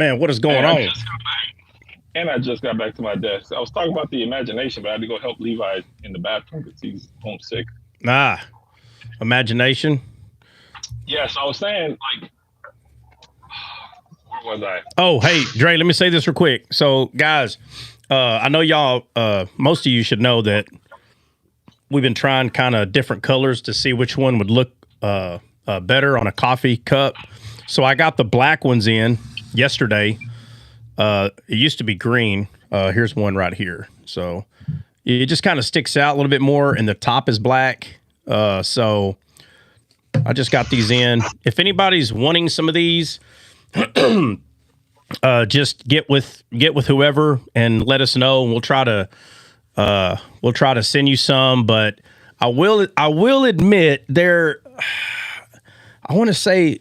Man, what is going And I on? just got back, and I just got back to my desk. I was talking about the imagination, but I had to go help Levi in the bathroom because he's homesick. Ah, imagination. Yeah, so I was saying, like, where was I? Oh, hey, Dre, let me say this real quick. So, guys, I know y'all, most of you should know that we've been trying kind of different colors to see which one would look better on a coffee cup. So I got the black ones in yesterday. It used to be green. Here's one right here. So it just kind of sticks out a little bit more, and the top is black. So I just got these in. If anybody's wanting some of these, just get with whoever and let us know, and we'll try to send you some. But I will admit they're, I want to say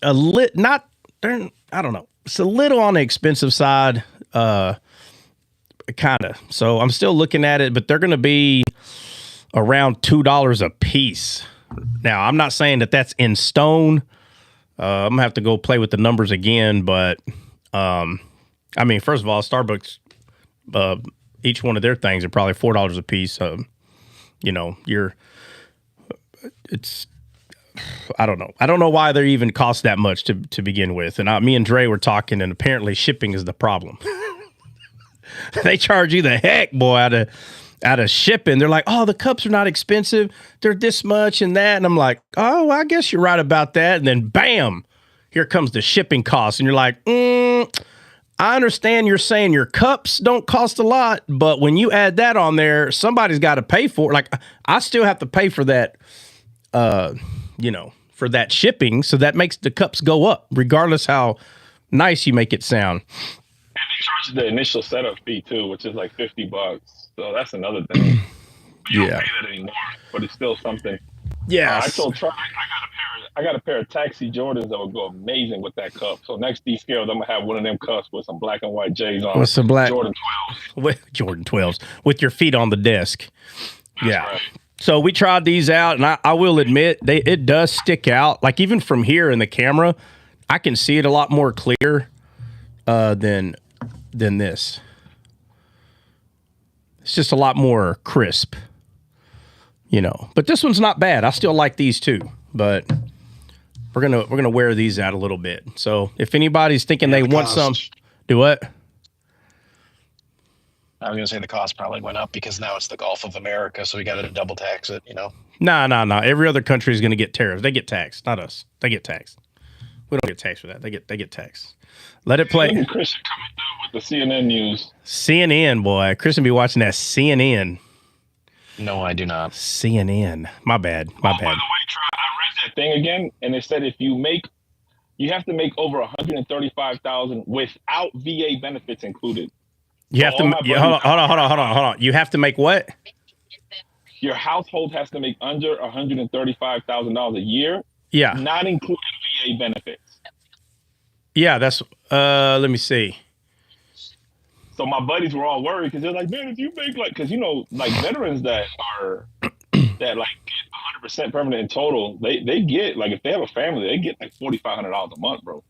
a lit not they're, I don't know, it's a little on the expensive side, kind of. So I'm still looking at it, but they're going to be around $2 a piece. Now I'm not saying that that's in stone. I'm gonna have to go play with the numbers again, but I mean, first of all, Starbucks, each one of their things are probably $4 a piece. You know, it's, I don't know. I don't know why they even cost that much to begin with. And me and Dre were talking, and apparently shipping is the problem. They charge you the heck, boy, out of shipping. They're like, oh, the cups are not expensive. They're this much and that. And I'm like, oh, I guess you're right about that. And then bam, here comes the shipping cost. And you're like, I understand you're saying your cups don't cost a lot, but when you add that on there, somebody's got to pay for it. Like, I still have to pay for that, for that shipping. So that makes the cups go up, regardless how nice you make it sound. And they charge the initial setup fee too, which is like $50. So that's another thing. You don't pay that anymore, but it's still something. Yeah. I told Troy I got a pair of Taxi Jordans that would go amazing with that cup. So next D-Scales, I'm gonna have one of them cups with some black and white J's on. With some black Jordan 12s. With Jordan 12s with your feet on the desk. That's yeah. Right. So we tried these out, and I will admit it does stick out. Like even from here in the camera, I can see it a lot more clear than this. It's just a lot more crisp, But this one's not bad. I still like these too, but we're gonna wear these out a little bit. So if anybody's thinking they want some, do what? I was going to say the cost probably went up because now it's the Gulf of America, so we got to double tax it, No. Every other country is going to get tariffs. They get taxed, not us. They get taxed. We don't get taxed for that. They get taxed. Let it play. Christian coming through with the CNN news. CNN, boy. Christian be watching that CNN. No, I do not. CNN. My bad. By the way, I read that thing again, and it said you have to make over $135,000 without VA benefits included. You have to hold on. You have to make what? Your household has to make under $135,000 a year. Yeah. Not including VA benefits. Yeah, that's let me see. So my buddies were all worried because they're like, man, if you make because like veterans that get 100% permanent in total, they get like if they have a family, they get like $4,500 a month, bro.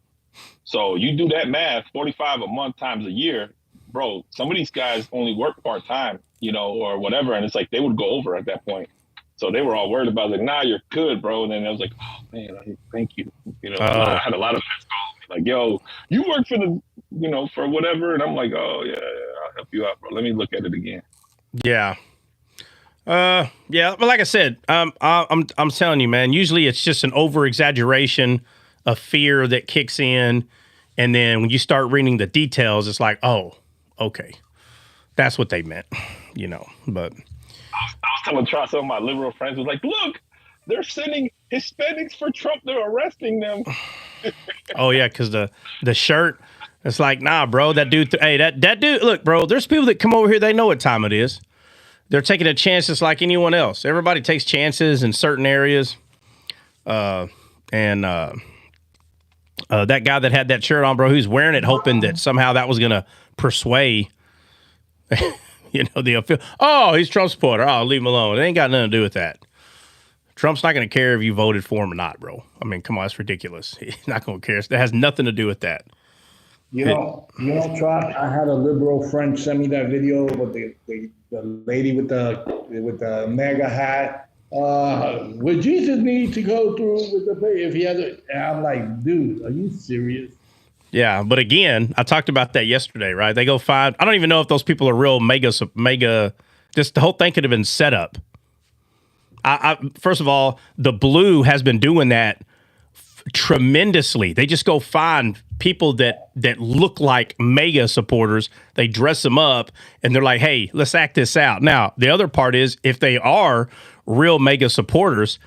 So you do that math, 45 a month times a year. Bro, some of these guys only work part-time, or whatever. And it's like, they would go over at that point. So they were all worried about it. Like, nah, you're good, bro. And then I was like, oh man, thank you. I had a lot of friends call me like, yo, you work for for whatever. And I'm like, oh yeah, I'll help you out, bro. Let me look at it again. Yeah. Yeah. But like I said, I'm telling you, man, usually it's just an over exaggeration of fear that kicks in. And then when you start reading the details, it's like, oh, okay, that's what they meant, but. I was telling Trot, some of my liberal friends was like, look, they're sending Hispanics for Trump. They're arresting them. Oh, yeah, because the shirt, it's like, nah, bro, that dude, that dude, look, bro, there's people that come over here, they know what time it is. They're taking a chance just like anyone else. Everybody takes chances in certain areas. That guy that had that shirt on, bro, who's wearing it, hoping that somehow that was going to persuade, he's Trump supporter. Oh, leave him alone. It ain't got nothing to do with that. Trump's not going to care if you voted for him or not, bro. I mean, come on, that's ridiculous. He's not going to care. That has nothing to do with that. You know, Trot. I had a liberal friend send me that video with the lady with the mega hat. Would Jesus need to go through with the if he has a? And I'm like, dude, are you serious? Yeah, but again, I talked about that yesterday, right? They go find. I don't even know if those people are real mega. Just the whole thing could have been set up. First of all, the blue has been doing that tremendously. They just go find people that look like mega supporters. They dress them up, and they're like, "Hey, let's act this out." Now, the other part is if they are real mega supporters,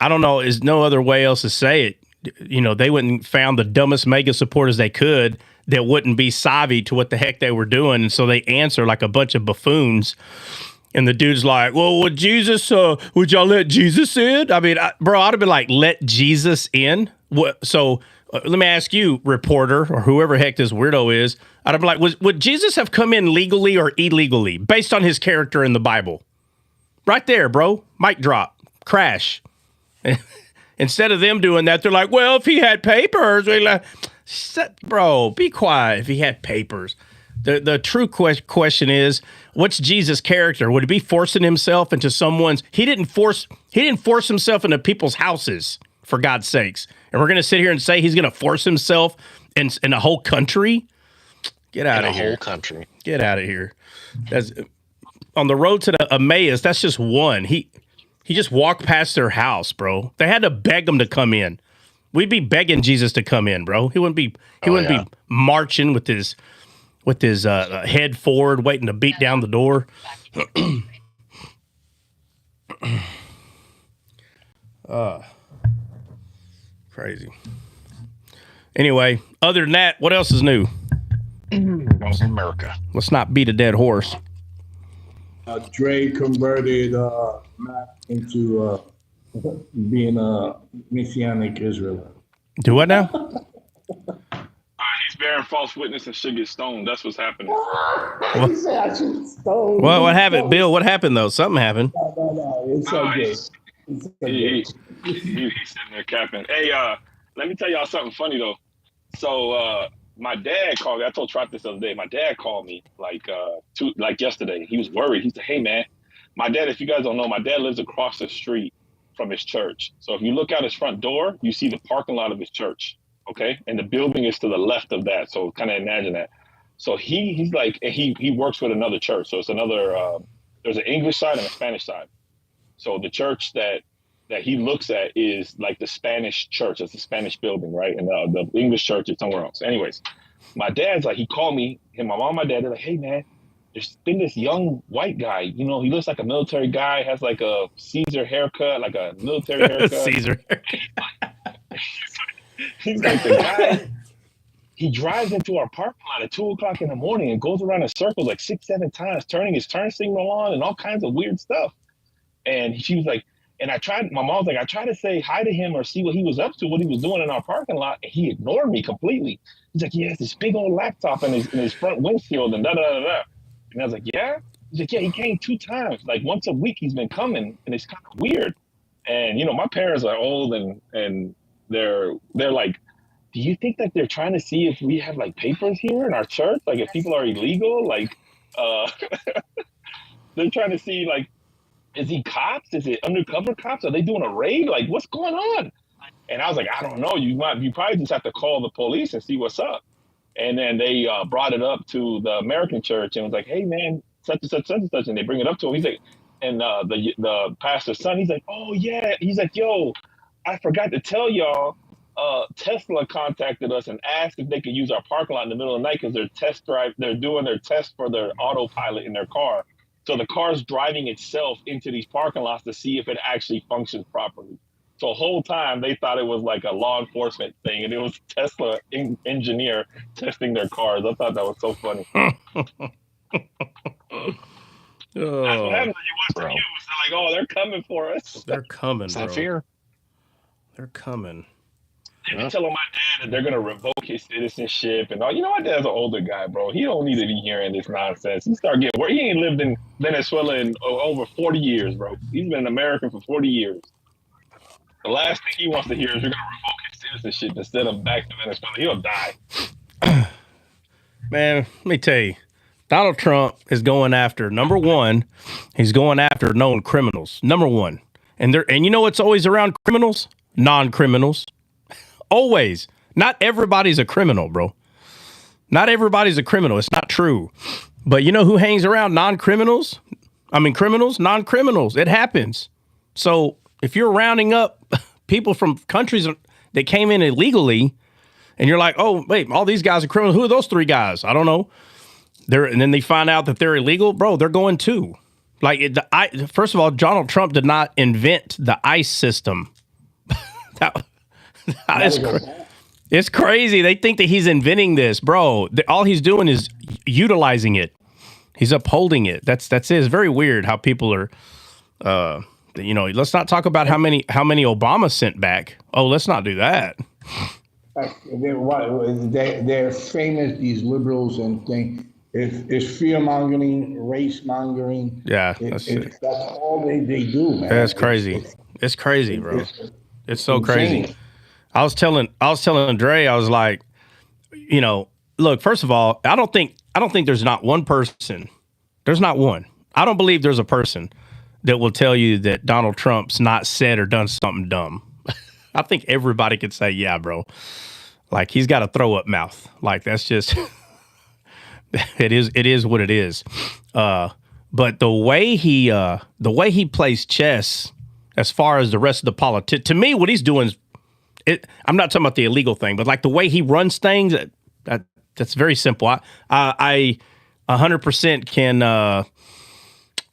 I don't know. Is no other way else to say it. You know, they went and found the dumbest mega supporters they could that wouldn't be savvy to what the heck they were doing. And so they answer like a bunch of buffoons. And the dude's like, well, would y'all let Jesus in? I mean, bro, I'd have been like, let Jesus in? So let me ask you, reporter, or whoever heck this weirdo is, I'd have been like, would Jesus have come in legally or illegally based on his character in the Bible? Right there, bro. Mic drop. Crash. Instead of them doing that, they're like, well, if he had papers, bro, be quiet if he had papers. The true question is, what's Jesus' character? Would he be forcing himself into someone's? He didn't force himself into people's houses, for God's sakes. And we're going to sit here and say he's going to force himself in a whole country? Get out of here. Whole country. Get out of here. That's on the road to the Emmaus. That's just one. He just walked past their house, bro. They had to beg him to come in. We'd be begging Jesus to come in, bro. He wouldn't be marching with his head forward, waiting to beat down the door. Crazy. Anyway, other than that, what else is new? America. Let's not beat a dead horse. Dre converted Matt into being a Messianic Israelite. Do what now? He's bearing false witness and should get stoned. That's what's happening. He said I should get stoned. Well, what happened, Bill? What happened though? Something happened. No. It's okay. He's sitting there capping. Hey, let me tell y'all something funny though. So my dad called me. I told Trot this the other day. My dad called me like yesterday. He was worried. He said, "Hey man, my dad. If you guys don't know, my dad lives across the street from his church. So if you look out his front door, you see the parking lot of his church. Okay, and the building is to the left of that. So kind of imagine that. So he's like, and he works with another church. So it's another. There's an English side and a Spanish side. So the church that he looks at is like the Spanish church. It's a Spanish building, right? And the English church is somewhere else. Anyways, my dad's like, he called me, and my mom and my dad, they're like, hey, man, there's been this young white guy. You know, he looks like a military guy, has like a Caesar haircut, like a military haircut. Caesar. He's like the guy. He drives into our parking lot at 2:00 in the morning and goes around in circles like 6-7 times, turning his turn signal on and all kinds of weird stuff. And she was like, and my mom's like, I tried to say hi to him or see what he was up to, what he was doing in our parking lot, and he ignored me completely. He's like, he has this big old laptop in his front windshield and da-da-da-da. And I was like, yeah? He's like, yeah, he came 2 times. Like once a week he's been coming, and it's kind of weird. And, you know, my parents are old and they're like, do you think that they're trying to see if we have like papers here in our church? Like if people are illegal, like they're trying to see like, is he cops? Is it undercover cops? Are they doing a raid? Like what's going on? And I was like, I don't know. You probably just have to call the police and see what's up. And then they brought it up to the American church and was like, hey man, such and such, such and such. And they bring it up to him. He's like, and the pastor's son, he's like, oh yeah. He's like, yo, I forgot to tell y'all, Tesla contacted us and asked if they could use our parking lot in the middle of the night because they're doing their test for their autopilot in their car. So the car's driving itself into these parking lots to see if it actually functions properly. So the whole time they thought it was like a law enforcement thing, and it was Tesla engineer testing their cars. I thought that was so funny. That's what happens when you watch the news. They're like, oh, they're coming for us. They're coming, bro. Fear. They're coming. They've been telling my dad that they're gonna revoke his citizenship and all. You know, my dad's an older guy, bro. He don't need to be hearing this nonsense. He start getting work. He ain't lived in Venezuela in over 40 years, bro. He's been an American for 40 years. The last thing he wants to hear is you're gonna revoke his citizenship and send him back to Venezuela. He'll die. Man, let me tell you, Donald Trump is going after, number one, he's going after known criminals, number one. And you know what's always around criminals? Non-criminals. Always. Not everybody's a criminal, bro. Not everybody's a criminal. It's not true. But you know who hangs around non-criminals? I mean, criminals, non-criminals. It happens. So if you're rounding up people from countries that came in illegally, and you're like, oh, wait, all these guys are criminals. Who are those three guys? I don't know. And then they find out that they're illegal. Bro, they're going too. Like, first of all, Donald Trump did not invent the ICE system. It's crazy. They think that he's inventing this. Bro, all he's doing is utilizing it. He's upholding it. That's it. It's very weird how people are, let's not talk about how many Obama sent back. Oh, let's not do that. They're famous, these liberals and things. It's fear mongering, race mongering. Yeah, that's all they do, man. That's crazy. It's crazy, bro. It's so crazy. I was telling Dre, I was like, look, first of all, I don't think there's not one person. There's not one. I don't believe there's a person that will tell you that Donald Trump's not said or done something dumb. I think everybody could say, yeah, bro. Like, he's got a throw up mouth. Like, that's just, it is what it is. But the way he plays chess, as far as the rest of the politics, to me, what he's doing is, I'm not talking about the illegal thing, but like the way he runs things, that's very simple. I 100% can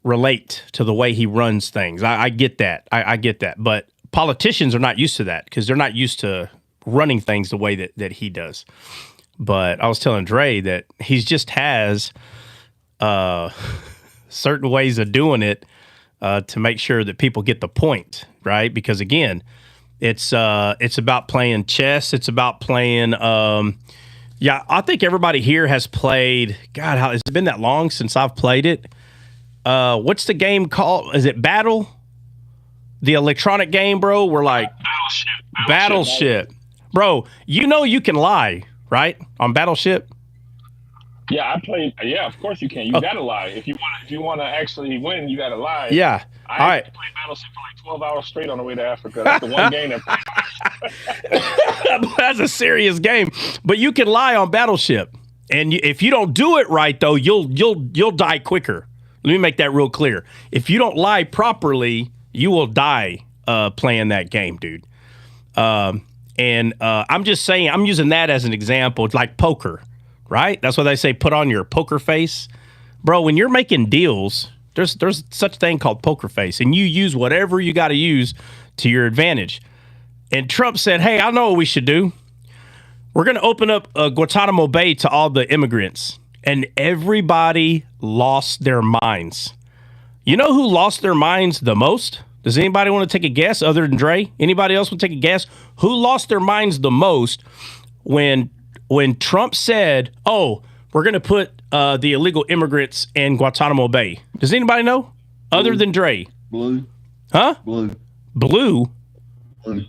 relate to the way he runs things. I get that. I get that. But politicians are not used to that because they're not used to running things the way that he does. But I was telling Dre that he just has certain ways of doing it to make sure that people get the point, right? Because again, it's about playing chess. It's about playing. I think everybody here has played. God, how has it been that long since I've played it? What's the game called? Is it Battle? The electronic game, bro. We're like Battleship. Bro, you can lie, right? On Battleship. Yeah, I played. Yeah, of course you can. You gotta lie if you want to actually win. You gotta lie. Yeah. I played Battleship for like 12 hours straight on the way to Africa. That's the one game that. That's a serious game, but you can lie on Battleship, and if you don't do it right, though, you'll die quicker. Let me make that real clear. If you don't lie properly, you will die playing that game, dude. I'm just saying, I'm using that as an example. It's like poker, right? That's what they say, put on your poker face. Bro, when you're making deals, there's such a thing called poker face, and you use whatever you got to use to your advantage. And Trump said, hey, I know what we should do. We're going to open up Guantanamo Bay to all the immigrants. And everybody lost their minds. You know who lost their minds the most? Does anybody want to take a guess other than Dre? Anybody else want to take a guess? Who lost their minds the most when Trump said, oh, we're going to put the illegal immigrants in Guantanamo Bay? Does anybody know? Other than Dre? Blue. Huh? Blue. Blue? Blue.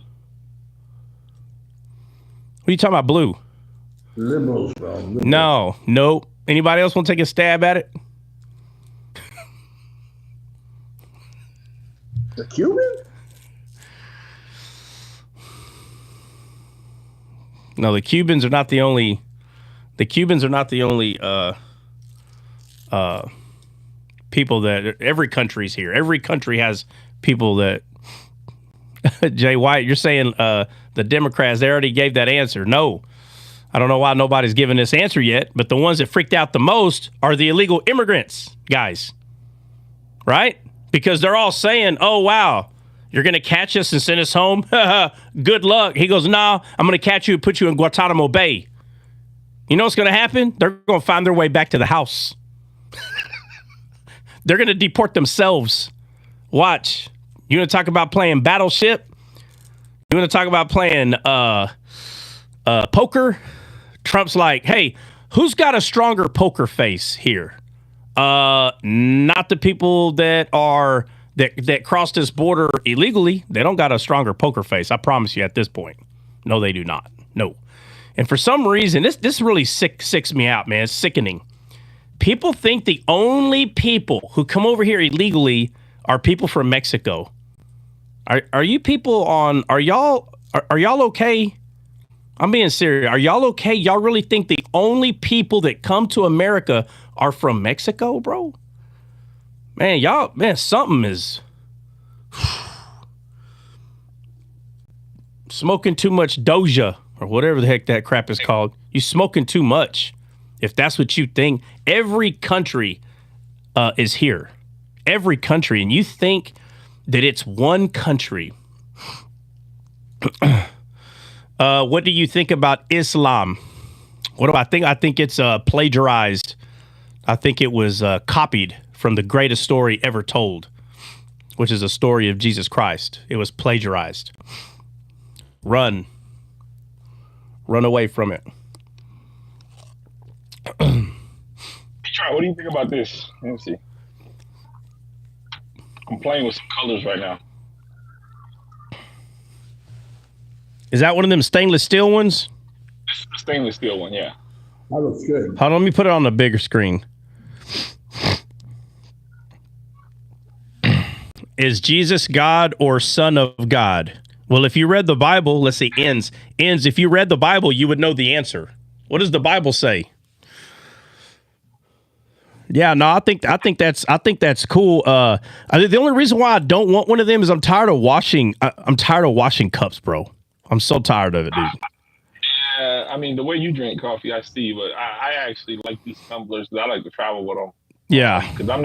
What are you talking about, blue? Liberals, bro. Liberals. No. Nope. Anybody else want to take a stab at it? The Cuban? No, the Cubans are not the only. The Cubans are not the only people that every country's here. Every country has people that. Jay White, you're saying the Democrats, they already gave that answer. No. I don't know why nobody's given this answer yet, but the ones that freaked out the most are the illegal immigrants, guys. Right? Because they're all saying, oh, wow, you're going to catch us and send us home? Good luck. He goes, no, I'm going to catch you and put you in Guantanamo Bay. You know what's going to happen? They're going to find their way back to the house. They're going to deport themselves. Watch. You want to talk about playing Battleship? You want to talk about playing poker? Trump's like, hey, who's got a stronger poker face here? Not the people that crossed this border illegally. They don't got a stronger poker face. I promise you at this point. No, they do not. No. And for some reason, this really sicks me out, man. It's sickening. People think the only people who come over here illegally are people from Mexico. Are you people on? Are y'all okay? I'm being serious. Are y'all okay? Y'all really think the only people that come to America are from Mexico, bro? Man, something is smoking too much Doja or whatever the heck that crap is called. You smoking too much. If that's what you think, every country is here. Every country. And you think that it's one country. What do you think about Islam? What do I think? I think it's plagiarized. I think it was copied from the greatest story ever told, which is a story of Jesus Christ. It was plagiarized. Run away from it. What do you think about this? Let me see. I'm playing with some colors right now. Is that one of them stainless steel ones? This is the stainless steel one, yeah. That looks good. Hold on, let me put it on the bigger screen. Is Jesus God or Son of God? Well, if you read the Bible, let's see, ends. If you read the Bible, you would know the answer. What does the Bible say? Yeah, no, I think that's cool. The only reason why I don't want one of them is I'm tired of washing. I'm tired of washing cups, bro. I'm so tired of it, dude. Yeah, I mean, the way you drink coffee, I see, but I actually like these tumblers. I like to travel with them. Yeah, because I'm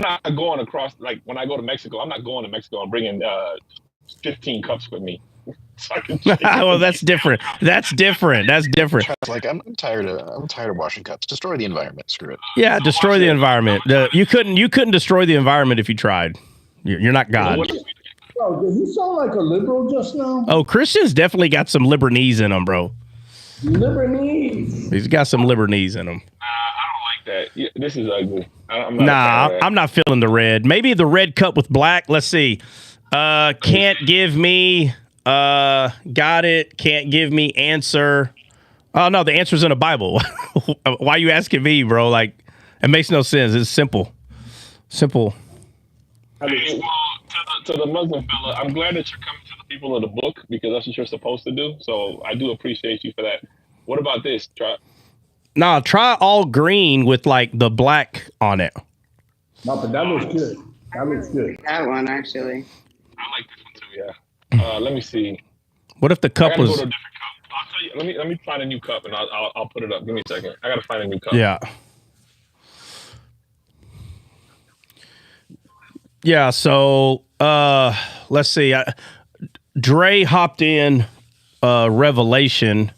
not going across, like when I go to Mexico. I'm not going to Mexico and bringing 15 cups with me. So well, that's different. That's different. Like I'm tired of washing cups. Destroy the environment. Screw it. Yeah, destroy the environment. You couldn't destroy the environment if you tried. You're not God. Bro, did he sound like a liberal just now? Oh, Christian's definitely got some Libanese in him, bro. Libanese. He's got some Libanese in him. I don't like that. Yeah, this is ugly. I'm not feeling the red. Maybe the red cup with black. Let's see. Can't give me. Got it. Can't give me answer. Oh no, the answer's in the Bible. Why are you asking me, bro? Like, it makes no sense. It's simple. I mean, well, to the Muslim fella, I'm glad that you're coming to the people of the book because that's what you're supposed to do. So I do appreciate you for that. What about this? Try all green with like the black on it. No, but that looks good. That one, actually. I like this one too, yeah. Let me see. What if the cup I gotta was? go to a different cup. I'll tell you. Let me find a new cup and I'll put it up. Give me a second. I gotta find a new cup. Yeah. Yeah. So let's see. Dre hopped in Revelation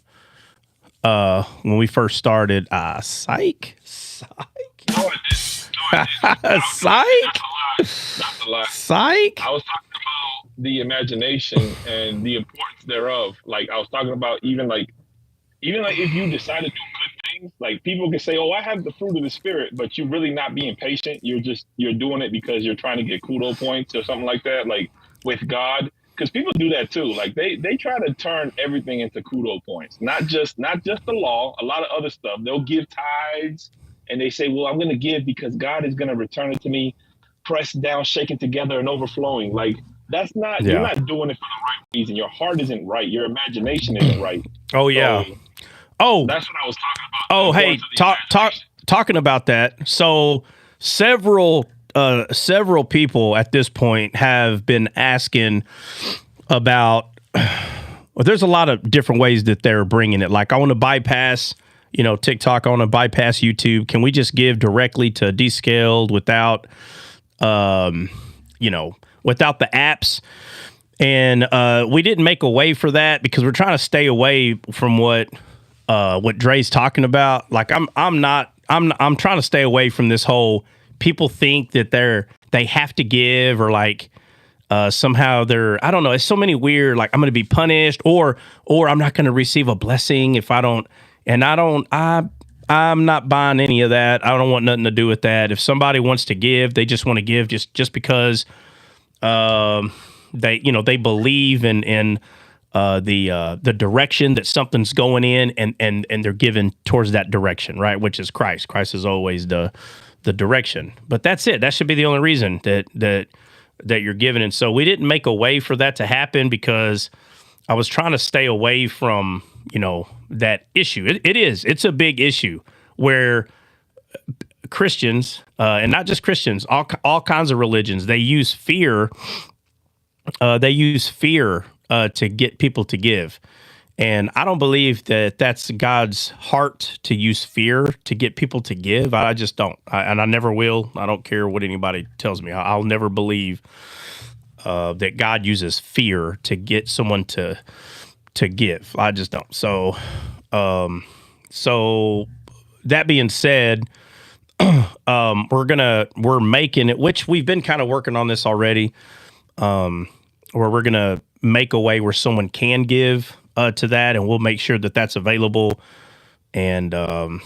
when we first started. Psych. No, I didn't. Psych. That's a lie. Psych. I was talking about the imagination and the importance thereof. Like I was talking about even like if you decide to do good things, like people can say, "Oh, I have the fruit of the spirit," but you're really not being patient. You're doing it because you're trying to get kudo points or something like that. Like with God, because people do that too. Like they try to turn everything into kudo points. Not just the law. A lot of other stuff. They'll give tithes and they say, "Well, I'm going to give because God is going to return it to me, pressed down, shaken together, and overflowing." Like that's not. Yeah. You're not doing it for the right reason. Your heart isn't right. Your imagination isn't right. Oh yeah. So, that's what I was talking about. Oh hey, talking about that. So several people at this point have been asking about. Well, there's a lot of different ways that they're bringing it. Like I want to bypass, TikTok. I want to bypass YouTube. Can we just give directly to Descaled without, without the apps? And we didn't make a way for that because we're trying to stay away from what Dre's talking about. Like I'm trying to stay away from this whole people think that they have to give or like somehow I don't know. It's so many weird, like I'm going to be punished or I'm not going to receive a blessing if I don't. And I'm not buying any of that. I don't want nothing to do with that. If somebody wants to give, they just want to give just because they believe in the direction that something's going in, and they're given towards that direction, right? Which is Christ. Christ is always the direction. But that's it. That should be the only reason that you're given. And so we didn't make a way for that to happen because I was trying to stay away from, that issue. It's a big issue where Christians, and not just Christians, all kinds of religions, they use fear. To get people to give. And I don't believe that that's God's heart to use fear to get people to give. I just don't. And I never will. I don't care what anybody tells me. I'll never believe that God uses fear to get someone to give. I just don't. So that being said, we're making it, which we've been kind of working on this already, where we're going to make a way where someone can give to that, and we'll make sure that that's available. And, we'll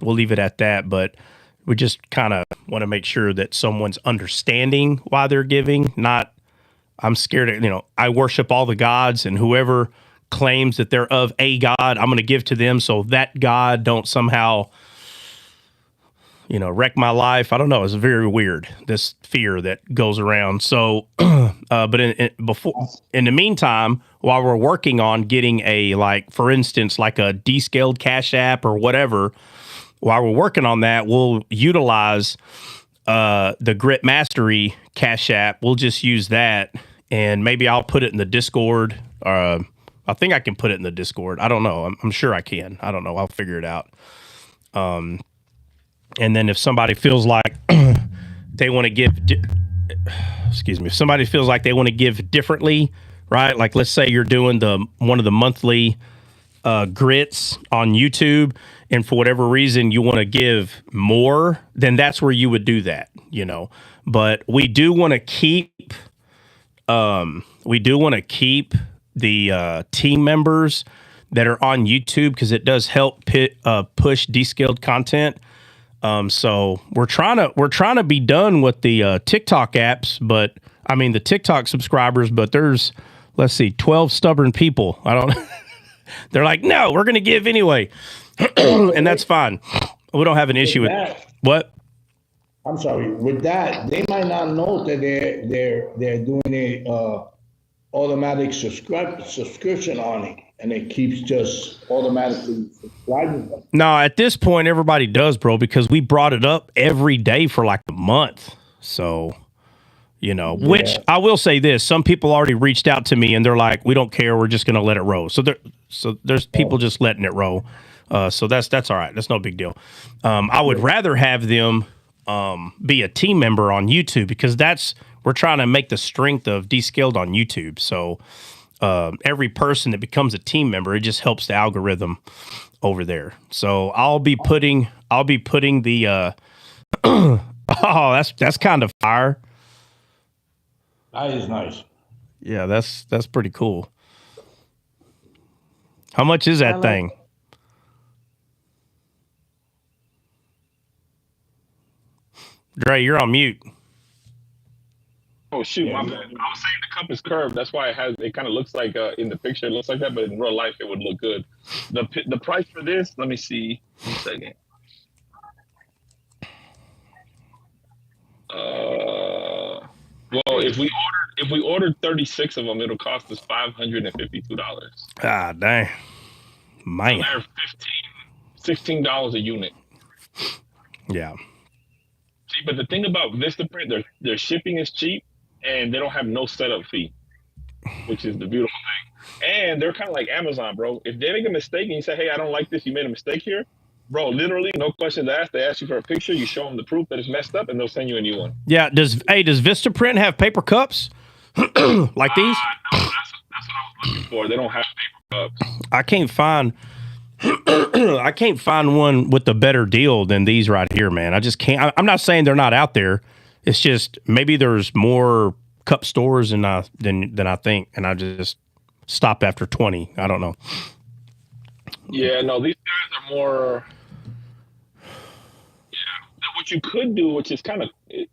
leave it at that. But we just kind of want to make sure that someone's understanding why they're giving. Not, I'm scared of, I worship all the gods, and whoever claims that they're of a God, I'm going to give to them. So that God don't somehow, wreck my life. I don't know. It's very weird, this fear that goes around. So, but in the meantime, while we're working on getting for instance, like a descaled Cash App or whatever, while we're working on that, we'll utilize the Grit Mastery Cash App. We'll just use that, and maybe I'll put it in the Discord. I think I can put it in the Discord. I don't know. I'm sure I can. I don't know. I'll figure it out. And then if somebody feels like they want to give, if somebody feels like they want to give differently, right? Like, let's say you're doing one of the monthly grits on YouTube, and for whatever reason you want to give more, then that's where you would do that, But we do want to keep, the team members that are on YouTube, because it does help push descaled content. So we're trying to be done with the TikTok apps, but I mean the TikTok subscribers, but there's, let's see, 12 stubborn people. They're like, no, we're going to give anyway. And that's fine. We don't have an issue with what? I'm sorry. With that, they might not know that they're doing a automatic subscription on it, and it keeps just automatically subscribing them. No, at this point, everybody does, bro, because we brought it up every day for like a month. So, which I will say this, some people already reached out to me and they're like, we don't care. We're just going to let it roll. So there's people just letting it roll. So that's all right. That's no big deal. I would rather have them be a team member on YouTube, because we're trying to make the strength of Descaled on YouTube. So every person that becomes a team member, it just helps the algorithm over there. So I'll be putting the oh, that's kind of fire. That is nice. Yeah, that's pretty cool. How much is that thing? Dre, you're on mute. Oh shoot, my bad. I was saying the cup is curved. That's why it kind of looks like in the picture it looks like that, but in real life it would look good. The price for this, let me see. 1 second. Well, if we ordered 36 of them, it'll cost us $552. Ah, dang, man. So they're $16 a unit. Yeah. See, but the thing about Vistaprint, their shipping is cheap, and they don't have no setup fee, which is the beautiful thing. And they're kind of like Amazon, bro. If they make a mistake and you say, hey, I don't like this, you made a mistake here, bro, literally, no questions asked. They ask you for a picture, you show them the proof that it's messed up, and they'll send you a new one. Yeah. Does Vistaprint have paper cups like these? No, that's what I was looking for. They don't have paper cups. I can't find one with a better deal than these right here, man. I just can't. I'm not saying they're not out there. It's just maybe there's more cup stores than I think, and I just stopped after 20. I don't know. Yeah, no, these guys are more. Yeah, what you could do, which is kind of it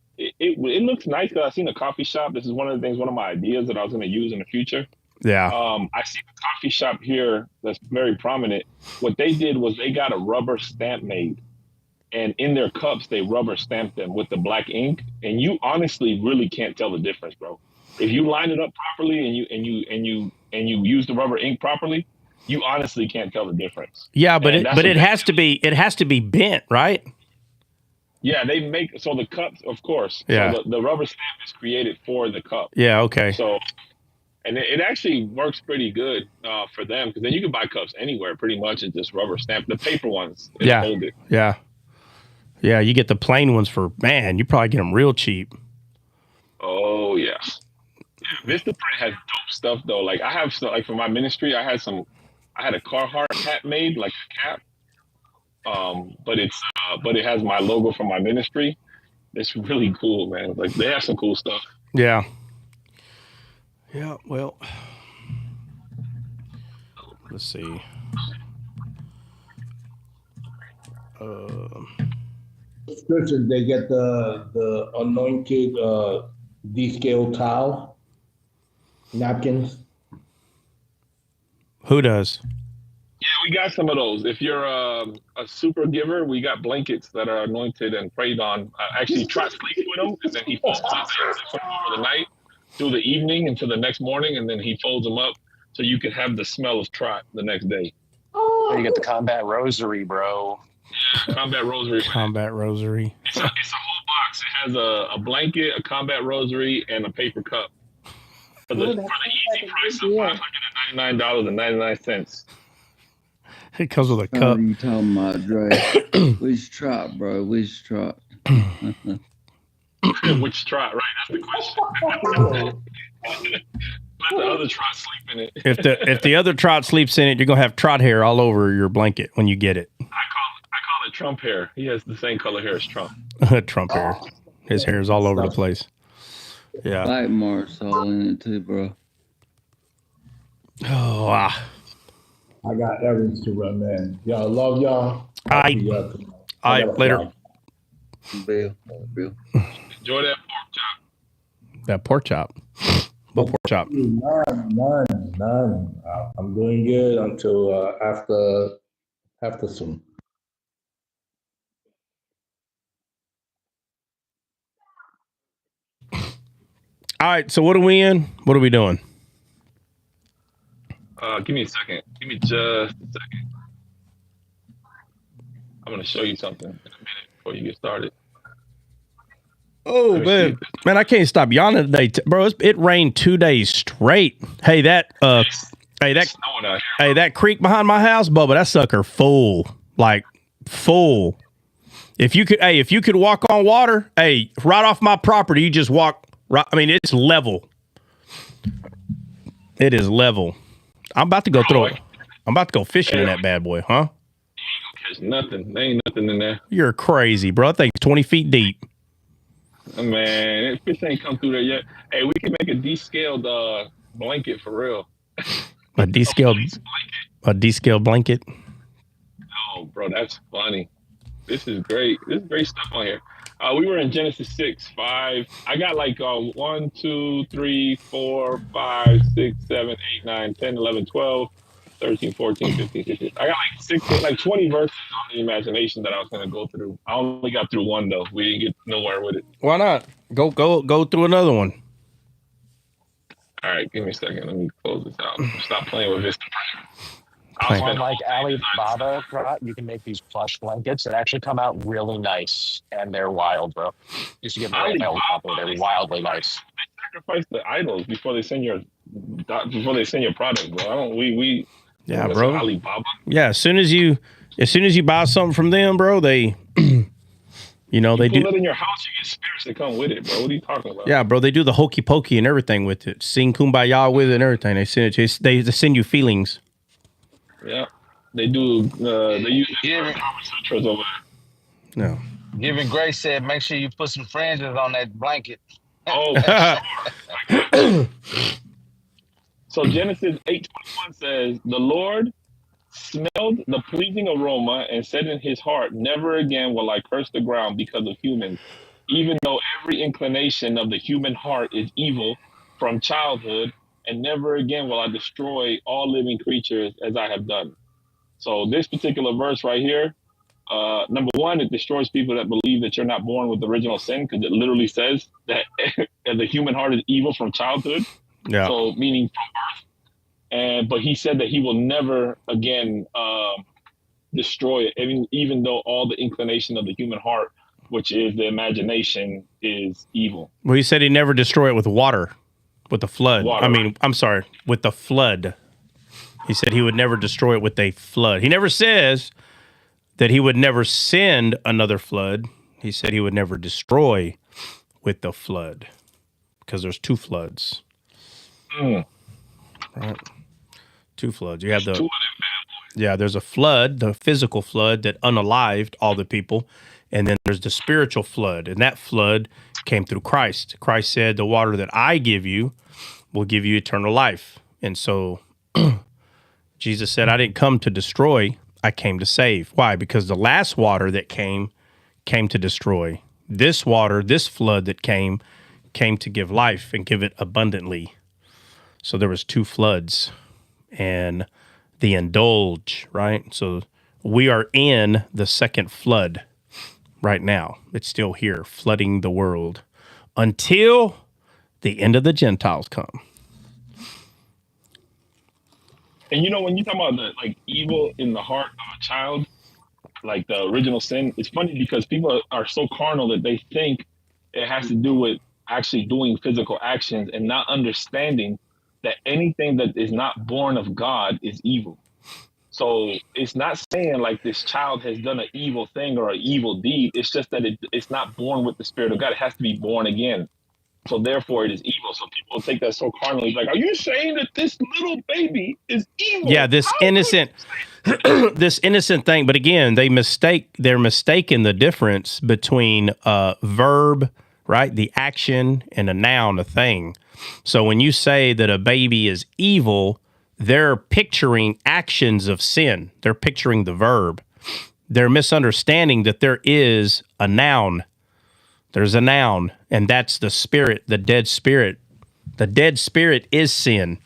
looks nice, because I've seen a coffee shop. This is one of my ideas that I was going to use in the future. Yeah. I see the coffee shop here that's very prominent. What they did was they got a rubber stamp made, and in their cups they rubber stamped them with the black ink, and you honestly really can't tell the difference, bro. If you line it up properly and you use the rubber ink properly, you honestly can't tell the difference. Yeah, but And it has to be bent, right? Yeah, they make so the cups, of course. Yeah. So the rubber stamp is created for the cup. Yeah, okay. So, and it actually works pretty good for them, because then you can buy cups anywhere pretty much and just rubber stamp the paper ones. Yeah. Hold it. Yeah. Yeah, you get the plain ones for, man, you probably get them real cheap. Oh yeah. Vista Print has dope stuff though. Like I have like for my ministry, I had a Carhartt hat made, like a cap. But it has my logo from my ministry. It's really cool, man. Like they have some cool stuff. Yeah. Yeah, well, let's see. Subscription, they get the anointed descale towel napkins. Who does? Yeah, we got some of those. If you're a super giver, we got blankets that are anointed and prayed on. Actually, Trot sleeps with them, and then he folds them up over the night, through the evening, until the next morning, and then he folds them up so you can have the smell of Trot the next day. You get the combat rosary, bro. Combat rosary. Combat rosary. It's a whole box. It has a blanket, a combat rosary, and a paper cup for the easy price of $599.99. It comes with a What cup. are you talking about, Dre? Which Trot, bro? Which Trot? Which Trot, right? That's the question. Let the other Trot sleep in it. If the other Trot sleeps in it, you're gonna have Trot hair all over your blanket when you get it. I call it Trump hair. He has the same color hair as Trump. Trump hair. His hair is all over the place. Yeah. Bite marks all in it too, bro. Oh, I got errands to run, man. Y'all love y'all. I later. Bill. Enjoy that pork chop. That pork chop. What pork chop? None. I'm doing good until after some. All right, so what are we in? What are we doing? Give me a second. Give me just a second. I'm gonna show you something in a minute before you get started. Oh man, I can't stop yawning today, bro. It rained 2 days straight. Hey, that creek behind my house, Bubba, that sucker full, like full. If you could walk on water, hey, right off my property, you just walk. Right, I mean, it's level. It is level. I'm about to go I'm about to go fishing in that bad boy, huh? You ain't gonna catch nothing. There ain't nothing in there. You're crazy, bro. I think it's 20 feet deep. Man, that fish ain't come through there yet. Hey, we can make a descaled blanket for real. A descaled blanket. Oh, bro, that's funny. This is great. This is great stuff on here. We were in Genesis 6:5. I got like 1, 2, 3, 4, 5, 6, 7, 8, 9, 10, 11, 12, 13, 14, 15, 16. I got like 16, like 20 verses on the imagination that I was going to go through. I only got through one though. We didn't get nowhere with it. Why not? Go through another one. All right, give me a second. Let me close this out. Stop playing with Vista. On like Alibaba, you can make these plush blankets that actually come out really nice, and they're wild, bro. Used to get very popular. They're wildly nice. They sacrifice the idols before they send your product, bro. Yeah, bro. Alibaba. Yeah, as soon as you buy something from them, bro, they they Pull do it in your house, you get spirits that come with it, bro. What are you talking about? Yeah, bro, they do the hokey pokey and everything with it. Sing kumbaya with it and everything. They send it to they send you feelings. Yeah, they do. They use sutras over there. No. Giving Grace said, make sure you put some fringes on that blanket. Oh, for sure. So Genesis 8:21 says, the Lord smelled the pleasing aroma and said in his heart, never again will I curse the ground because of humans, even though every inclination of the human heart is evil from childhood and never again will I destroy all living creatures as I have done. So this particular verse right here, number one, it destroys people that believe that you're not born with original sin, because it literally says that the human heart is evil from childhood. Yeah. So meaning from birth. But he said that he will never again destroy it, even though all the inclination of the human heart, which is the imagination, is evil. Well, he said he never destroy it with water, with the flood. Water, I mean, I'm sorry, with the flood. He said he would never destroy it with a flood. He never says that he would never send another flood. He said he would never destroy with the flood, because there's two floods. Right? Two floods. You have the there's a flood, the physical flood that unalived all the people, and then there's the spiritual flood, and that flood came through Christ. Christ said, "The water that I give you will give you eternal life." And so Jesus said, "I didn't come to destroy, I came to save." Why? Because the last water that came to destroy. This water, this flood that came to give life and give it abundantly. So there was two floods, and the indulge, right? So we are in the second flood right now. It's still here, flooding the world until the end of the Gentiles come. And when you talk about the evil in the heart of a child, like the original sin, it's funny because people are so carnal that they think it has to do with actually doing physical actions and not understanding that anything that is not born of God is evil. So it's not saying like this child has done an evil thing or an evil deed. It's just that it's not born with the Spirit of God. It has to be born again. So therefore it is evil. So people take that so carnally. Like, are you saying that this little baby is evil? Yeah, this innocent thing. But again, they're mistaking the difference between a verb, right? The action, and a noun, a thing. So when you say that a baby is evil, they're picturing actions of sin. They're picturing the verb. They're misunderstanding that there is a noun. There's a noun, and that's the spirit, the dead spirit. The dead spirit is sin.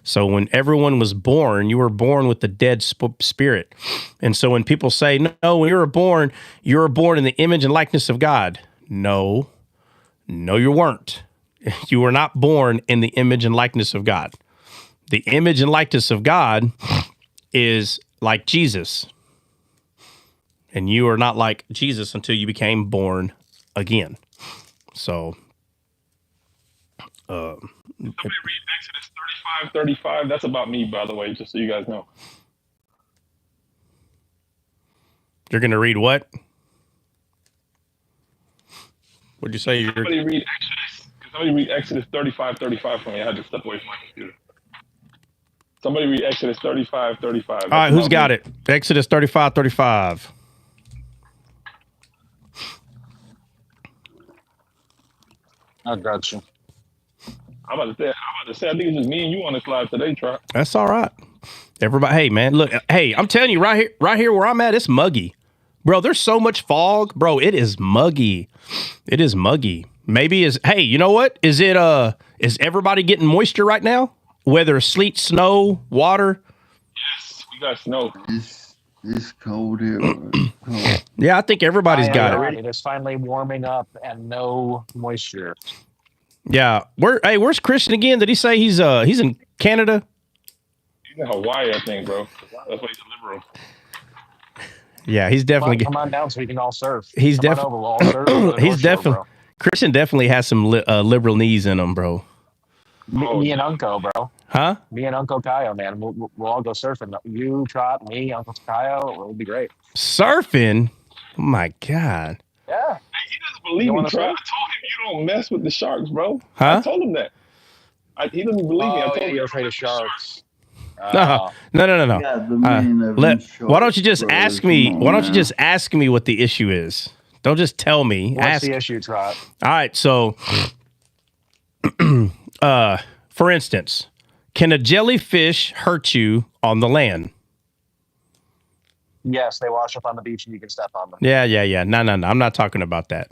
So when everyone was born, you were born with the dead spirit. And so when people say, no, when you were born in the image and likeness of God. No, you weren't. You were not born in the image and likeness of God. The image and likeness of God is like Jesus. And you are not like Jesus until you became born again. So somebody read Exodus 35:35. That's about me, by the way, just so you guys know. You're going to read what? What'd you say? Somebody read Exodus 35:35 for me. I had to step away from my computer. Somebody read Exodus 35:35. All right, who's got it? Exodus 35:35. I got you. I'm about to say, I think it's just me and you on this live today, Trap. That's all right. Everybody, hey man, look, hey, I'm telling you right here where I'm at, it's muggy. Bro, there's so much fog. Bro, it is muggy. It is muggy. Hey, you know what? Is everybody getting moisture right now? Whether sleet, snow, water? Yes, we got snow. It's cold here. Cold. Yeah, I think everybody's got it. It is finally warming up and no moisture. Yeah. Where's Christian again? Did he say he's in Canada? He's in Hawaii, I think, bro. That's why he's a liberal. Yeah, he's definitely. Come on down so we can all surf. He's definitely. He's definitely. Christian definitely has some liberal knees in him, bro. Me and Uncle, bro. Huh? Me and Uncle Kyle, man. We'll all go surfing. You, Trot, me, Uncle Kyle. It'll be great. Surfing? Oh my God. Yeah. Hey, he doesn't believe me, Trot. I told him you don't mess with the sharks, bro. Huh? I told him that. He doesn't believe me. I told him you're afraid of sharks. No. Why don't you just ask me? Why don't you just ask me what the issue is? Don't just tell me. What's the issue, Trot? All right. So, for instance, can a jellyfish hurt you on the land? Yes, they wash up on the beach and you can step on them. Yeah. No. I'm not talking about that.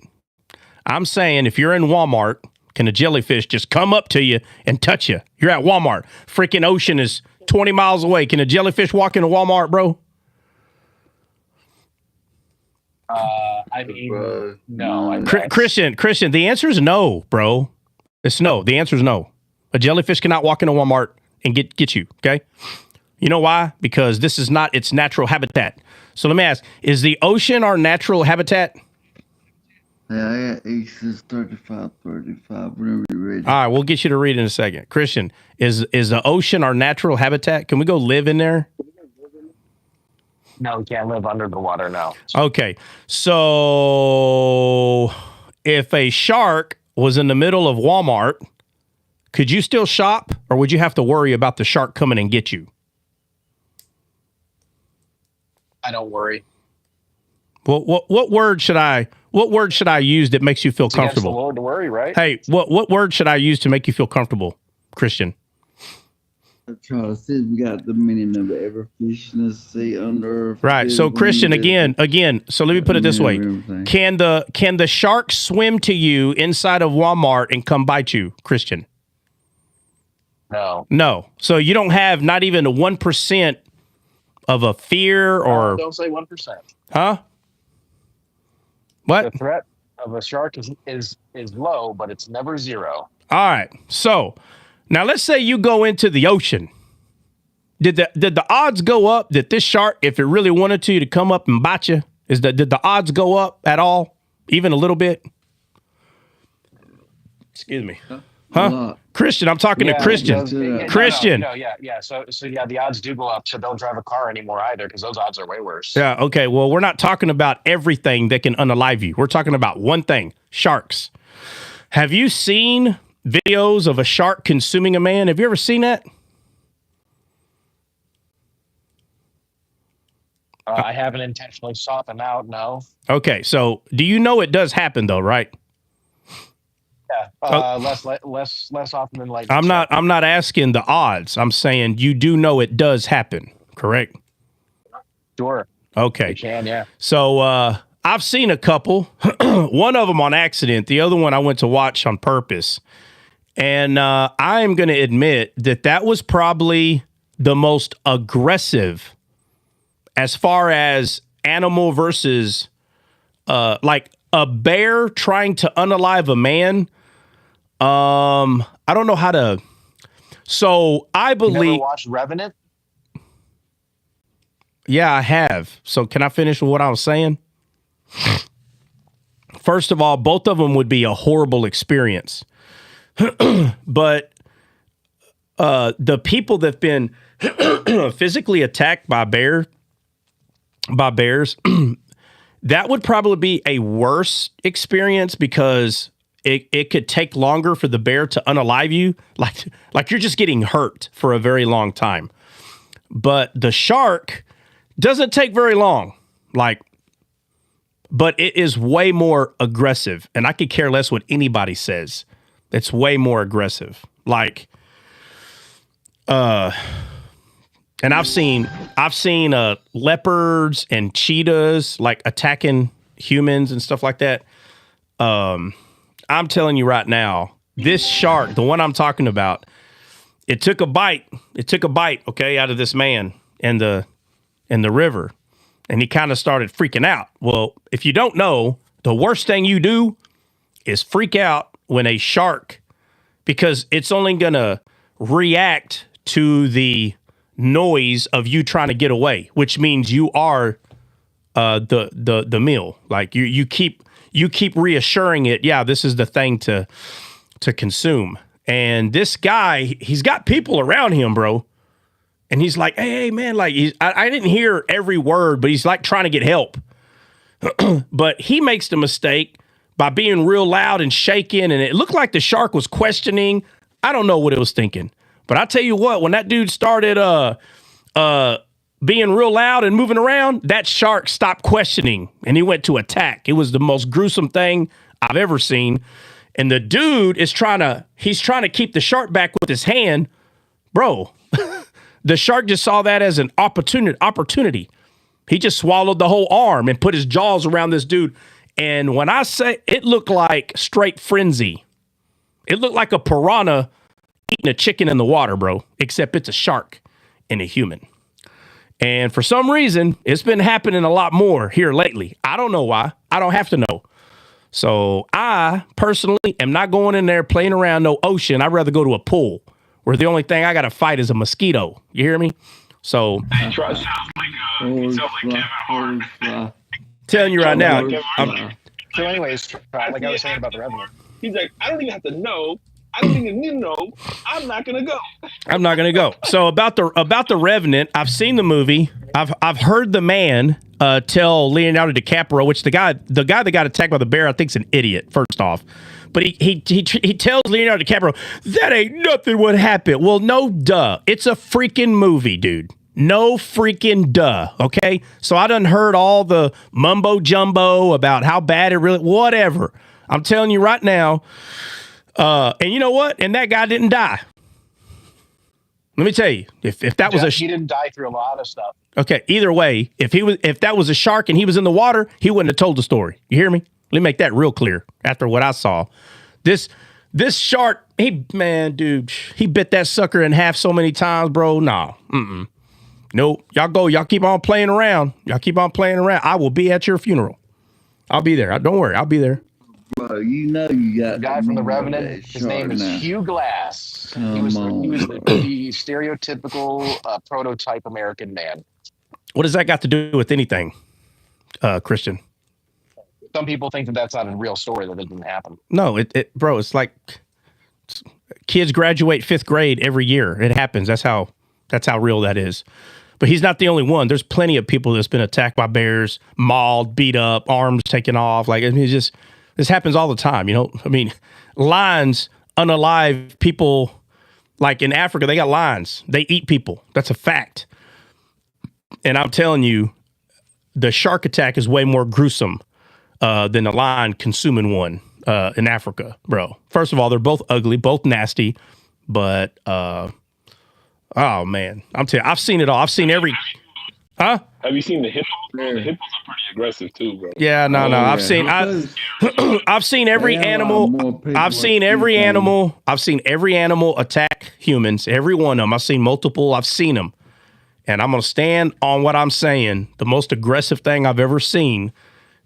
I'm saying if you're in Walmart Can a jellyfish just come up to you and touch you? You're at Walmart. Freaking ocean is 20 miles away. Can a jellyfish walk into Walmart, bro? I mean, no. I guess. Christian, the answer is no, bro. It's no. The answer is no. A jellyfish cannot walk into Walmart and get you, okay? You know why? Because this is not its natural habitat. So let me ask, is the ocean our natural habitat? Yeah, I got Exodus 35, whenever you're ready. All right, we'll get you to read in a second. Christian, is the ocean our natural habitat? Can we go live in there? No, we can't live under the water now. Okay, so if a shark was in the middle of Walmart, could you still shop, or would you have to worry about the shark coming and get you? I don't worry. Well, what word should I use that makes you feel comfortable? Against the Lord to worry, right? Hey, what word should I use to make you feel comfortable, Christian? Charles says we got the meaning of every fish in the sea, under earth. Right. So Christian, again. So let me put it this way: can the shark swim to you inside of Walmart and come bite you, Christian? No. So you don't have not even a 1% of a fear, or don't say 1%. Huh? What? The threat of a shark is low, but it's never zero. All right. So now let's say you go into the ocean. Did the odds go up that this shark, if it really wanted to come up and bite you, did the odds go up at all, even a little bit? Excuse me. Huh? Christian, I'm talking to Christian. Christian. Yeah. So yeah, the odds do go up. So don't drive a car anymore either, because those odds are way worse. Yeah. Okay. Well, we're not talking about everything that can unalive you. We're talking about one thing: sharks. Have you seen videos of a shark consuming a man? Have you ever seen that? I haven't intentionally sought them out. No. Okay. So do you know it does happen though, right? Yeah. Less often than like. I'm not asking the odds. I'm saying you do know it does happen, correct? Sure. Okay. You can, yeah. So I've seen a couple. One of them on accident. The other one I went to watch on purpose. And I am going to admit that was probably the most aggressive as far as animal versus like a bear trying to unalive a man. I don't know how to. So I believe. You never watched Revenant? Yeah, I have. So can I finish with what I was saying? First of all, both of them would be a horrible experience. But the people that've been physically attacked by bears, that would probably be a worse experience, because it could take longer for the bear to unalive you. Like you're just getting hurt for a very long time. But the shark doesn't take very long. But it is way more aggressive. And I could care less what anybody says. It's way more aggressive. And I've seen leopards and cheetahs attacking humans and stuff like that. I'm telling you right now, this shark, the one I'm talking about, it took a bite. Okay, out of this man in the river, and he kind of started freaking out. Well, if you don't know, the worst thing you do is freak out when a shark, because it's only gonna react to the noise of you trying to get away, which means you are the meal. Like you keep reassuring it, yeah, this is the thing to consume. And this guy, he's got people around him, bro. And he's like, hey man, I didn't hear every word, but he's trying to get help. But he makes the mistake by being real loud and shaking, and it looked like the shark was questioning. I don't know what it was thinking. But I tell you what, when that dude started being real loud and moving around, that shark stopped questioning and he went to attack. It was the most gruesome thing I've ever seen. And the dude is trying to keep the shark back with his hand. Bro, the shark just saw that as an opportunity. He just swallowed the whole arm and put his jaws around this dude. And when I say it looked like straight frenzy, It looked like a piranha eating a chicken in the water, bro, except it's a shark and a human. And for some reason, it's been happening a lot more here lately. I don't know why. I don't have to know. So I personally am not going in there playing around no ocean. I'd rather go to a pool where the only thing I got to fight is a mosquito. You hear me? So Sounds like Kevin Hart. Telling you right now. So anyways, like I was saying about the Revenant. He's like, I don't even have to know. I don't even need to know. I'm not gonna go. I'm not gonna go. So about the Revenant, I've seen the movie. I've heard the man tell Leonardo DiCaprio, which the guy that got attacked by the bear, I think's an idiot. First off, but he tells Leonardo DiCaprio that ain't nothing what happened. Well, no, duh. It's a freaking movie, dude. No freaking duh. Okay, so I done heard all the mumbo jumbo about how bad it really. Whatever. I'm telling you right now. And you know what? And that guy didn't die. Let me tell you, if that was he didn't die through a lot of stuff. Okay, either way, if that was a shark and he was in the water, he wouldn't have told the story. You hear me? Let me make that real clear. After what I saw, this shark, he bit that sucker in half so many times, bro. Nah, nope. Y'all keep on playing around. I will be at your funeral. I'll be there. Don't worry, I'll be there. Bro, you got the guy from the Revenant. His name is Hugh Glass. He was the stereotypical prototype American man. What does that got to do with anything, Christian? Some people think that that's not a real story, that it didn't happen. No, bro, it's like kids graduate 5th grade every year. It happens. That's how real that is. But he's not the only one. There's plenty of people that's been attacked by bears, mauled, beat up, arms taken off. Like, I mean, this happens all the time, you know? I mean, lions unalive people, like in Africa, they got lions. They eat people. That's a fact. And I'm telling you, the shark attack is way more gruesome than a lion consuming one in Africa, bro. First of all, they're both ugly, both nasty, but oh man, I'm telling you, I've seen it all. I've seen every. Huh? Have you seen the hippos? The hippos are pretty aggressive too, bro. Yeah, no. I've seen every animal. I've seen every animal attack humans. Every one of them. I've seen multiple. I've seen them, and I'm gonna stand on what I'm saying. The most aggressive thing I've ever seen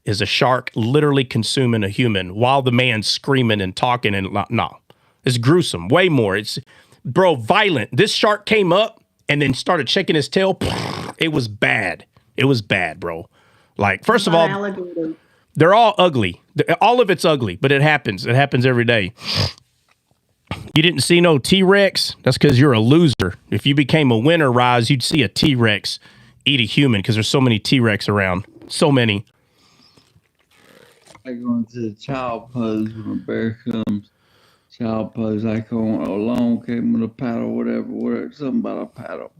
is a shark literally consuming a human while the man's screaming and talking. And no, it's gruesome. Way more. It's violent. This shark came up and then started shaking his tail. It was bad. It was bad, bro. Like, first of all, they're all ugly. All of it's ugly, but it happens. It happens every day. You didn't see no T-Rex? That's because you're a loser. If you became a winner, Rise, you'd see a T-Rex eat a human because there's so many T-Rex around. So many. I go into the child pose when a bear comes. Child pose, I go along, came with a paddle, whatever, something about a paddle.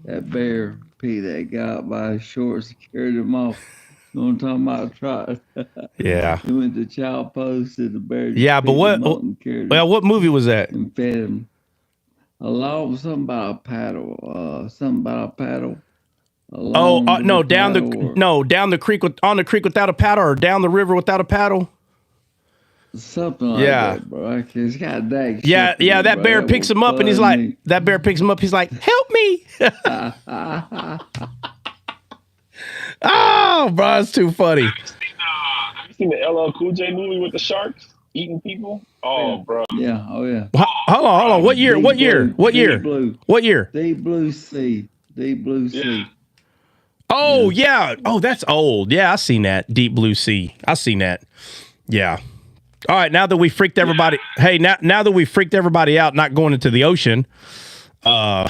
That bear P that guy up by his shorts and carried him off. You know what I'm talking about? Tried. Yeah. He went to child pose to the bear. Yeah, but what movie was that? And fed him. Something about a paddle. Down the creek on the creek without a paddle, or down the river without a paddle. Something like that, bro. It's got that. Yeah. That bear picks him up, and he's like, He's like, help me. Oh, bro, it's too funny. Have you seen the LL Cool J movie with the sharks eating people? Oh, bro. Yeah. Oh, yeah. Hold on. What year? Deep Blue Sea. Yeah. Oh, yeah. Oh, that's old. Yeah, I seen that. Deep Blue Sea. I seen that. Yeah. All right, now that we freaked everybody, now that we freaked everybody out not going into the ocean, I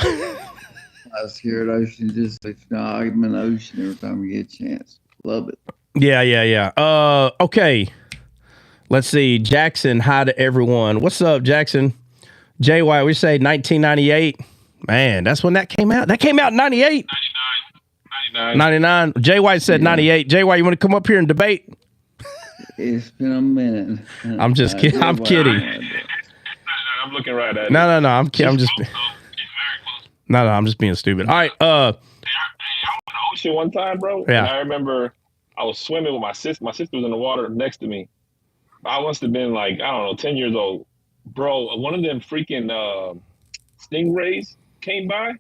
scared ocean, just I'm in the ocean every time we get a chance. Love it. Yeah. Okay. Let's see. Jackson, hi to everyone. What's up, Jackson? JY, we say 1998. Man, that's when that came out. That came out in 98? 99. JY said 98. JY, you want to come up here and debate? It's been a minute. I'm just kidding. I'm kidding. I'm looking right at it. No. I'm kidding. I'm just being stupid. All right. I went to the ocean one time, bro. Yeah. And I remember I was swimming with my sister. My sister was in the water next to me. I must have been like, I don't know, 10 years old. bro, one of them freaking stingrays came by.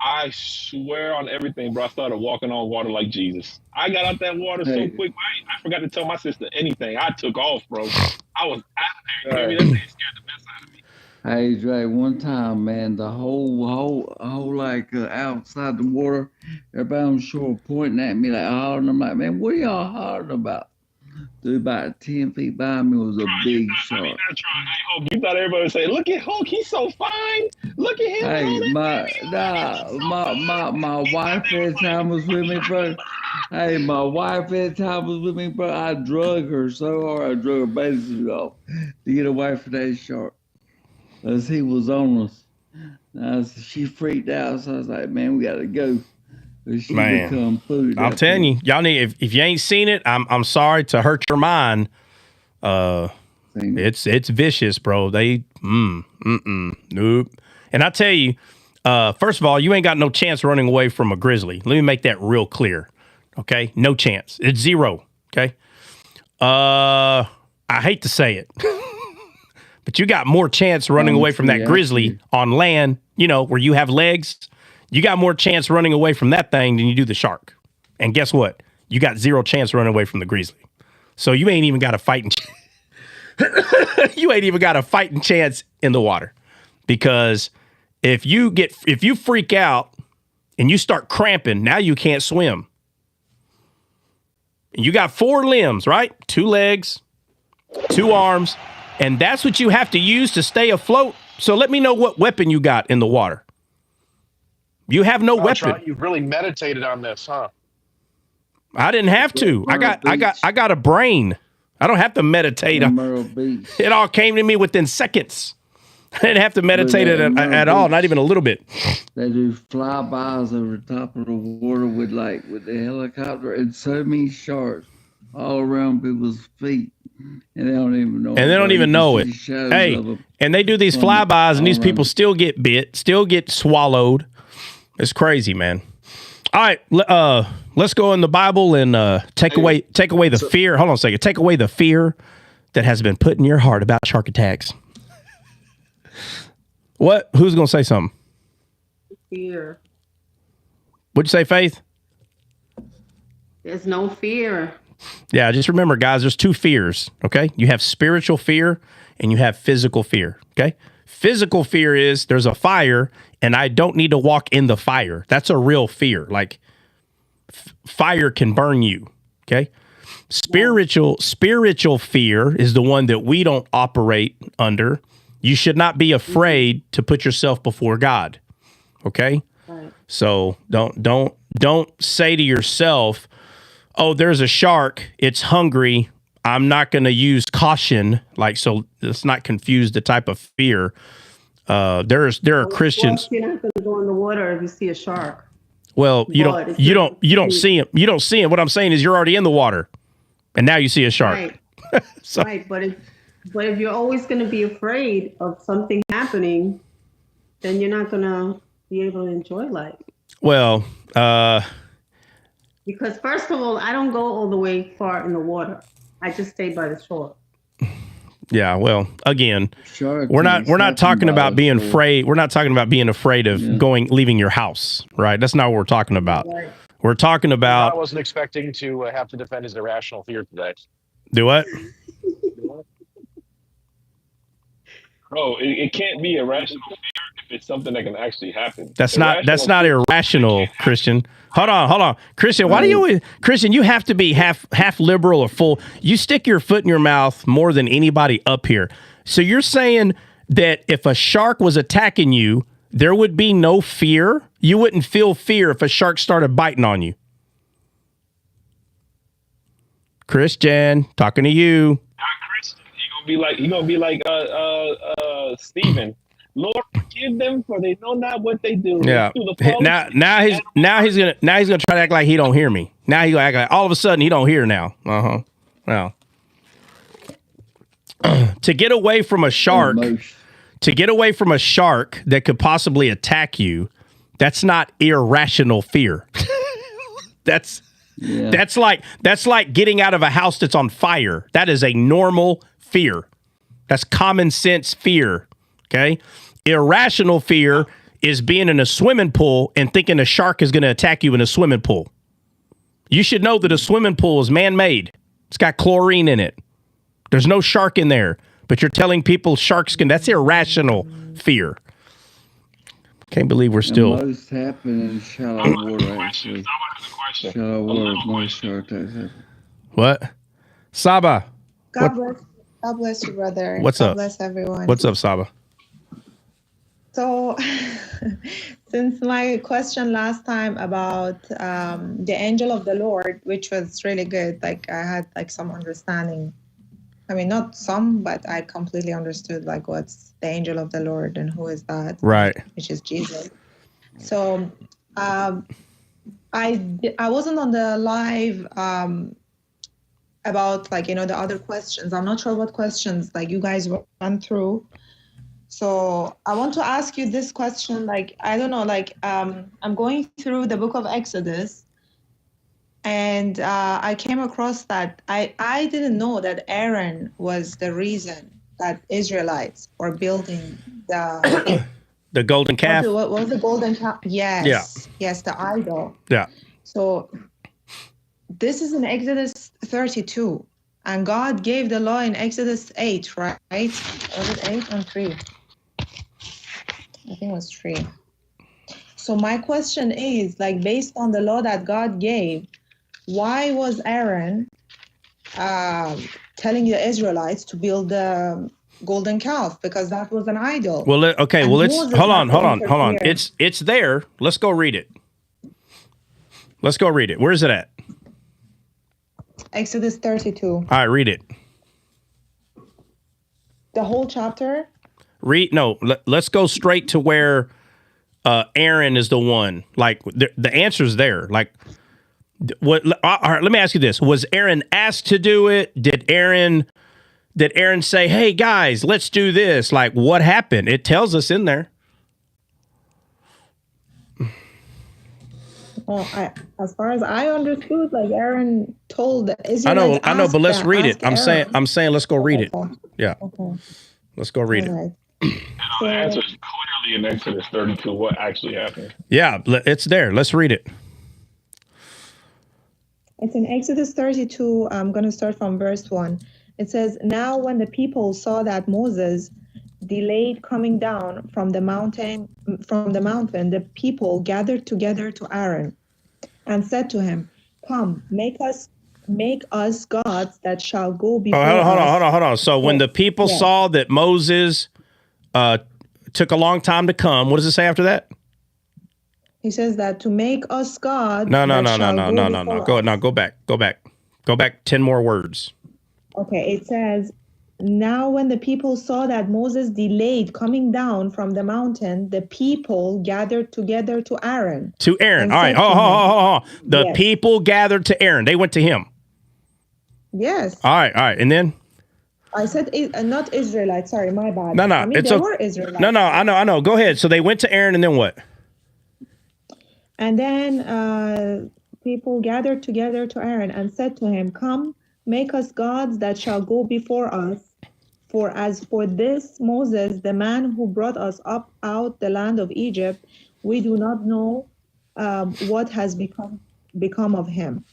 I swear on everything, bro. I started walking on water like Jesus. I got out that water so quick. I forgot to tell my sister anything. I took off, bro. I was out there. You know what I mean? That thing scared the mess out of me. Hey, Dre, one time, man, the whole like outside the water, everybody on shore pointing at me like hollering. I'm like, man, what are y'all hollering about? Dude, about 10 feet by me was a big shark. Hey, Hulk, you thought everybody would say, "Look at Hulk, he's so fine. Look at him." Hey, my wife at the time was with me, bro. Hey, my wife at the time was with me, bro. I drug her so hard, I drug her bathing suit off to get away from that shark. As he was on us. She freaked out, so I was like, man, we gotta go. She become food. I'm telling you, y'all need if you ain't seen it, I'm sorry to hurt your mind. It's vicious, bro. They nope. And I tell you, first of all, you ain't got no chance running away from a grizzly. Let me make that real clear. Okay? No chance. It's zero. Okay? I hate to say it. But you got more chance running away from that grizzly on land, you know, where you have legs. You got more chance running away from that thing than you do the shark. And guess what? You got zero chance running away from the grizzly. So you ain't even got a fighting you ain't even got a fighting chance in the water. Because if you freak out and you start cramping, now you can't swim. And you got 4 limbs, right? 2 legs, 2 arms. And that's what you have to use to stay afloat. So let me know what weapon you got in the water. You have no weapon. You've really meditated on this, huh? I didn't have to. I got a brain. I don't have to meditate. It all came to me within seconds. I didn't have to meditate at all, not even a little bit. They do flybys over the top of the water with the helicopter and so many sharks all around people's feet. And they don't even know. And they don't even know it. Hey, and they do these flybys, and these people still get bit, still get swallowed. It's crazy, man. All right, let's go in the Bible and take away the fear. Hold on a second. Take away the fear that has been put in your heart about shark attacks. What? Who's gonna say something? Fear. What'd you say, Faith? There's no fear. Yeah, just remember, guys, there's 2 fears, okay? You have spiritual fear and you have physical fear, okay? Physical fear is there's a fire and I don't need to walk in the fire. That's a real fear. Like, fire can burn you, okay? Spiritual fear is the one that we don't operate under. You should not be afraid to put yourself before God, okay? Right. So don't say to yourself, oh, there's a shark, it's hungry, I'm not going to use caution. So let's not confuse the type of fear. There are Christians. You're not going to go in the water if you see a shark. Well, you don't see him. You don't see him. What I'm saying is you're already in the water, and now you see a shark. Right. Right. But if you're always going to be afraid of something happening, then you're not going to be able to enjoy life. Well, because first of all, I don't go all the way far in the water. I just stay by the shore. Yeah, well, again, we're not talking about being afraid. We're not talking about being afraid of leaving your house, right? That's not what we're talking about. Right. We're talking about. I wasn't expecting to have to defend his irrational fear today. Do what? Bro, it can't be irrational fear if it's something that can actually happen. That's not irrational, Christian. Hold on. Christian, why do you always, Christian, you have to be half liberal or full. You stick your foot in your mouth more than anybody up here. So you're saying that if a shark was attacking you, there would be no fear? You wouldn't feel fear if a shark started biting on you? Christian, talking to you. Christian, he gonna be like Stephen. Lord, forgive them, for they know not what they do. Yeah. Now he's gonna try to act like he don't hear me. Now he's gonna act like all of a sudden he don't hear now. Well, to get away from a shark, that could possibly attack you, that's not irrational fear. That's like getting out of a house that's on fire. That is a normal fear. That's common sense fear. Okay. Irrational fear is being in a swimming pool and thinking a shark is going to attack you in a swimming pool. You should know that a swimming pool is man-made. It's got chlorine in it. There's no shark in there, but you're telling people sharks can. That's irrational fear. Can't believe we're still. And most happen in shallow water, actually. Shallow water, most shark attacks happen. What? Saba. God bless you, brother. What's God up? bless everyone. What's up, Saba? So, since my question last time about the angel of the Lord, which was really good, like I had like some understanding. I mean, not some, but I completely understood like what's the angel of the Lord and who is that, Right? Which is Jesus. So, I wasn't on the live about like the other questions. I'm not sure what questions like you guys run through. So I want to ask you this question, like, I don't know, like, I'm going through the book of Exodus, and I came across that I didn't know that Aaron was the reason that Israelites were building the The golden calf. What was the golden calf? Yes. Yeah. Yes, the idol. Yeah. So this is in Exodus 32, and God gave the law in Exodus 8, right? Was it 8 or 3? I think it was 3. So my question is, like, based on the law that God gave, why was Aaron telling the Israelites to build the golden calf? Because that was an idol. Well, okay. And Well, let's Moses hold on. had to interfere. It's there. Let's go read it. Where is it at? Exodus 32. All right, read it. The whole chapter? Let's go straight to where Aaron is the one. Like the answer's there. Like what? All right, let me ask you this: was Aaron asked to do it? Did Aaron say, "Hey guys, let's do this"? Like what happened? It tells us in there. Well, as far as I understood, like Aaron told the Israelites. I know, but let's read it. I'm saying, let's go read it. Yeah. Okay. Let's go read it. The answer is clearly in Exodus 32. What actually happened? Yeah, it's there. Let's read it. It's in Exodus 32. I'm going to start from verse 1. It says, "Now when the people saw that Moses delayed coming down from the mountain, the people gathered together to Aaron and said to him, 'Come, make us gods that shall go before us.'" Hold on. So when the people saw that Moses took a long time to come, what does it say after that? He says that to make us God. No. Go back 10 more words. Okay, it says, "Now when the people saw that Moses delayed coming down from the mountain, the people gathered together to Aaron." To Aaron. All right. Hold on. The people gathered to Aaron. They went to him. Yes. All right. And then? I said not Israelites. Sorry, my bad. No. I mean, It's they were Israelites. No. I know. Go ahead. So they went to Aaron, and then what? And then people gathered together to Aaron and said to him, "Come, make us gods that shall go before us. For as for this Moses, the man who brought us up out the land of Egypt, we do not know what has become of him."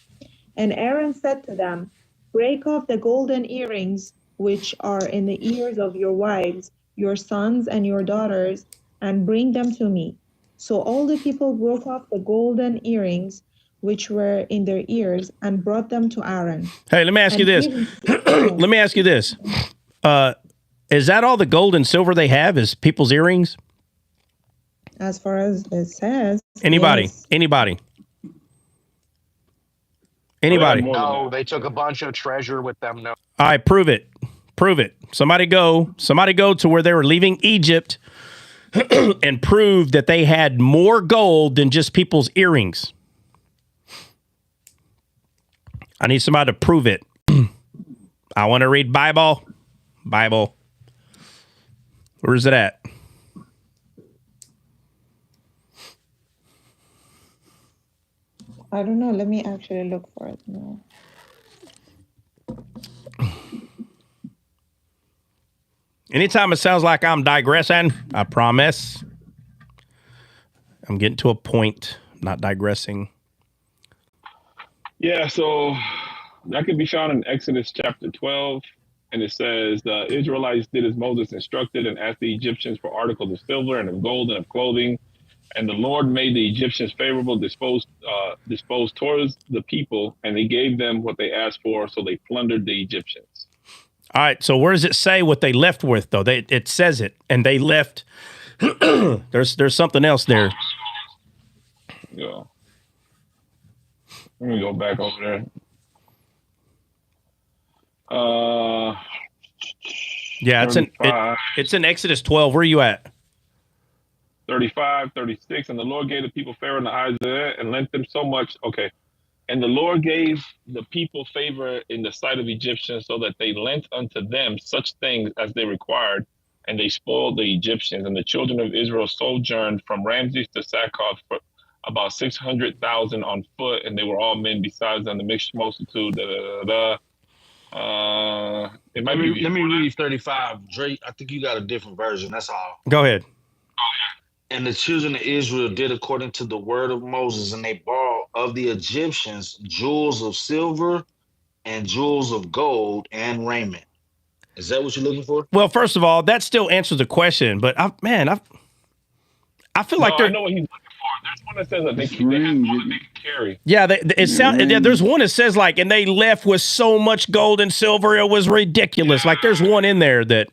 And Aaron said to them, "Break off the golden earrings which are in the ears of your wives, your sons and your daughters, and bring them to me." So all the people broke off the golden earrings which were in their ears and brought them to Aaron. Hey, let me ask you this. Is that all the gold and silver they have is people's earrings? As far as it says. Anybody? Yes. Anybody? No, they took a bunch of treasure with them. No. All right, prove it. Somebody go to where they were leaving Egypt and prove that they had more gold than just people's earrings. I need somebody to prove it. I want to read Bible. Where is it at? I don't know. Let me actually look for it now. Anytime it sounds like I'm digressing, I promise. I'm getting to a point, not digressing. Yeah, so that could be found in Exodus chapter 12. And it says, the Israelites did as Moses instructed and asked the Egyptians for articles of silver and of gold and of clothing. And the Lord made the Egyptians favorable, disposed towards the people, and they gave them what they asked for, so they plundered the Egyptians. All right, so where does it say what they left with, though? It says it, and they left. There's something else there. Yeah. Let me go back over there. Yeah, it's in Exodus 12. Where are you at? 35, 36. And the Lord gave the people favor in the eyes of them and lent them so much. Okay. And the Lord gave the people favor in the sight of Egyptians, so that they lent unto them such things as they required, and they spoiled the Egyptians. And the children of Israel sojourned from Ramses to Succoth for about 600,000 on foot, and they were all men besides them, the mixed multitude. Let me read 35. Drake, I think you got a different version. That's all. Go ahead. And the children of Israel did according to the word of Moses, and they borrowed of the Egyptians jewels of silver and jewels of gold and raiment. Is that what you're looking for? Well, first of all, that still answers the question, but I feel like I know what he's looking for. There's one that says that they had more than they could carry. Yeah, there's one that says like, and they left with so much gold and silver, it was ridiculous. Like there's one in there that.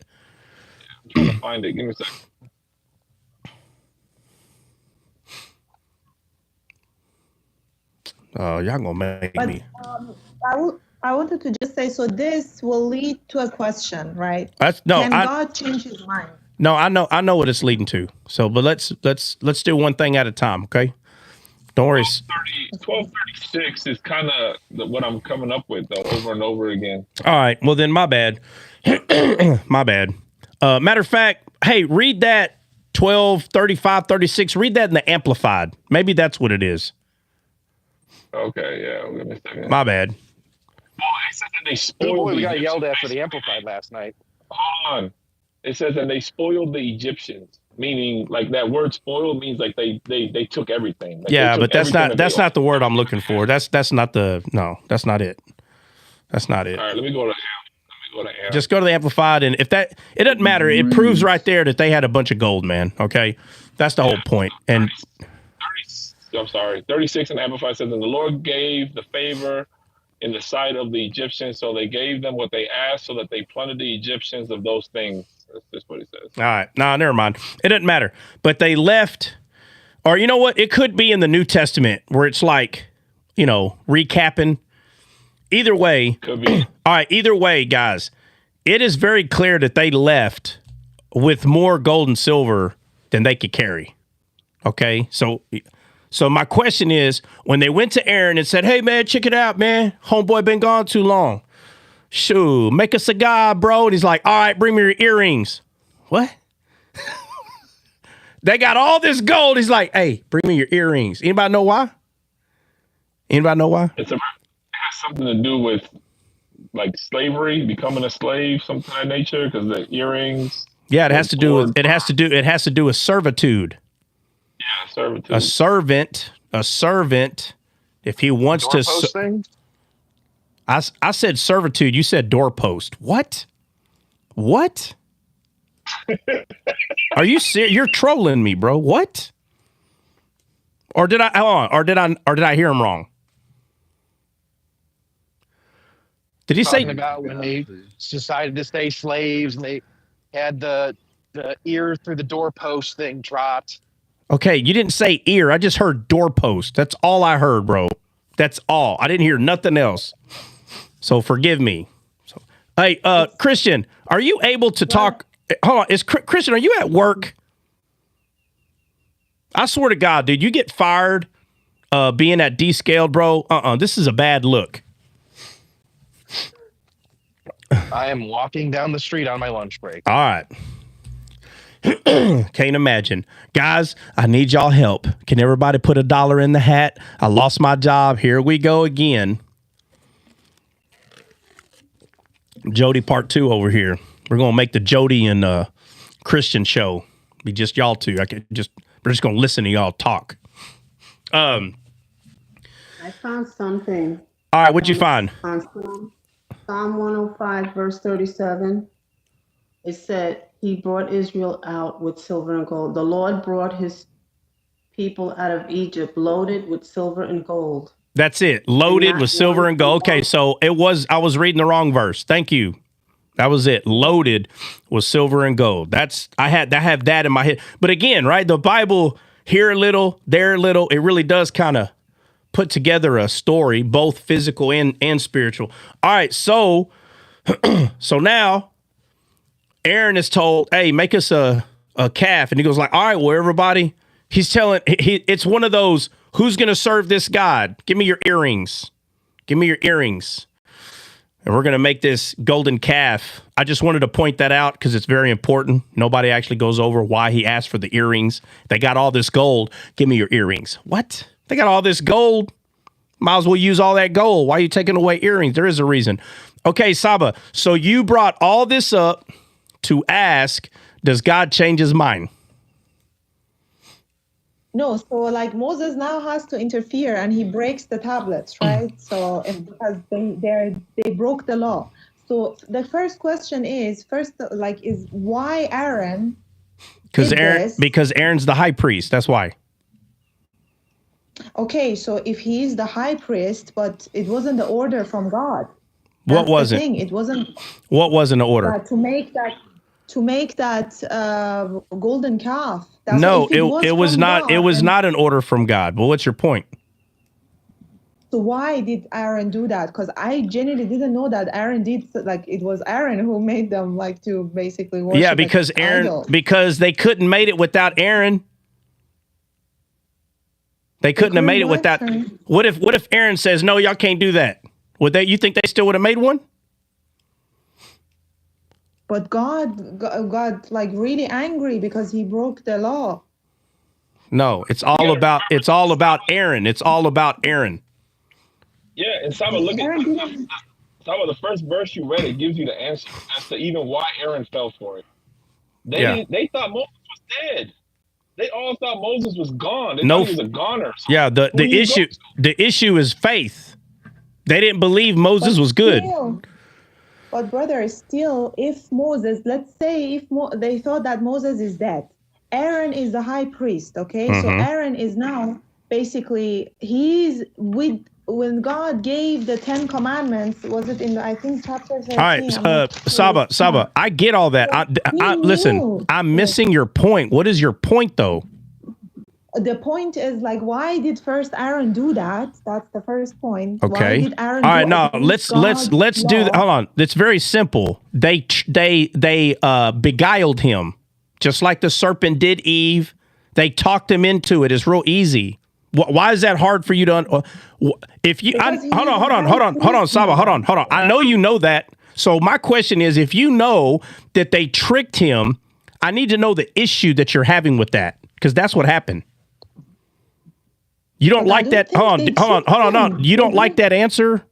I'm trying to find it. Give me a second. Oh, y'all gonna make me. I wanted to just say, so this will lead to a question, right? Can God change his mind? No, I know what it's leading to. So, but let's do one thing at a time, okay? Don't worry. 1236 is kind of what I'm coming up with, though, over and over again. All right. Well, then my bad. My bad. Matter of fact, hey, read that 12:35-36. Read that in the Amplified. Maybe that's what it is. Okay, yeah. Give me a second. My bad. Oh, it says that they spoiled. We got yelled at for the Amplified last night. Hold on. It says that they spoiled the Egyptians, meaning like that word "spoiled" means like they took everything. Like yeah, but that's not the word I'm looking for. That's not it. That's not it. All right, let me go to Amp. Just go to the Amplified, and if that, it doesn't matter. It proves right there that they had a bunch of gold, man. Okay, that's the whole point. And 36 in Amplified says, and the Lord gave the favor in the sight of the Egyptians, so they gave them what they asked, so that they plundered the Egyptians of those things. That's what it says. All right. No, never mind. It doesn't matter. But they left, or you know what? It could be in the New Testament where it's like, recapping. Either way. Could be. All right. Either way, guys, it is very clear that they left with more gold and silver than they could carry. Okay. So my question is, when they went to Aaron and said, hey, man, check it out, man. Homeboy been gone too long. Shoo, make a cigar, bro. And he's like, all right, bring me your earrings. What? They got all this gold. He's like, hey, bring me your earrings. Anybody know why? It has something to do with like slavery, becoming a slave, something of that nature, because the earrings. Yeah, it has to do with servitude. Yeah, servitude. A servant, if he wants to. I said servitude. You said doorpost. What? Are you serious? You're trolling me, bro. What? Or did I hear him wrong? Did he say about when they decided to stay slaves and they had the ear through the doorpost thing dropped? Okay, you didn't say ear. I just heard doorpost. That's all I heard, bro. That's all. I didn't hear nothing else. So forgive me. Hey, Christian, are you able to talk? Hold on. Christian, are you at work? I swear to God, dude, you get fired being at D-scaled, bro. This is a bad look. I am walking down the street on my lunch break. All right. Can't imagine. Guys, I need y'all help. Can everybody put $1 in the hat? I lost my job. Here we go again. Jody part 2 over here. We're gonna make the Jody and Christian show be just y'all two. We're just gonna listen to y'all talk. I found something. All right, what'd you find? On Psalm 105, verse 37. It said, he brought Israel out with silver and gold. The Lord brought his people out of Egypt, loaded with silver and gold. That's it. Loaded with silver and gold. Okay, so I was reading the wrong verse. Thank you. That was it. Loaded with silver and gold. I have that in my head. But again, right, the Bible, here a little, there a little, it really does kind of put together a story, both physical and spiritual. All right, so now Aaron is told, hey, make us a calf. And he goes like, all right, well, everybody, he's telling, it's one of those, who's going to serve this God? Give me your earrings. Give me your earrings. And we're going to make this golden calf. I just wanted to point that out because it's very important. Nobody actually goes over why he asked for the earrings. They got all this gold. Give me your earrings. What? They got all this gold? Might as well use all that gold. Why are you taking away earrings? There is a reason. Okay, Saba, so you brought all this up to ask, does God change his mind? No, so like Moses now has to interfere and he breaks the tablets, right? So because they broke the law. So the first question is why Aaron? Because Aaron's the high priest. That's why. Okay, so if he's the high priest, but it wasn't the order from God. What wasn't? It wasn't. What wasn't the order? To make that golden calf. No, it was not. God, it was not an order from God. But what's your point? So why did Aaron do that? Because I genuinely didn't know that Aaron did. Like it was Aaron who made them like to basically worship. Yeah, because because they couldn't made it without Aaron. They couldn't have made it without. What if Aaron says no? Y'all can't do that. Would they? You think they still would have made one? But God got like really angry because he broke the law. No, it's all about Aaron. It's all about Aaron. Yeah, and Saba, look at Saba, the first verse you read, it gives you the answer as to even why Aaron fell for it. They thought Moses was dead. They all thought Moses was gone. They thought he was a goner. So yeah, the issue is faith. They didn't believe Moses was good. But brother, still, if Moses, let's say they thought that Moses is dead, Aaron is the high priest, okay? Mm-hmm. So Aaron is now basically, when God gave the 10 commandments, was it in, I think, chapter 13? All right, Saba, I get all that. Listen, I'm missing your point. What is your point, though? The point is like, why did first Aaron do that? That's the first point. Okay. Why did Aaron all right, now let's do that. Hold on. It's very simple. They beguiled him, just like the serpent did Eve. They talked him into it. It's real easy. Why is that hard for you to? If you hold on, Saba, hold on. I know you know that. So my question is, if you know that they tricked him, I need to know the issue that you're having with that, because that's what happened. You don't like that? Hold on. You don't like that answer?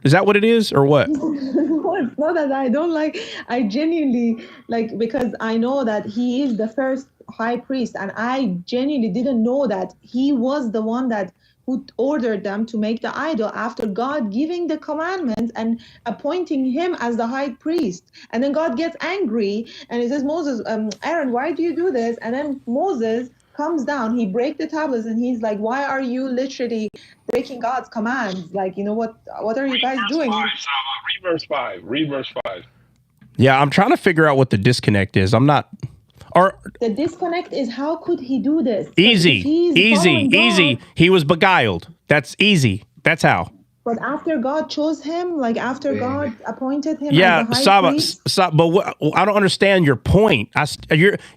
Is that what it is, or what? No, it's not that I don't like. I genuinely like, because I know that he is the first high priest, and I genuinely didn't know that he was the one who ordered them to make the idol after God giving the commandments and appointing him as the high priest. And then God gets angry and he says, Moses, Aaron, why do you do this? And then Moses comes down, he breaks the tablets, and he's like, why are you literally breaking God's commands? Like, you know, what are you guys doing? Read verse 5. Yeah, I'm trying to figure out what the disconnect is. I'm not. The disconnect is, how could he do this? Easy. He was beguiled. That's easy. That's how. But after God chose him, like after God appointed him as the high priest? But I don't understand your point.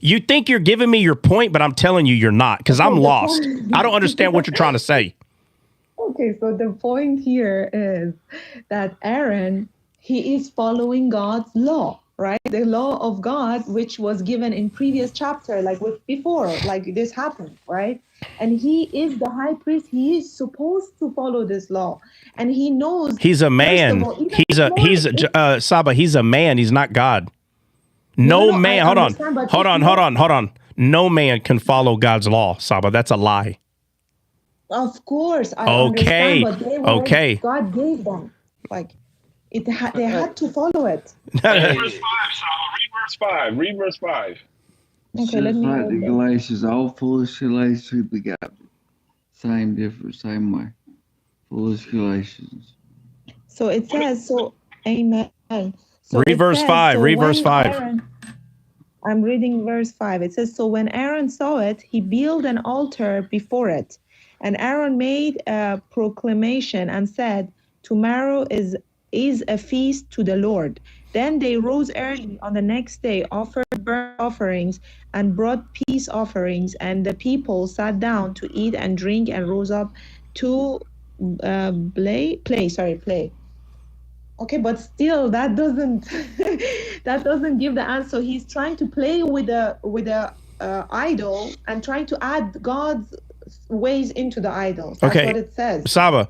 You think you're giving me your point, but I'm telling you you're not, because I'm lost. I don't understand what you're trying to say. Okay, so the point here is that Aaron, he is following God's law, right? The law of God, which was given in previous chapter, before this happened, right? And he is the high priest. He is supposed to follow this law, and he knows he's a man. Saba. He's a man. He's not God. No, no, man, I hold understand, but on. No man can follow God's law, Saba. That's a lie. Of course, I Okay, understand, but they were, okay. God gave them, like, they had to follow it. Read verse 5, Saba. Read verse 5. Okay, let Just me like read the that. Galatians, all foolish Galatians people got same difference, same way. Foolish Galatians. So it says, so amen. So Read it verse says, 5. so Read verse when 5. Aaron, I'm reading verse 5. It says, so when Aaron saw it, he built an altar before it. And Aaron made a proclamation and said, tomorrow is a feast to the Lord. Then they rose early on the next day, offered burnt offerings and brought peace offerings. And the people sat down to eat and drink and rose up to play. Okay, but still that doesn't that doesn't give the answer. He's trying to play with a idol and trying to add God's ways into the idol. That's Okay. what it says. Saba,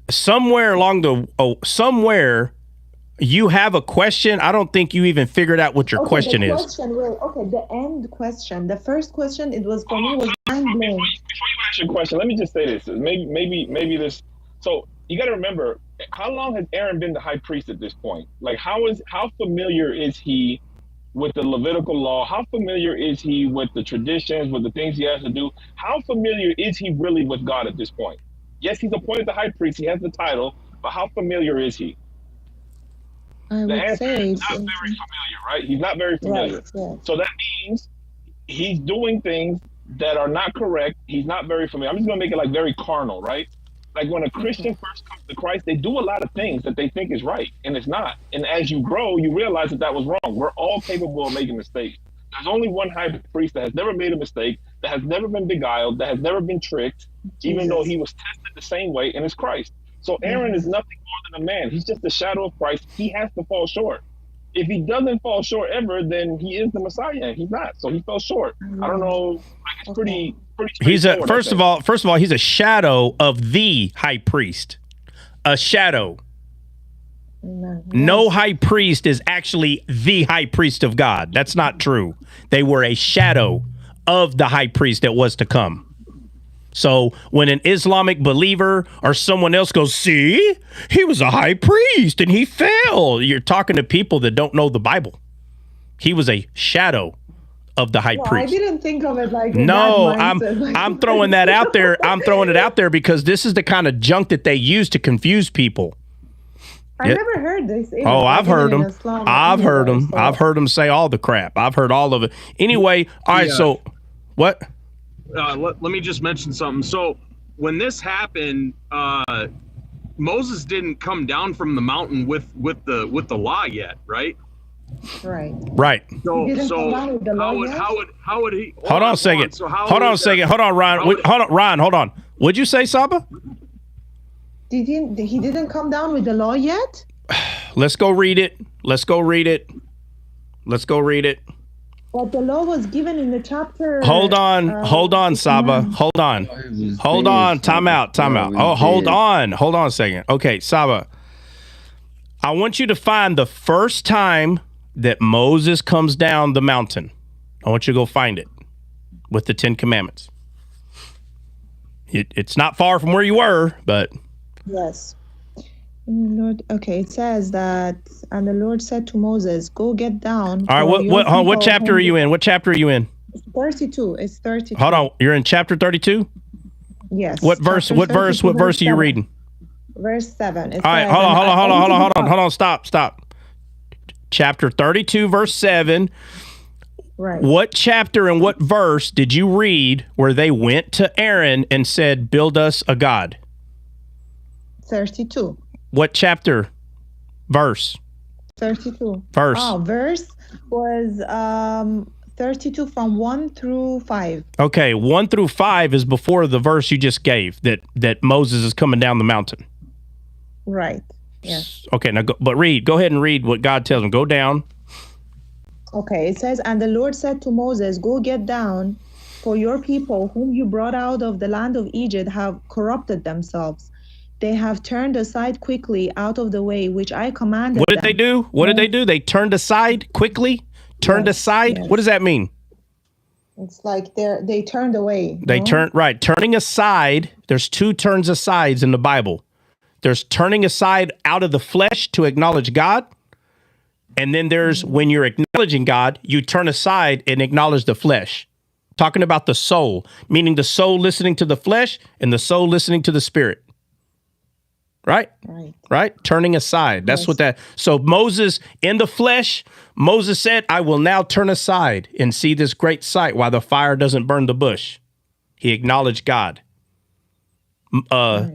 somewhere you have a question. I don't think you even figured out what your question is. The end question. The first question, it was for me was mind blowing. Before you ask your question, let me just say this. Maybe this. So you got to remember, how long has Aaron been the high priest at this point? Like, how familiar is he with the Levitical law? How familiar is he with the traditions, with the things he has to do? How familiar is he really with God at this point? Yes, he's appointed the high priest. He has the title, but how familiar is he? I would say he's not very familiar, right? He's not very familiar. Right, yeah. So that means he's doing things that are not correct. He's not very familiar. I'm just going to make it like very carnal, right? Like when a Christian first comes to Christ, they do a lot of things that they think is right, and it's not. And as you grow, you realize that was wrong. We're all capable of making mistakes. There's only one high priest that has never made a mistake, that has never been beguiled, that has never been tricked, even though he was tested the same way, and it's Christ. So Aaron is nothing more than a man. He's just the shadow of Christ. He has to fall short. If he doesn't fall short ever, then he is the Messiah, and he's not. So he fell short. I don't know. Like, it's pretty. He's first of all, he's a shadow of the high priest. A shadow. No high priest is actually the high priest of God. That's not true. They were a shadow of the high priest that was to come. So when an Islamic believer or someone else goes, see, he was a high priest and he fell. You're talking to people that don't know the Bible. He was a shadow of the high priest. I didn't think of it like no, I'm throwing that out there. I'm throwing it out there because this is the kind of junk that they use to confuse people. I never heard this. Oh, I've heard them. I've heard them. I've heard them say all the crap. I've heard all of it. Anyway, all right. So what? Let me just mention something. So when this happened, Moses didn't come down from the mountain with the law yet, right? Right. So how would he? Hold on a second. Hold on a second. Hold on, Ryan. Ryan. Hold on. What'd you say, Saba? He didn't come down with the law yet? Let's go read it. But the law was given in the chapter. Hold on, Saba. Hold on. Time out. Oh, hold on a second. Okay, Saba. I want you to find the first time that Moses comes down the mountain. I want you to go find it with the 10 Commandments. It's not far from where you were, but... Yes. Lord, okay, it says that, and the Lord said to Moses, go get down. All right, what chapter are you in? What chapter are you in? 32. It's 32. Hold on, you're in chapter 32? Yes. What verse are you reading? Verse 7. All right, hold on, stop. Chapter 32, verse 7. Right. What chapter and what verse did you read where they went to Aaron and said, build us a god? 32. What chapter? Verse? 32. Verse. Oh, verse was 32 from 1 through 5. Okay, 1 through 5 is before the verse you just gave that Moses is coming down the mountain. Right. Yes. Okay, now go ahead and read what God tells him. Go down. Okay, it says, and the Lord said to Moses, go get down, for your people whom you brought out of the land of Egypt have corrupted themselves. They have turned aside quickly out of the way which I commanded them. What did they do? They turned aside quickly Turned aside. yes. What does that mean? It's like they turned away. They turned, right. Turning aside. There's two turns asides in the Bible. There's turning aside out of the flesh to acknowledge God. And then there's when you're acknowledging God, you turn aside and acknowledge the flesh. Talking about the soul, meaning the soul listening to the flesh and the soul listening to the spirit. Right? Right? Turning aside. That's what that. So Moses in the flesh, Moses said, I will now turn aside and see this great sight while the fire doesn't burn the bush. He acknowledged God.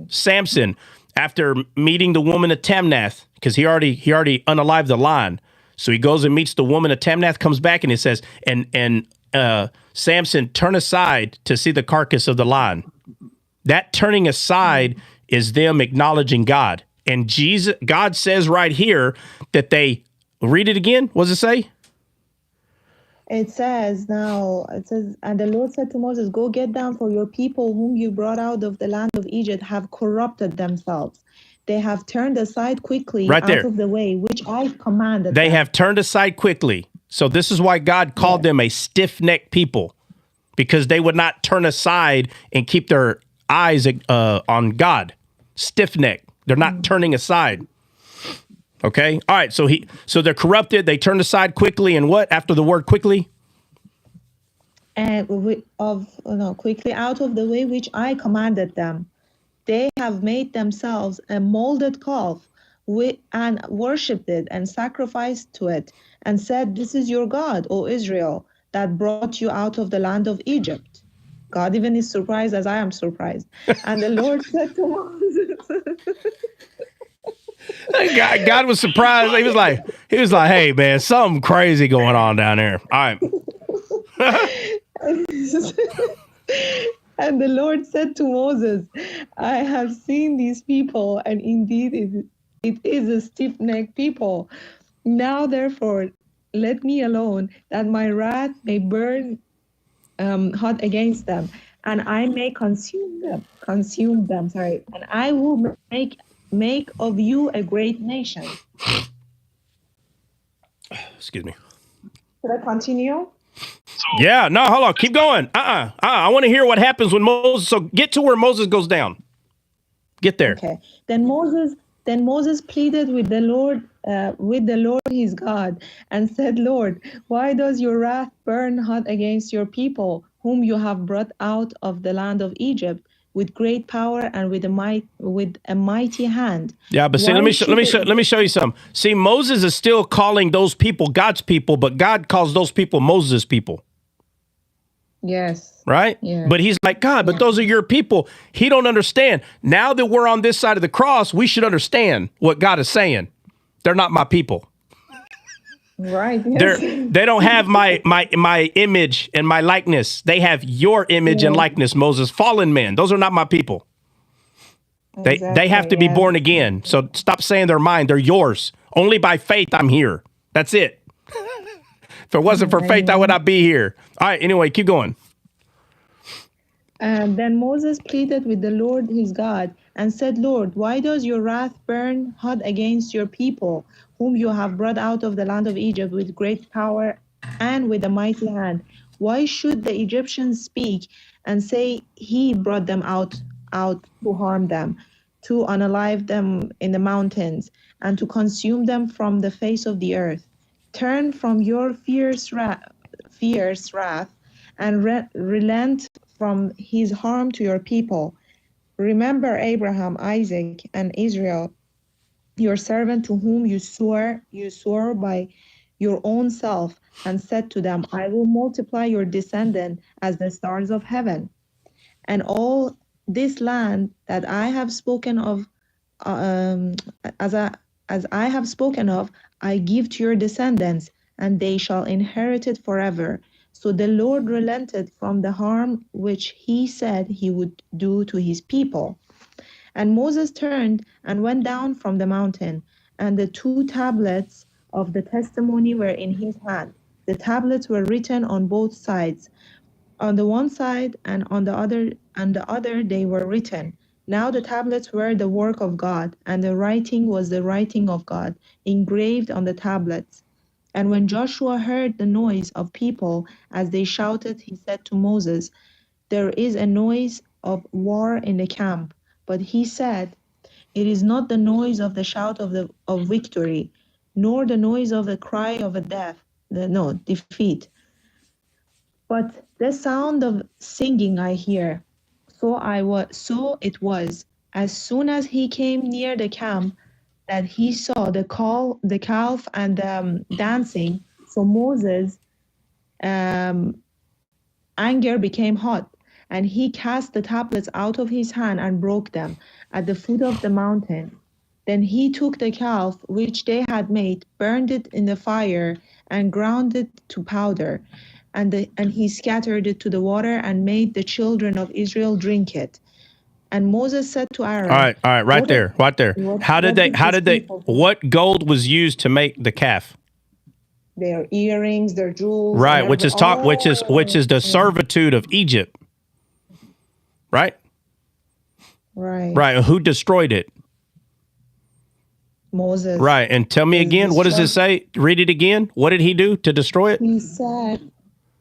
Samson, after meeting the woman at Timnath, because he already unalived the lion. So he goes and meets the woman at Timnath, comes back, and he says, and Samson, turn aside to see the carcass of the lion. That turning aside is them acknowledging God. And God says right here that they, read it again. What does it say? It says, and the Lord said to Moses, go get down, for your people whom you brought out of the land of Egypt have corrupted themselves. They have turned aside quickly out of the way, which I commanded They them. have turned aside quickly. So this is why God called them a stiff-necked people, because they would not turn aside and keep their eyes on God. Stiff-necked. They're not turning aside. Okay. All right. So they're corrupted. They turned aside quickly. And what after the word quickly? And quickly out of the way which I commanded them. They have made themselves a molded calf and worshipped it and sacrificed to it and said, this is your God, O Israel, that brought you out of the land of Egypt. God even is surprised as I am surprised. And the Lord said to Moses, God was surprised. He was like, hey man, something crazy going on down there. All right. And the Lord said to Moses, I have seen these people, and indeed it is a stiff-necked people. Now, therefore, let me alone, that my wrath may burn hot against them, and I may consume them, and I will make of you a great nation. Excuse me. Should I continue? Yeah, no, hold on. Keep going. I want to hear what happens when Moses. So get to where Moses goes down. Get there. Okay. Then Moses pleaded with the Lord his God, and said, Lord, why does your wrath burn hot against your people, whom you have brought out of the land of Egypt with great power and with a mighty hand? Yeah, but see, let me show you something. See, Moses is still calling those people God's people, but God calls those people Moses' people. Yes. Right? Yeah. But he's like, God, but those are your people. He don't understand. Now that we're on this side of the cross, we should understand what God is saying. They're not my people. Right. Yes. They don't have my image and my likeness. They have your image and likeness, Moses. Fallen men. Those are not my people. They have to be born again. So stop saying they're mine. They're yours. Only by faith I'm here. That's it. If it wasn't for faith, I would not be here. All right. Anyway, keep going. And then Moses pleaded with the Lord his God and said, Lord, why does your wrath burn hot against your people, whom you have brought out of the land of Egypt with great power and with a mighty hand? Why should the Egyptians speak and say he brought them out to harm them, to unalive them in the mountains, and to consume them from the face of the earth? Turn from your fierce wrath and relent from his harm to your people. Remember Abraham, Isaac, and Israel, your servant, to whom you swore by your own self, and said to them, I will multiply your descendants as the stars of heaven. And all this land that I have spoken of, as I have spoken of, I give to your descendants, and they shall inherit it forever. So the Lord relented from the harm which he said he would do to his people. And Moses turned and went down from the mountain, and the 2 tablets of the testimony were in his hand. The tablets were written on both sides, on the one side and on the other they were written. Now the tablets were the work of God, and the writing was the writing of God, engraved on the tablets. And when Joshua heard the noise of people as they shouted, he said to Moses, "There is a noise of war in the camp." But he said, "It is not the noise of the shout of victory, nor the noise of the cry of a defeat, but the sound of singing I hear." So it was, as soon as he came near the camp, that he saw the calf and dancing. So Moses' anger became hot, and he cast the tablets out of his hand and broke them at the foot of the mountain. Then he took the calf which they had made, burned it in the fire, and ground it to powder. And he scattered it to the water and made the children of Israel drink it. And Moses said to Aaron, All right, right there. What gold was used to make the calf? Their earrings, their jewels. Right, which is the servitude of Egypt. Right? Right. Who destroyed it? Moses. Right. And tell me again, what does it say? Read it again. What did he do to destroy it? He said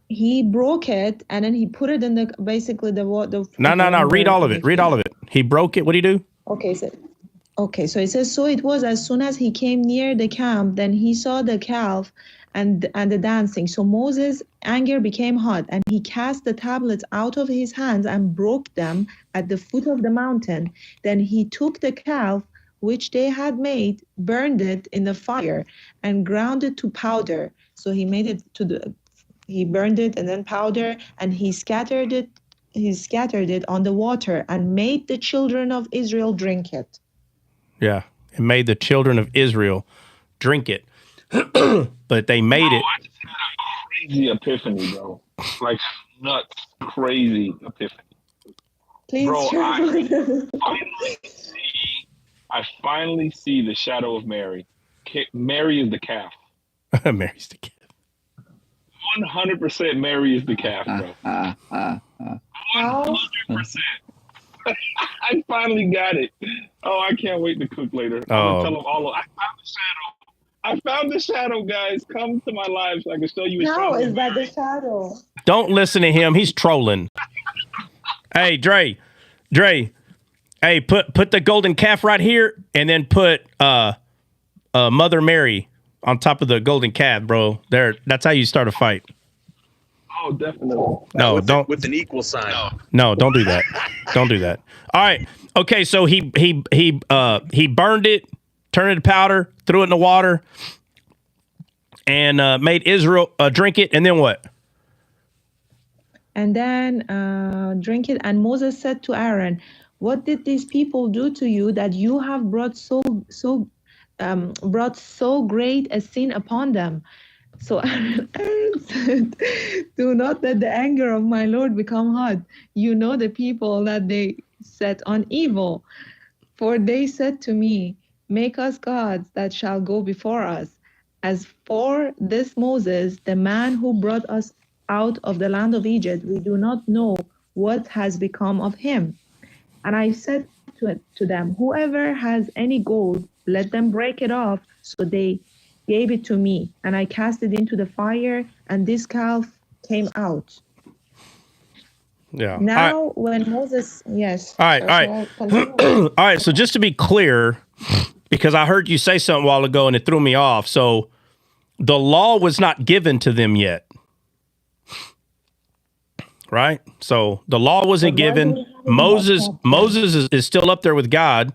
he broke it and then he put it in the water. No. Read all of it. Read all of it. He broke it. What did he do? So it says, so it was as soon as he came near the camp, then he saw the calf and the dancing. So Moses' anger became hot, and he cast the tablets out of his hands and broke them at the foot of the mountain. Then he took the calf which they had made, burned it in the fire, and ground it to powder. So he made it he burned it and then powder, and he scattered it on the water and made the children of Israel drink it. Yeah, and made the children of Israel drink it. But they made it. I just had a crazy epiphany, bro. Like nuts, crazy epiphany. Please, bro, I finally see the shadow of Mary. Mary is the calf. Mary's the calf. 100% Mary is the calf, bro. 100%. I finally got it. Oh, I can't wait to cook later. I'm gonna tell them all. I found the shadow. I found the shadow, guys. Come to my live so I can show you. How is that the shadow? Don't listen to him. He's trolling. Hey, Dre. Hey, put the golden calf right here, and then put Mother Mary on top of the golden calf, bro. There. That's how you start a fight. Oh, definitely. No, don't with an equal sign. No, don't do that. Don't do that. All right. Okay, so he burned it, turned it to powder, threw it in the water, and made Israel drink it. And then what? And then drink it. And Moses said to Aaron, "What did these people do to you that you have brought so great a sin upon them?" So Aaron said, "Do not let the anger of my Lord become hot. You know the people that they set on evil. For they said to me, 'Make us gods that shall go before us.' As for this Moses, the man who brought us out of the land of Egypt, we do not know what has become of him. And I said to them, 'Whoever has any gold, let them break it off.' So they gave it to me, and I cast it into the fire, and this calf came out." Yeah. Now, when Moses, yes. All right. All right. So just to be clear, because I heard you say something a while ago and it threw me off. So the law was not given to them yet. Right? So the law wasn't given. Moses is still up there with God.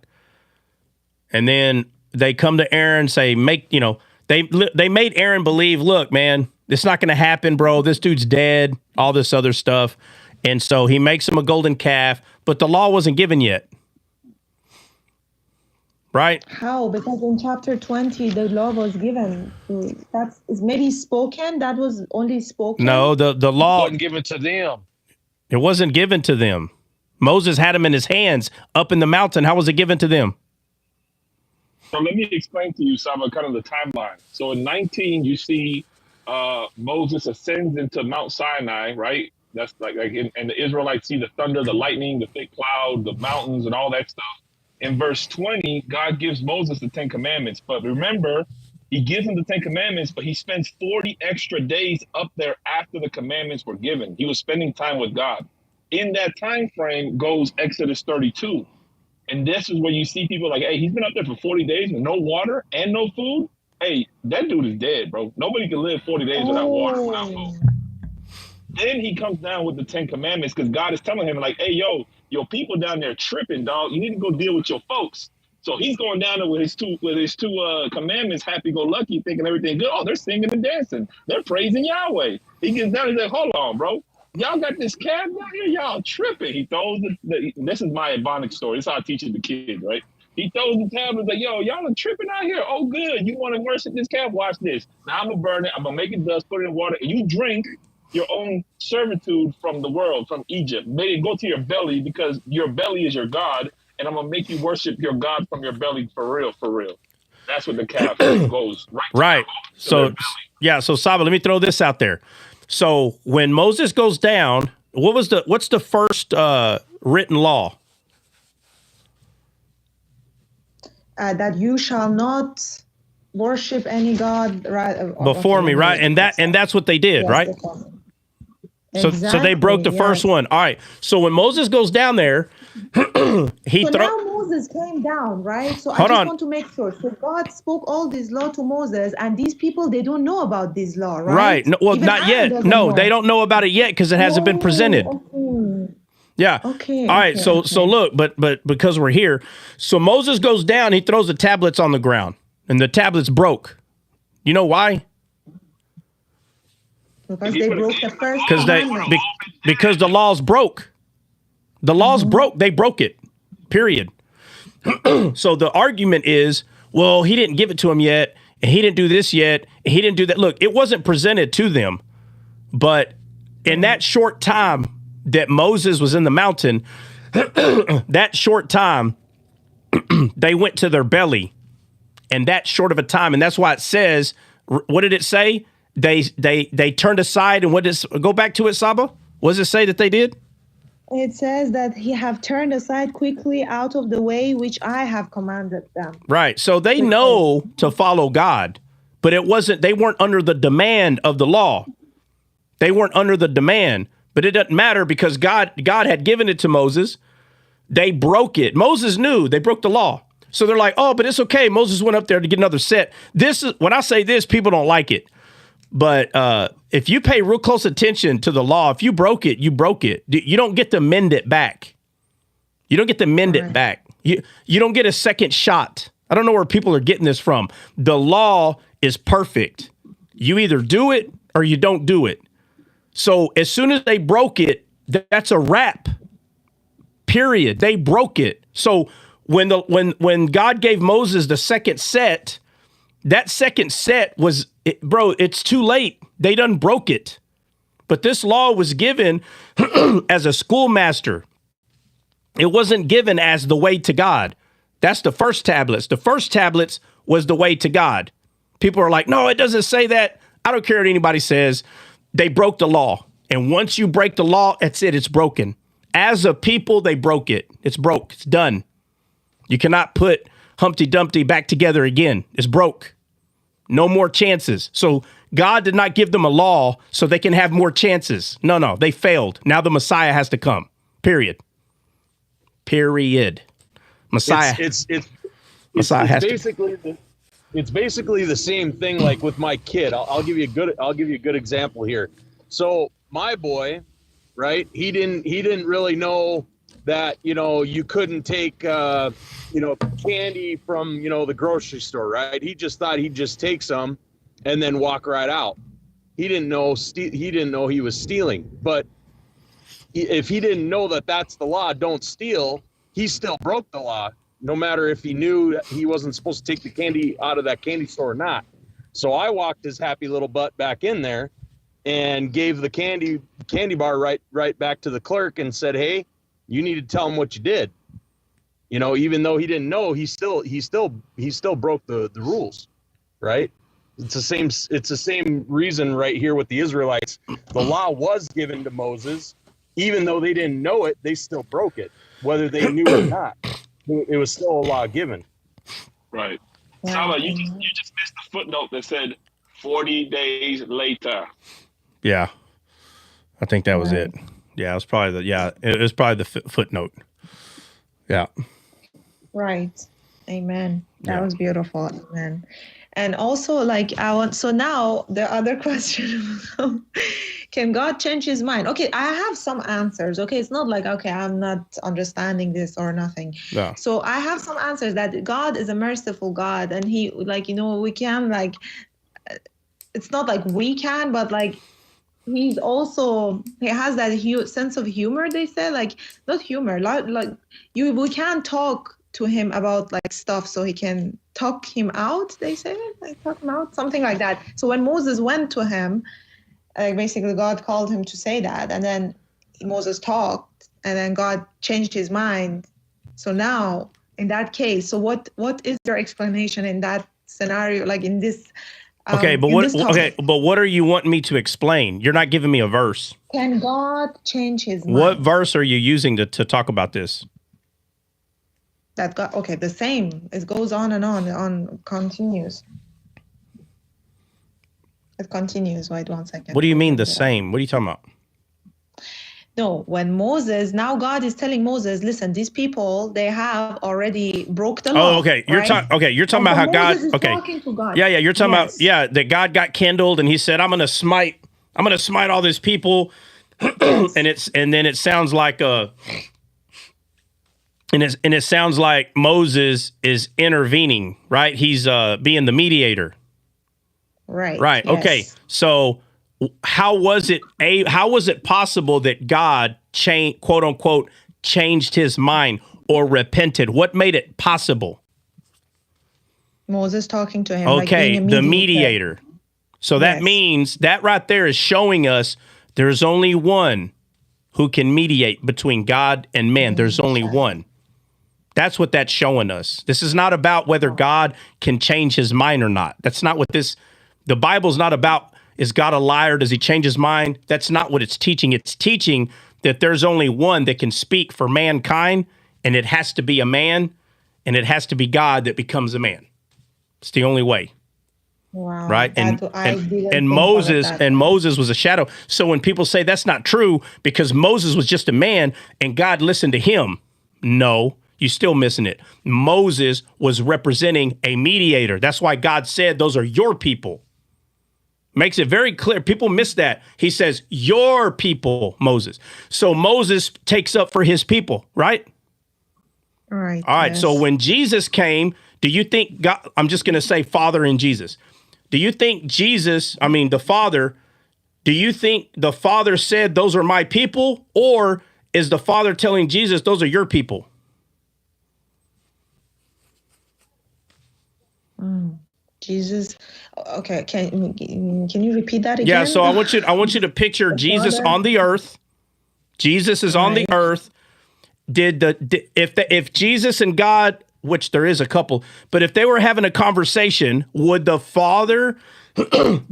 And then they come to Aaron, say, they made Aaron believe, look, man, it's not going to happen, bro. This dude's dead, all this other stuff. And so he makes him a golden calf, but the law wasn't given yet. Right? How? Because in chapter 20, the law was given. That's maybe spoken. That was only spoken. No, the law wasn't given to them. It wasn't given to them. Moses had him in his hands up in the mountain. How was it given to them? So let me explain to you, Saba, kind of the timeline. So in 19, you see Moses ascends into Mount Sinai, right? That's and the Israelites see the thunder, the lightning, the thick cloud, the mountains, and all that stuff. In verse 20, God gives Moses the 10 Commandments. But remember, He gives him the 10 commandments, but he spends 40 extra days up there after the commandments were given. He was spending time with God. In that time frame goes Exodus 32. And this is where you see people like, hey, he's been up there for 40 days with no water and no food. Hey, that dude is dead, bro. Nobody can live 40 days without water, without food. Then he comes down with the 10 commandments because God is telling him like, hey, yo, your people down there tripping, dog. You need to go deal with your folks. So he's going down there with his two commandments, happy-go-lucky, thinking everything good. Oh, they're singing and dancing. They're praising Yahweh. He gets down and he's like, hold on, bro. Y'all got this calf down here? Y'all tripping. He throws this is my Ebonic story. This is how I teach it to kids, right? He throws the tablets like, yo, y'all are tripping out here. Oh, good. You want to worship this calf? Watch this. Now I'm going to burn it. I'm going to make it dust, put it in water, and you drink your own servitude from the world, from Egypt. May it go to your belly because your belly is your God, and I'm going to make you worship your God from your belly for real, for real. That's what the calf goes right. So, yeah, so Saba, let me throw this out there. So when Moses goes down, what's the first written law? That you shall not worship any god before me, right? And that's what they did, yes, right? So they broke the first one. All right. So when Moses goes down there, now Moses came down, right? So I just want to make sure. So God spoke all this law to Moses, and these people, they don't know about this law, right? Right. No, well, even not Aaron yet. No, they don't know about it yet because it hasn't been presented. Okay. Yeah. Okay. All right. Okay, so look, but because we're here, so Moses goes down. He throws the tablets on the ground, and the tablets broke. You know why? Because they broke the first because the laws broke. The laws broke. They broke it. Period. So the argument is, well, he didn't give it to him yet, and he didn't do this yet, and he didn't do that. Look, it wasn't presented to them, but in that short time that Moses was in the mountain, that short time, they went to their belly, and that short of a time, and that's why it says, what did it say? They turned aside, and go back to it, Saba? What does it say that they did? It says that he have turned aside quickly out of the way which I have commanded them. Right. So they know to follow God, but they weren't under the demand of the law. They weren't under the demand, but it doesn't matter because God had given it to Moses. They broke it. Moses knew they broke the law. So they're like, oh, but it's okay. Moses went up there to get another set. When I say this, people don't like it. But if you pay real close attention to the law, if you broke it, you broke it. You don't get to mend it back. You don't get to mend it back. You don't get a second shot. I don't know where people are getting this from. The law is perfect. You either do it or you don't do it. So as soon as they broke it, that's a wrap. Period. They broke it. So when God gave Moses the second set, that second set was, it's too late. They done broke it. But this law was given as a schoolmaster. It wasn't given as the way to God. That's the first tablets. The first tablets was the way to God. People are like, no, it doesn't say that. I don't care what anybody says. They broke the law. And once you break the law, that's it. It's broken. As a people, they broke it. It's broke. It's done. You cannot put Humpty Dumpty back together again. It's broke. No more chances. So God did not give them a law so they can have more chances. No, they failed. Now the Messiah has to come. Period. Messiah. It's basically the same thing like with my kid. I'll give you a good example here. So my boy, right? He didn't really know that, you couldn't take candy from, the grocery store, right? He just thought he'd just take some and then walk right out. He didn't know he was stealing. But if he didn't know that that's the law, don't steal, he still broke the law, no matter if he knew that he wasn't supposed to take the candy out of that candy store or not. So I walked his happy little butt back in there and gave the candy bar right back to the clerk and said, hey, you need to tell him what you did. Even though he didn't know, he still broke the rules, right? It's the same reason right here with the Israelites. The law was given to Moses, even though they didn't know it, they still broke it, whether they knew it or not. It was still a law given. Right. Saba, you just missed the footnote that said 40 days later. Yeah, I think that was it. Yeah, it was probably it was probably the footnote. Yeah. Right. Amen. That was beautiful. Amen. And also, like, so now the other question, can God change his mind? Okay, I have some answers. Okay, it's not like, okay, I'm not understanding this or nothing. No. So I have some answers that God is a merciful God, and he, like, we can, like, it's not like we can, but like, he has that sense of humor, they say, like, not humor, like we can talk to him about like stuff, so he can talk him out, they say, like, talk him out, something like that. So when Moses went to him, basically God called him to say that, and then Moses talked, and then God changed his mind. So now in that case, so what is your explanation in that scenario, like in this but what are you wanting me to explain? You're not giving me a verse. Can God change his mind? What verse are you using to talk about this? That God, okay, the same. It goes on and on, continues. It continues. Wait 1 second. What do you mean the same? What are you talking about? No, when Moses, now God is telling Moses, listen, these people, they have already broke the law. Oh, okay. You're talking about how God, okay. To God. Yeah, you're talking about, that God got kindled and he said, I'm going to smite all these people. and then it sounds like it sounds like Moses is intervening, right? He's being the mediator. Right. Right. Yes. Okay. So how was it possible that God quote unquote changed his mind or repented? What made it possible? Moses talking to him. Okay, the mediator. So that means that right there is showing us there's only one who can mediate between God and man. There's only one. That's what that's showing us. This is not about whether God can change his mind or not. That's not what the Bible's not about. Is God a liar? Does he change his mind? That's not what it's teaching. It's teaching that there's only one that can speak for mankind, and it has to be a man, and it has to be God that becomes a man. It's the only way. Wow. Right? And Moses was a shadow. So when people say that's not true because Moses was just a man and God listened to him, no, you're still missing it. Moses was representing a mediator. That's why God said those are your people. Makes it very clear. People miss that. He says, your people, Moses. So Moses takes up for his people, right? Right. All right. Yes. So when Jesus came, do you think God, I'm just going to say Father in Jesus. Do you think the Father, do you think the Father said, those are my people? Or is the Father telling Jesus, those are your people? Jesus. Okay, can you repeat that again? Yeah, so I want you to picture Jesus on the earth. Jesus is on the earth. If Jesus and God, which there is a couple, but if they were having a conversation, would the Father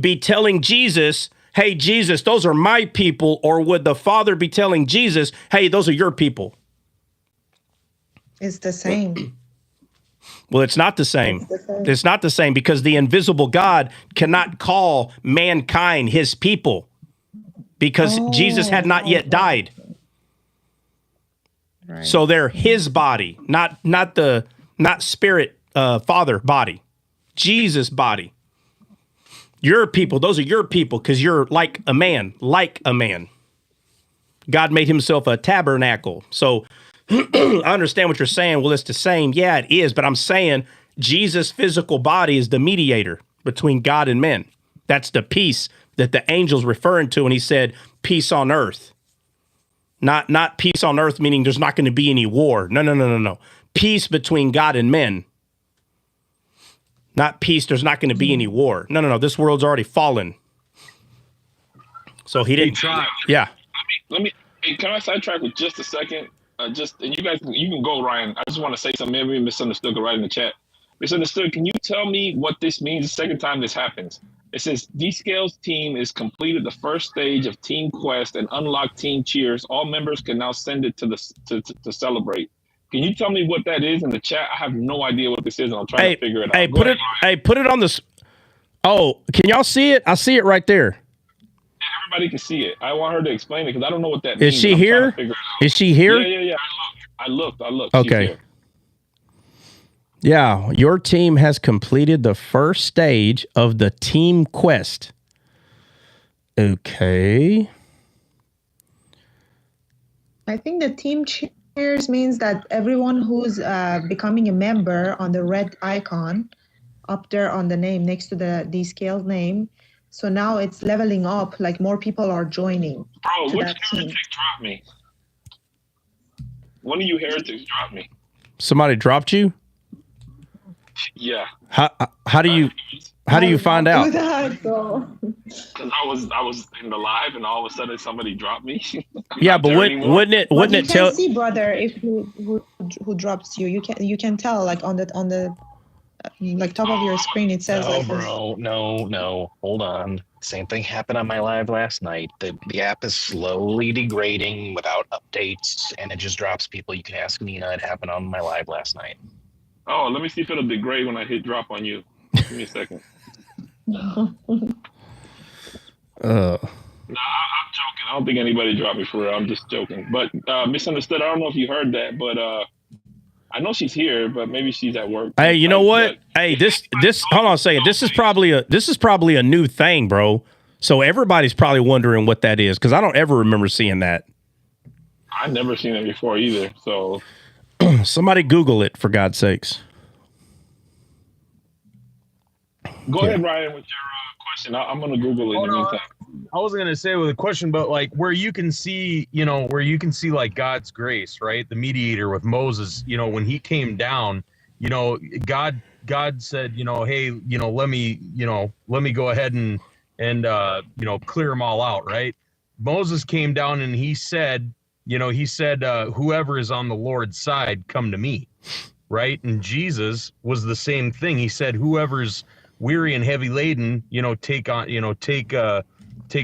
be telling Jesus, "Hey Jesus, those are my people," or would the Father be telling Jesus, "Hey, those are your people"? It's the same. Well, it's not the same. It's not the same because the invisible God cannot call mankind his people because Jesus had not yet died. Right. So they're his body, not spirit, Father body, Jesus body. Your people, those are your people because you're like a man. God made himself a tabernacle. So I understand what you're saying. Well, it's the same. Yeah, it is. But I'm saying Jesus' physical body is the mediator between God and men. That's the peace that the angel's referring to when he said peace on earth. Not peace on earth, meaning there's not going to be any war. No. Peace between God and men. Not peace, there's not going to be any war. No. This world's already fallen. So he didn't. Yeah. Hey, can I sidetrack with just a second? And you guys, you can go, Ryan. I just want to say something. Maybe misunderstood. Go right in the chat. Misunderstood. Can you tell me what this means? The second time this happens, it says D-Scale's team is completed the first stage of Team Quest and unlocked Team Cheers. All members can now send it to celebrate. Can you tell me what that is in the chat? I have no idea what this is, and I'm trying to figure it out. Hey, put it on the. Oh, can y'all see it? I see it right there. Everybody can see it. I want her to explain it because I don't know what that means. Is she here? Is she here? Yeah. I looked. Okay. She's here. Yeah, your team has completed the first stage of the team quest. Okay. I think the team cheers means that everyone who's becoming a member on the red icon up there on the name next to the scale name. So now it's leveling up, like more people are joining. Bro, which heretic dropped me? One of you heretics dropped me. Somebody dropped you? Yeah. How do you find out? Because I was in the live and all of a sudden somebody dropped me. Yeah, but wouldn't it tell? You can see, brother, if who drops you. You can tell, like on the like top of your screen it says. No, bro, no, hold on. Same thing happened on my live last night. The app is slowly degrading without updates, and it just drops people. You can ask Nina. It happened on my live last night. Oh, let me see if it'll degrade when I hit drop on you. Give me a second. No, I'm joking. I don't think anybody dropped me for real. I'm just joking. But misunderstood. I don't know if you heard that, but I know she's here, but maybe she's at work. Hey, you know what? Hey, this hold on a second. This is probably a new thing, bro. So everybody's probably wondering what that is because I don't ever remember seeing that. I've never seen it before either. So somebody Google it for God's sakes. Go ahead, Ryan, with your question. I'm going to Google it in the meantime. I wasn't going to say with a question, but like where you can see like God's grace, right? The mediator with Moses, when he came down, God said, hey, let me go ahead and clear them all out, right? Moses came down and he said, whoever is on the Lord's side, come to me, right? And Jesus was the same thing. He said, whoever's weary and heavy laden, take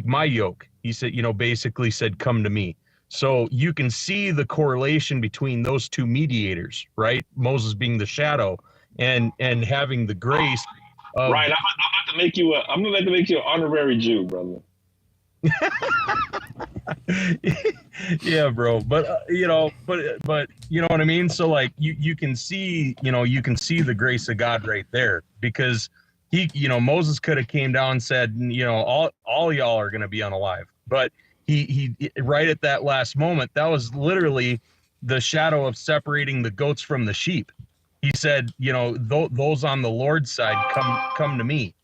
my yoke. He said, basically said, come to me. So you can see the correlation between those two mediators, right? Moses being the shadow and having the grace. Right. I'm about to make you an honorary Jew, brother. Yeah, bro. But you know what I mean? So like you can see the grace of God right there, because Moses could have came down and said, all y'all are going to be unalive. But he right at that last moment, that was literally the shadow of separating the goats from the sheep. He said, those on the Lord's side, come to me.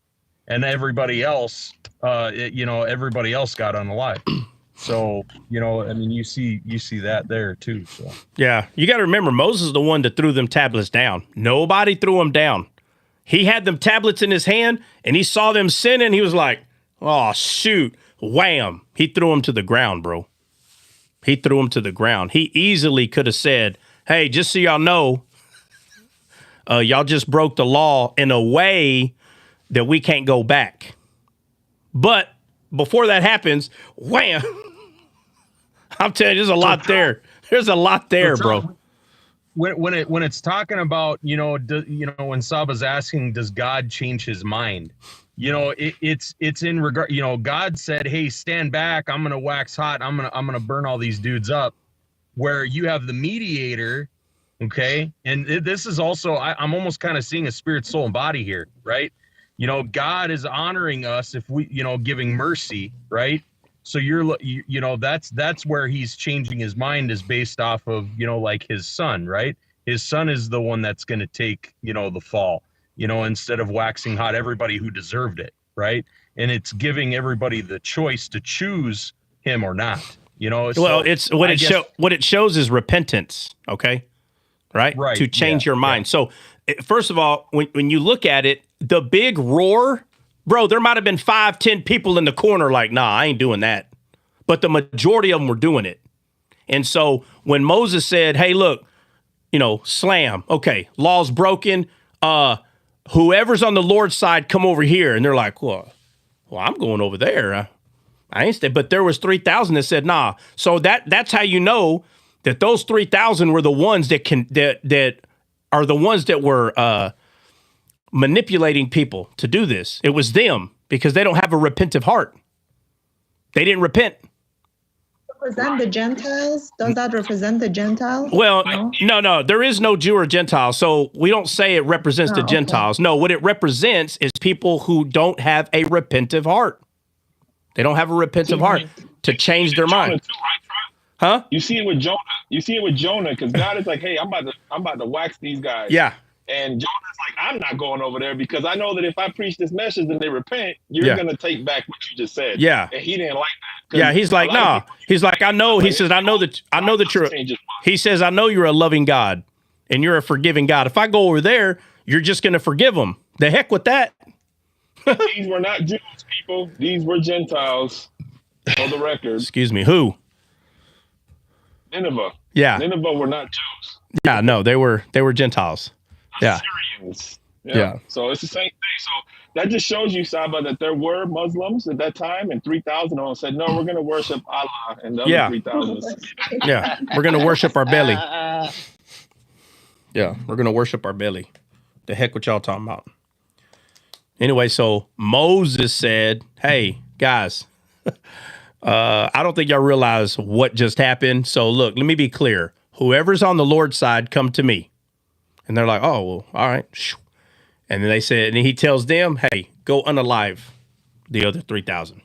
And everybody else, everybody else got unalive. So, you see that there too. So yeah, you got to remember, Moses is the one that threw them tablets down. Nobody threw them down. He had them tablets in his hand, and he saw them sinning. He was like, "Oh shoot!" Wham! He threw them to the ground, bro. He threw them to the ground. He easily could have said, "Hey, just so y'all know, y'all just broke the law in a way that we can't go back." But before that happens, wham! I'm telling you, there's a lot there. There's a lot there, bro. When it's talking about, when Saba's asking, does God change his mind? It's in regard, God said, hey, stand back. I'm going to wax hot. I'm going to burn all these dudes up. Where you have the mediator. Okay. And this is also, I'm almost kind of seeing a spirit, soul, and body here, right? God is honoring us if we, giving mercy, right? So that's where he's changing his mind, is based off of, like his son, right? His son is the one that's going to take, the fall, instead of waxing hot everybody who deserved it, right? And it's giving everybody the choice to choose him or not, Well, it's what it shows is repentance, okay? Right? To change your mind. Yeah. So first of all, when you look at it, the big roar, bro, there might have been 5-10 people in the corner like, nah, I ain't doing that. But the majority of them were doing it. And so when Moses said, hey, look, slam, okay, law's broken. Whoever's on the Lord's side, come over here. And they're like, well, I'm going over there. I ain't stay. But there was 3,000 that said, nah. So that's how you know that those 3,000 were the ones that are the ones that were manipulating people to do this. It was them because they don't have a repentive heart. They didn't repent. Represent the Gentiles? Does that represent the Gentiles? Well, no. There is no Jew or Gentile, so we don't say it represents the Gentiles. No, what it represents is people who don't have a repentive heart. They don't have a repentive heart to change their mind. Too, right, huh? You see it with Jonah. You see it with Jonah because God is like, hey, I'm about to wax these guys. Yeah. And Jonah's like, I'm not going over there because I know that if I preach this message and they repent, you're going to take back what you just said. Yeah. And he didn't like that. Yeah, he's like, no. He's like, I know. He says, I know that you're. He says, I know you're a loving God and you're a forgiving God. If I go over there, you're just going to forgive them. The heck with that. These were not Jews, people. These were Gentiles. For the record. Excuse me. Who? Nineveh. Yeah. Nineveh were not Jews. Yeah, no, they were Gentiles. Yeah. Syrians. Yeah. So it's the same thing. So that just shows you, Saba, that there were Muslims at that time, and 3,000 of them said, no, we're going to worship Allah, and the other 3,000. Yeah, we're going to worship our belly. Yeah, we're going to worship our belly. The heck what y'all talking about? Anyway, so Moses said, hey, guys, I don't think y'all realize what just happened. So look, let me be clear. Whoever's on the Lord's side, come to me. And they're like, oh, well, all right. And then they said, and he tells them, hey, go unalive the other 3,000.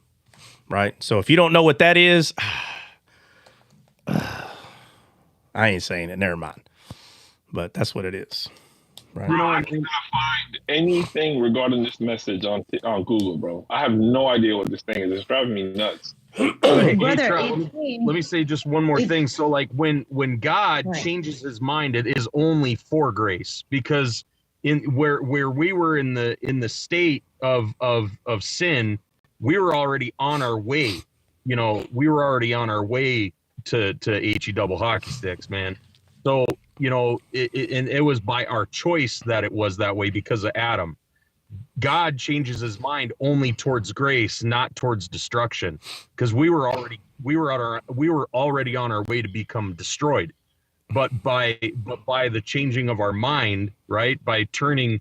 Right? So if you don't know what that is, I ain't saying it. Never mind. But that's what it is. Right? Bro, I cannot find anything regarding this message on Google, bro. I have no idea what this thing is. It's driving me nuts. Hey, Brother, Trout, let me say just one more thing. So like when God changes his mind, it is only for grace, because in where we were in the state of sin, we were already on our way. You know, we were already on our way to HE double hockey sticks, man. So, you know, it was by our choice that it was that way because of Adam. God changes his mind only towards grace, not towards destruction, because we were already on our way to become destroyed. But by the changing of our mind, right? By turning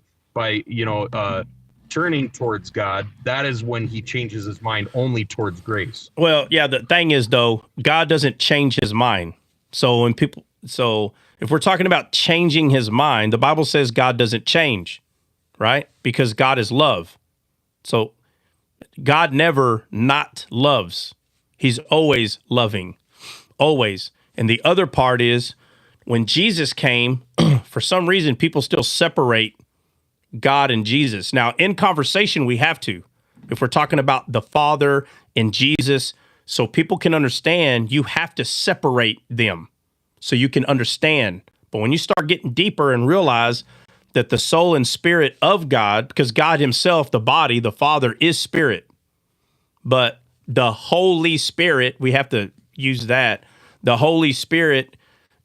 towards God, that is when he changes his mind only towards grace. Well, yeah, the thing is though, God doesn't change his mind. So if we're talking about changing his mind, the Bible says God doesn't change, right? Because God is love. So God never not loves. He's always loving, always. And the other part is when Jesus came, for some reason, people still separate God and Jesus. Now, in conversation, we have to. If we're talking about the Father and Jesus, so people can understand, you have to separate them so you can understand. But when you start getting deeper and realize that the soul and spirit of God, because God himself, the body, the Father is spirit, but the Holy Spirit, we have to use that, the Holy Spirit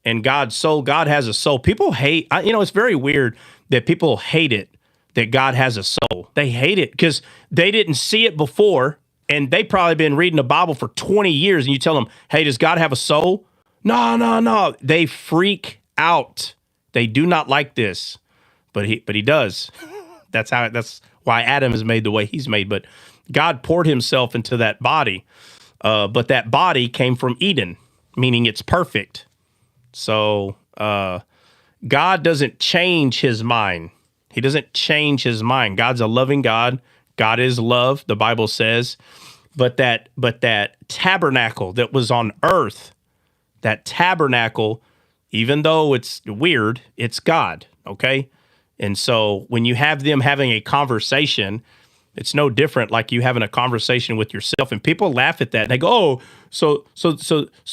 and God's soul, God has a soul. People hate, it's very weird that people hate it, that God has a soul. They hate it because they didn't see it before, and they probably been reading the Bible for 20 years, and you tell them, hey, does God have a soul? No. They freak out. They do not like this, but he does. That's why Adam is made the way he's made. But God poured himself into that body, but that body came from Eden, meaning it's perfect. So God doesn't change his mind. He doesn't change his mind. God's a loving God. God is love, the Bible says. But that tabernacle that was on earth, that tabernacle, even though it's weird, it's God, okay? And so when you have them having a conversation, it's no different like you having a conversation with yourself. And people laugh at that. And they go, oh, so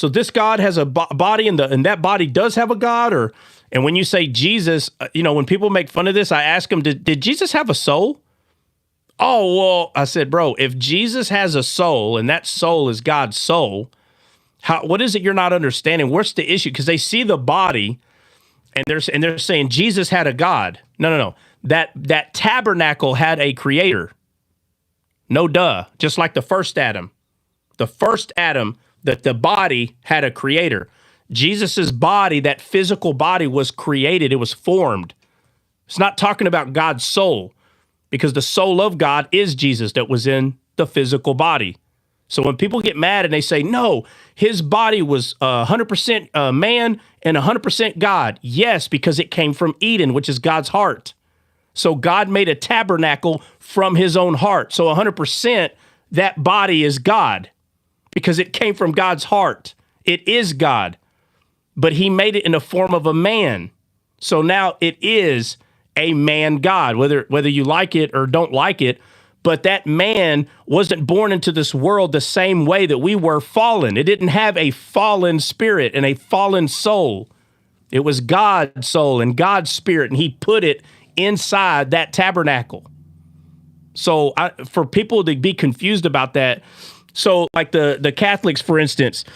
this God has a body and that body does have a God? And when you say Jesus, when people make fun of this, I ask them, did Jesus have a soul? Oh, well, I said, bro, if Jesus has a soul and that soul is God's soul, what is it you're not understanding? What's the issue? Because they see the body and they're saying Jesus had a God. No. That tabernacle had a creator. No duh. Just like the first Adam. The first Adam, that the body had a creator. Jesus's body, that physical body, was created. It was formed. It's not talking about God's soul, because the soul of God is Jesus that was in the physical body. So when people get mad and they say, no, his body was 100% man and 100% God. Yes, because it came from Eden, which is God's heart. So God made a tabernacle from his own heart. So 100%, that body is God because it came from God's heart. It is God, but he made it in the form of a man. So now it is a man God, whether you like it or don't like it. But that man wasn't born into this world the same way that we were fallen. It didn't have a fallen spirit and a fallen soul. It was God's soul and God's spirit, and he put it inside that tabernacle. So for people to be confused about that, so like the Catholics, for instance,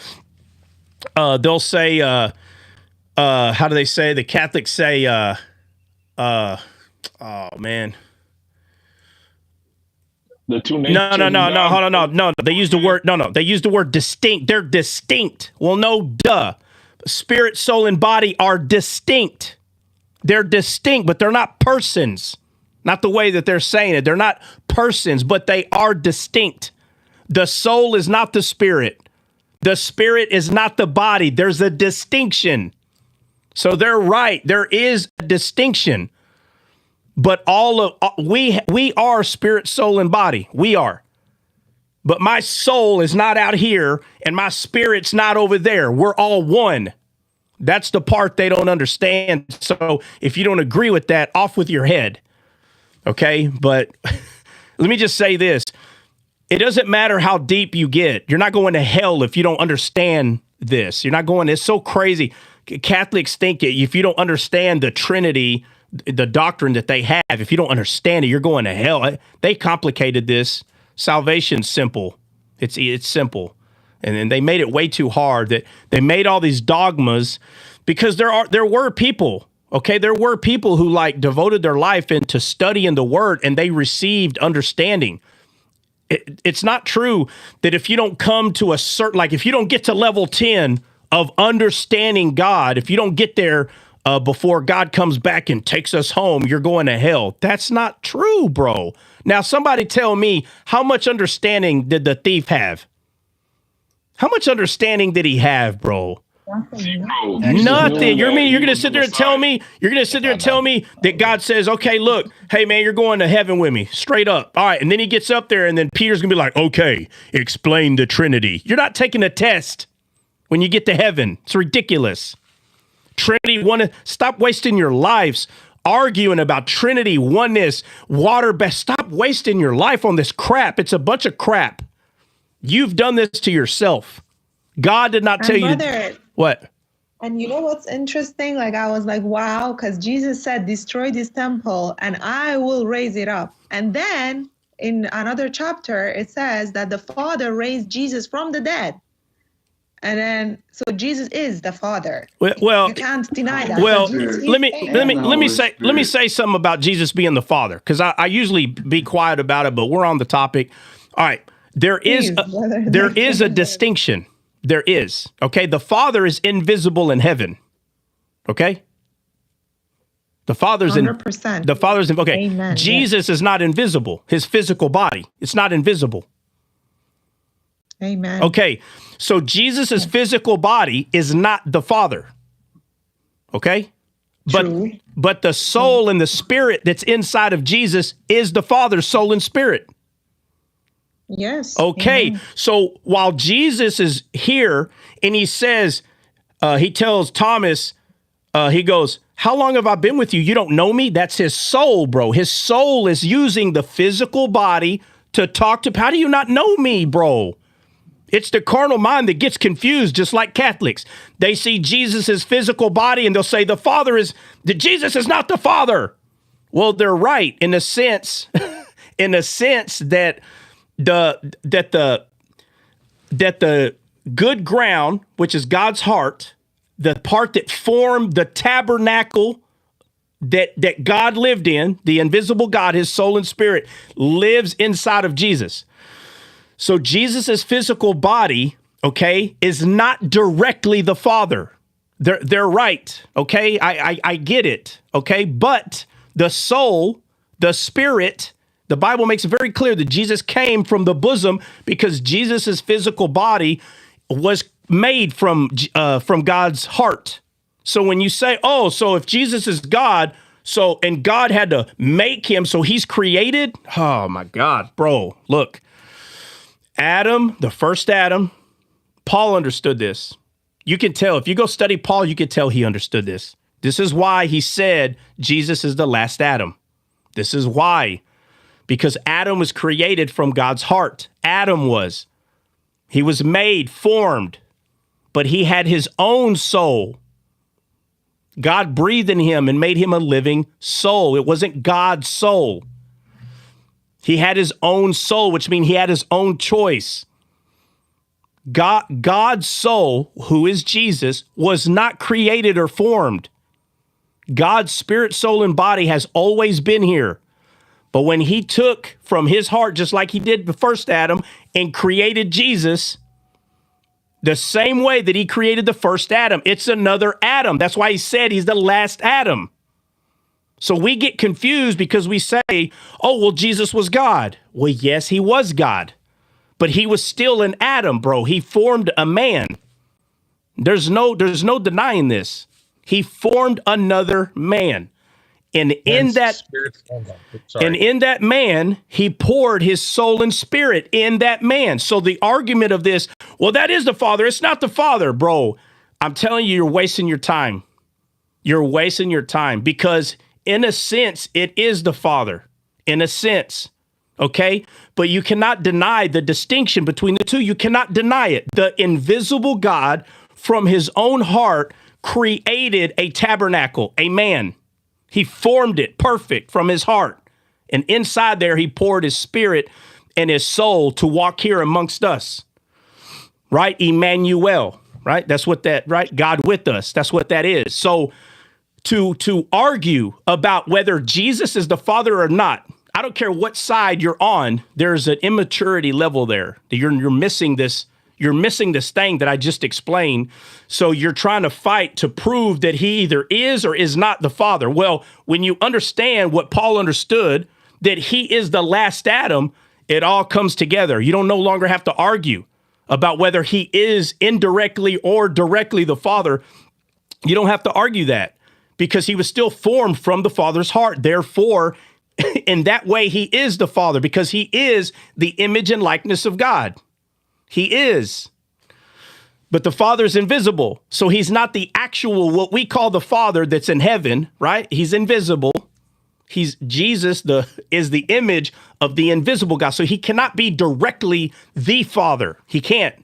they'll say, how do they say? The Catholics say, oh man. The two natures. No. Hold on, no. They use the word. No. They use the word distinct. They're distinct. Well, no, duh. Spirit, soul, and body are distinct. They're distinct, but they're not persons. Not the way that they're saying it. They're not persons, but they are distinct. The soul is not the spirit. The spirit is not the body. There's a distinction. So they're right. There is a distinction. But we are spirit, soul, and body. We are. But my soul is not out here, and my spirit's not over there. We're all one. That's the part they don't understand. So if you don't agree with that, off with your head. Okay? But let me just say this. It doesn't matter how deep you get. You're not going to hell if you don't understand this. You're not going, it's so crazy. Catholics think if you don't understand the Trinity, the doctrine that they have, if you don't understand it, you're going to hell. They complicated this. Salvation's simple. It's simple. And then they made it way too hard. That they made all these dogmas because there were people, okay? There were people who like devoted their life into studying the word and they received understanding. It's not true that if you don't come to a certain, like if you don't get to level 10 of understanding God, if you don't get there before God comes back and takes us home, you're going to hell. That's not true, bro. Now, somebody tell me, how much understanding did the thief have? How much understanding did he have, bro? Nothing. You're going to sit there and tell me, that God says, okay, look, hey man, you're going to heaven with me, straight up. All right. And then he gets up there and then Peter's gonna be like, okay, explain the Trinity. You're not taking a test when you get to heaven. It's ridiculous. Trinity, one, stop wasting your lives arguing about Trinity, oneness, water best. Stop wasting your life on this crap. It's a bunch of crap. You've done this to yourself. God did not tell you to, what? And you know what's interesting? Like, I was like, wow, because Jesus said, destroy this temple and I will raise it up. And then in another chapter, it says that the Father raised Jesus from the dead. And then, so Jesus is the Father. Well, you can't deny that. Well, let me say something about Jesus being the Father, because I usually be quiet about it, but we're on the topic. All right, there is a distinction. There is. Okay, the Father is invisible in heaven. Okay, the Father's 100%. The Father's in. Okay, amen. Jesus is not invisible. His physical body, it's not invisible. Amen. Okay, so Jesus's physical body is not the Father. Okay? But the soul and the spirit that's inside of Jesus is the Father's soul and spirit. Yes. Okay, amen. So while Jesus is here and he says, he tells Thomas, he goes, how long have I been with you? You don't know me? That's his soul, bro. His soul is using the physical body to talk to. How do you not know me, bro? It's the carnal mind that gets confused, just like Catholics. They see Jesus' physical body and they'll say Jesus is not the Father. Well, they're right in the sense, that the good ground, which is God's heart, the part that formed the tabernacle that God lived in, the invisible God, his soul and spirit, lives inside of Jesus. So Jesus's physical body, okay, is not directly the Father. They're right. Okay. I get it. Okay. But the soul, the spirit, the Bible makes it very clear that Jesus came from the bosom because Jesus's physical body was made from God's heart. So when you say, oh, so if Jesus is God, and God had to make him, so he's created. Oh my God, bro, look, Adam, the first Adam, Paul understood this. You can tell if you go study Paul, you can tell he understood this. This is why he said Jesus is the last Adam. This is why, because Adam was created from God's heart. He was made, formed, but he had his own soul. God breathed in him and made him a living soul. It wasn't God's soul. He had his own soul, which means he had his own choice. God's soul, who is Jesus, was not created or formed. God's spirit, soul, and body has always been here. But when he took from his heart, just like he did the first Adam, and created Jesus, the same way that he created the first Adam, it's another Adam. That's why he said he's the last Adam. So we get confused because we say, oh, well, Jesus was God. Well, yes, he was God, but he was still an Adam, bro. He formed a man. There's no denying this. He formed another man. And in that man, he poured his soul and spirit in that man. So the argument of this, well, that is the Father. It's not the Father, bro. I'm telling you, you're wasting your time. You're wasting your time because in a sense, it is the Father. In a sense, okay? But you cannot deny the distinction between the two. You cannot deny it. The invisible God from his own heart created a tabernacle, a man. He formed it perfect from his heart. And inside there, he poured his spirit and his soul to walk here amongst us. Right? Emmanuel, right? That's what that, right? God with us. That's what that is. So to argue about whether Jesus is the Father or not, I don't care what side you're on, there's an immaturity level there. You're missing this. You're missing this thing that I just explained. So you're trying to fight to prove that he either is or is not the Father. Well, when you understand what Paul understood, that he is the last Adam, it all comes together. You don't no longer have to argue about whether he is indirectly or directly the Father. You don't have to argue that because he was still formed from the Father's heart. Therefore, in that way, he is the Father because he is the image and likeness of God. He is. But the Father is invisible. So he's not the actual, what we call the Father that's in heaven, right? He's invisible. Jesus is the image of the invisible God. So he cannot be directly the Father. He can't.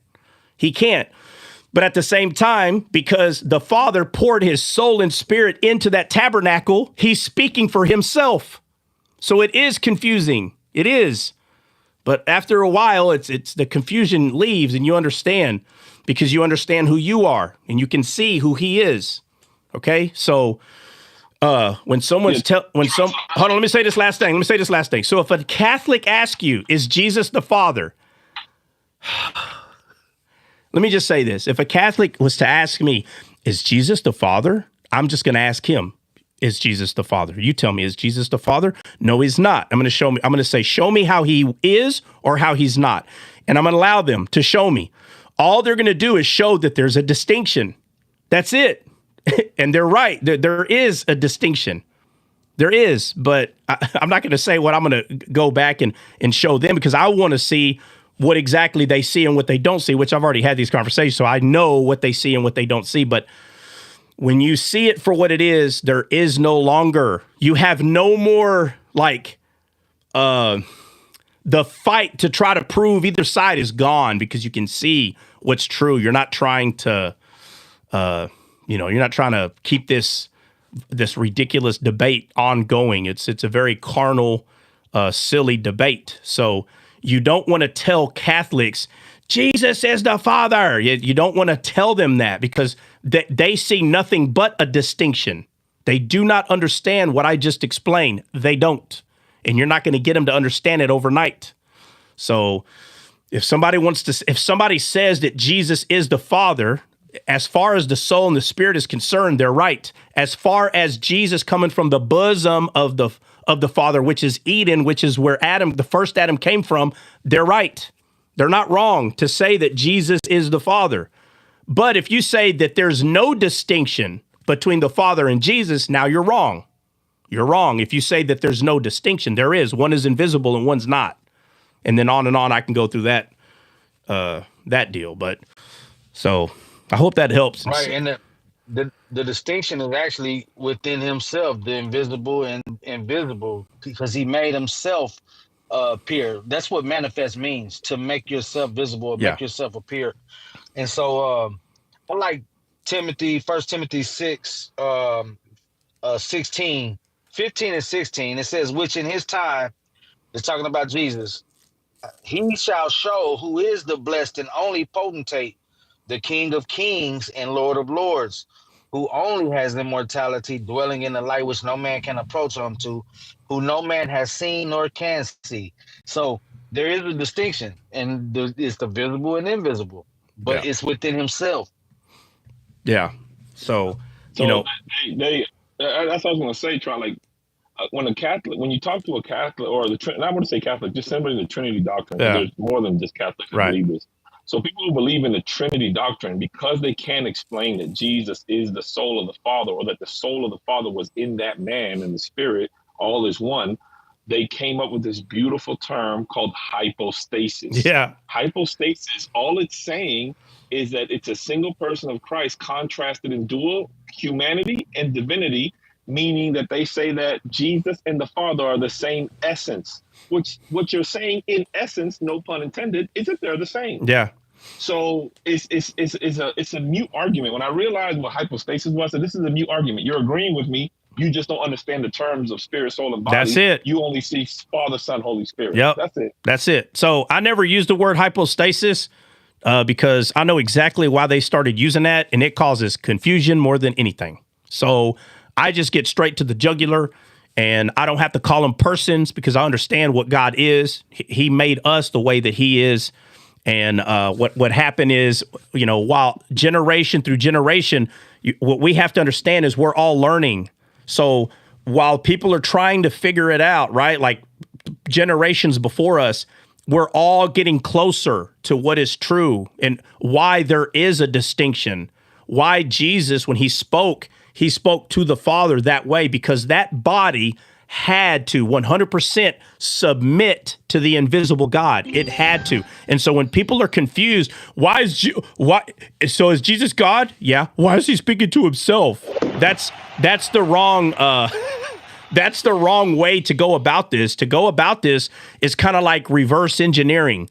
But at the same time, because the Father poured his soul and spirit into that tabernacle, he's speaking for himself. So it is confusing. It is. But after a while, it's the confusion leaves and you understand because you understand who you are and you can see who he is. Okay. So hold on, let me say this last thing. So if a Catholic asks you, is Jesus the Father? Let me just say this. If a Catholic was to ask me, is Jesus the Father? I'm just going to ask him, is Jesus the Father? You tell me, is Jesus the Father? No, he's not. I'm going to say, show me how he is or how he's not. And I'm going to allow them to show me. All they're going to do is show that there's a distinction. That's it. And they're right. There is a distinction. There is, but I'm not going to say what I'm going to go back and show them because I want to see what exactly they see and what they don't see, which I've already had these conversations. So I know what they see and what they don't see. But when you see it for what it is, there is no longer, you have no more like the fight to try to prove either side is gone because you can see what's true. You're not trying to, you're not trying to keep this ridiculous debate ongoing. It's a very carnal, silly debate. So you don't want to tell Catholics, Jesus is the Father. You don't want to tell them that because they see nothing but a distinction. They do not understand what I just explained. They don't. And you're not going to get them to understand it overnight. So if somebody says that Jesus is the Father, as far as the soul and the spirit is concerned, they're right. As far as Jesus coming from the bosom of the Father, which is Eden, which is where the first Adam came from, they're right. They're not wrong to say that Jesus is the Father. But if you say that there's no distinction between the Father and Jesus, now you're wrong. You're wrong. If you say that there's no distinction, there is. One is invisible and one's not. And then on and on, I can go through that deal. But so I hope that helps. Right, and the distinction is actually within himself, the invisible and invisible, because he made himself appear. That's what manifest means, to make yourself visible, make yourself appear. And so I like Timothy, 1 Timothy 6, 16, 15 and 16. It says, which in his time, it's talking about Jesus, he shall show who is the blessed and only potentate, the King of kings and Lord of lords, who only has immortality, dwelling in the light which no man can approach unto, who no man has seen nor can see. So there is a distinction, and it's the visible and invisible, but it's within himself. Yeah. So they that's what I was going to say, Try. Like when you talk to a Catholic, or I want to say Catholic, just somebody in the Trinity doctrine. There's more than just Catholics who believe this. So people who believe in the Trinity doctrine, because they can't explain that Jesus is the soul of the Father, or that the soul of the Father was in that man and the Spirit, all is one, they came up with this beautiful term called hypostasis. Yeah. Hypostasis, all it's saying is that it's a single person of Christ contrasted in dual humanity and divinity, meaning that they say that Jesus and the Father are the same essence, which what you're saying in essence, no pun intended, is that they're the same. Yeah. So it's a mute argument. When I realized what hypostasis was, I said, this is a mute argument. You're agreeing with me. You just don't understand the terms of spirit, soul, and body. That's it. You only see Father, Son, Holy Spirit. Yep. That's it. That's it. So I never used the word hypostasis because I know exactly why they started using that, and it causes confusion more than anything. So I just get straight to the jugular, and I don't have to call them persons because I understand what God is. He made us the way that he is. And what happened is, while generation through generation, what we have to understand is we're all learning. So while people are trying to figure it out, right, like generations before us, we're all getting closer to what is true and why there is a distinction. Why Jesus, when he spoke to the Father that way, because that body had to 100% submit to the invisible God. It had to. And so when people are confused, so is Jesus God? Yeah. Why is he speaking to himself? That's the wrong that's the wrong way to go about this. To go about this is kind of like reverse engineering.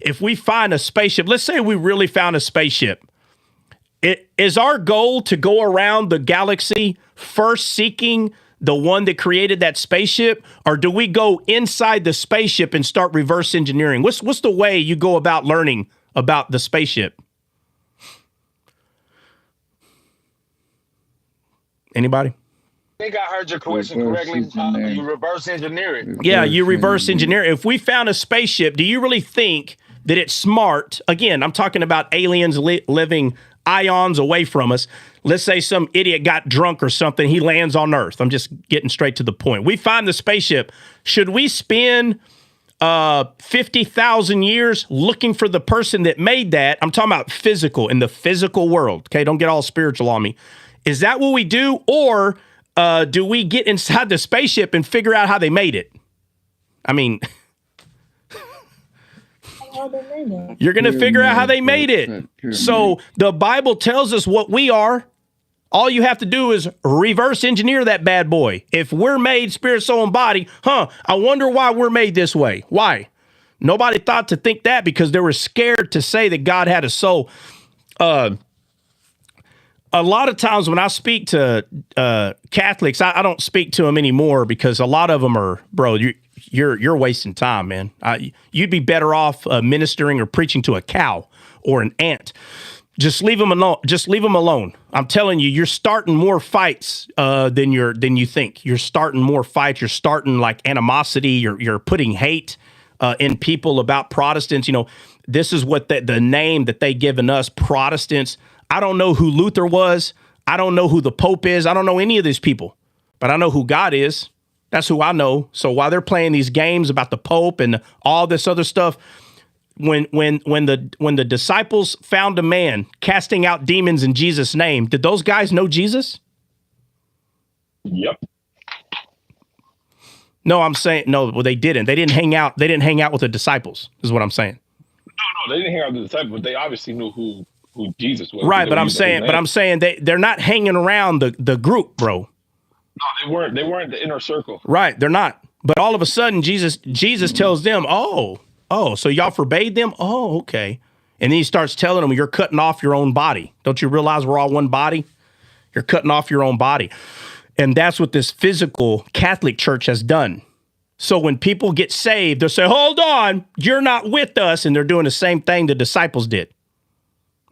If we find a spaceship, let's say we really found a spaceship. It is our goal to go around the galaxy first seeking the one that created that spaceship, or do we go inside the spaceship and start reverse engineering? What's the way you go about learning about the spaceship? Anybody? I think I heard your question correctly. You reverse engineer it. Yeah, you reverse engineer. If we found a spaceship, do you really think that it's smart? Again, I'm talking about aliens living ions away from us. Let's say some idiot got drunk or something. He lands on Earth. I'm just getting straight to the point. We find the spaceship. Should we spend 50,000 years looking for the person that made that? I'm talking about physical, in the physical world. Okay, don't get all spiritual on me. Is that what we do? Or do we get inside the spaceship and figure out how they made it? I mean, you're going to figure out how they made it. So the Bible tells us what we are. All you have to do is reverse engineer that bad boy. If we're made spirit, soul, and body, I wonder why we're made this way. Why? Nobody thought to think that because they were scared to say that God had a soul. A lot of times when I speak to Catholics, I don't speak to them anymore because a lot of them are, bro, you're wasting time, man. You'd be better off ministering or preaching to a cow or an ant. Just leave them alone. Just leave them alone. I'm telling you, you're starting more fights than you think. You're starting more fights. You're starting like animosity. You're putting hate in people about Protestants. This is what the name that they given us, Protestants. I don't know who Luther was. I don't know who the Pope is. I don't know any of these people, but I know who God is. That's who I know. So while they're playing these games about the Pope and all this other stuff, when the disciples found a man casting out demons in Jesus' name, did those guys know Jesus? Yep. No, I'm saying no. Well, they didn't. They didn't hang out. They didn't hang out with the disciples. Is what I'm saying. No, they didn't hang out with the disciples, but they obviously knew who Jesus was. Right, but I'm saying they're not hanging around the group, bro. No, they weren't the inner circle. Right, they're not. But all of a sudden, Jesus tells them, "Oh, so y'all forbade them? Oh, okay." And then he starts telling them, "You're cutting off your own body. Don't you realize we're all one body? You're cutting off your own body." And that's what this physical Catholic Church has done. So when people get saved, they'll say, "Hold on, you're not with us," and they're doing the same thing the disciples did.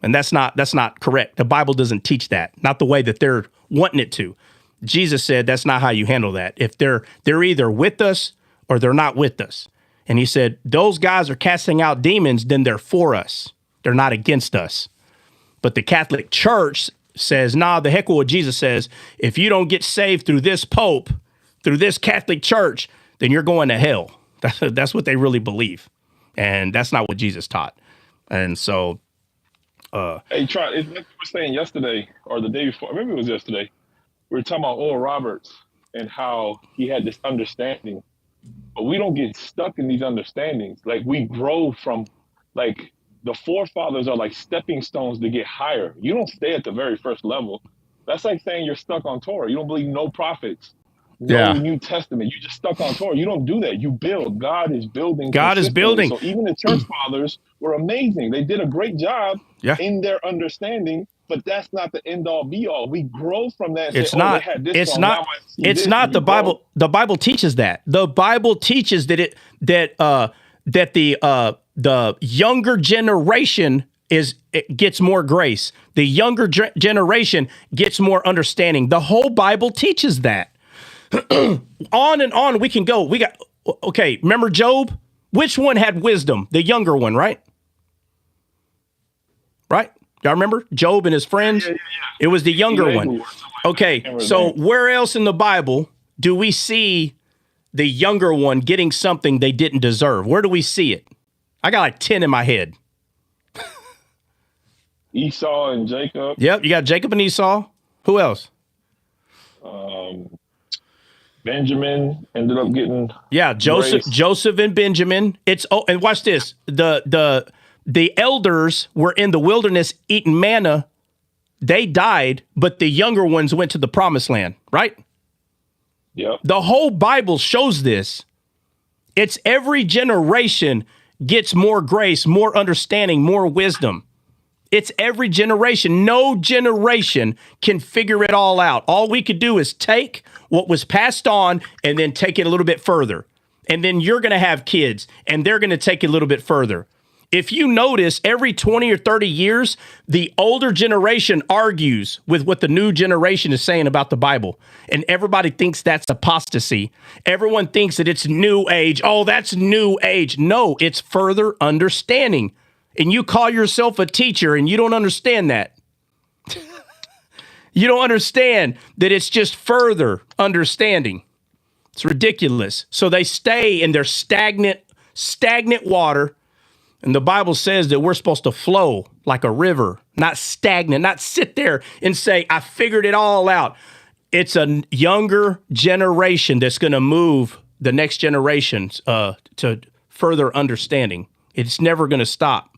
And that's not correct. The Bible doesn't teach that. Not the way that they're wanting it to. Jesus said that's not how you handle that. If they're either with us or they're not with us. And he said, those guys are casting out demons, then they're for us. They're not against us. But the Catholic Church says, nah, the heck with what Jesus says. If you don't get saved through this Pope, through this Catholic Church, then you're going to hell. That's what they really believe. And that's not what Jesus taught. And so... hey, Trot, it's like you were saying yesterday or the day before, maybe it was yesterday, we were talking about Oral Roberts and how he had this understanding, but we don't get stuck in these understandings. Like we grow from, like the forefathers are like stepping stones to get higher. You don't stay at the very first level. That's like saying you're stuck on Torah. You don't believe no prophets, no New Testament. You just stuck on Torah. You don't do that. You build. God is building. God is building. So even the church fathers were amazing. They did a great job in their understanding, but that's not the end all be all. We grow from that. It's not. It's not. It's not. The Bible. The Bible teaches that. The Bible teaches that the younger generation gets more grace. The younger generation gets more understanding. The whole Bible teaches that. On and on we can go. We got, okay, remember Job? Which one had wisdom? The younger one, right? Right? Y'all remember Job and his friends? Yeah. It was the younger one. Okay, so where else in the Bible do we see the younger one getting something they didn't deserve? Where do we see it? I got like 10 in my head. Esau and Jacob. Yep, you got Jacob and Esau. Who else? Benjamin ended up getting Joseph and Benjamin. And watch this. The elders were in the wilderness eating manna. They died, but the younger ones went to the promised land, right? Yeah. The whole Bible shows this. It's every generation gets more grace, more understanding, more wisdom. It's every generation. No generation can figure it all out. All we could do is take what was passed on and then take it a little bit further. And then you're going to have kids and they're going to take it a little bit further. If you notice, every 20 or 30 years, the older generation argues with what the new generation is saying about the Bible. And everybody thinks that's apostasy. Everyone thinks that it's new age. Oh, that's new age. No, it's further understanding. And you call yourself a teacher and you don't understand that. You don't understand that it's just further understanding. It's ridiculous. So they stay in their stagnant water. And the Bible says that we're supposed to flow like a river, not stagnant, not sit there and say, I figured it all out. It's a younger generation that's going to move the next generations to further understanding. It's never going to stop.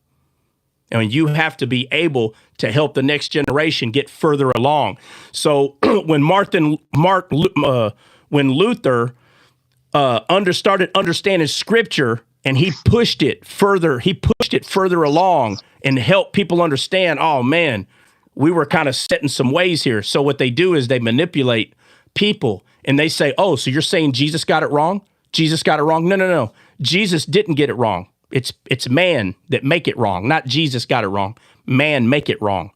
And you have to be able to help the next generation get further along. So when Luther started understanding Scripture, and he pushed it further along and helped people understand, oh man, we were kind of set in some ways here. So what they do is they manipulate people and they say, oh, so you're saying Jesus got it wrong? Jesus got it wrong? No. Jesus didn't get it wrong. It's man that make it wrong, not Jesus got it wrong. Man make it wrong.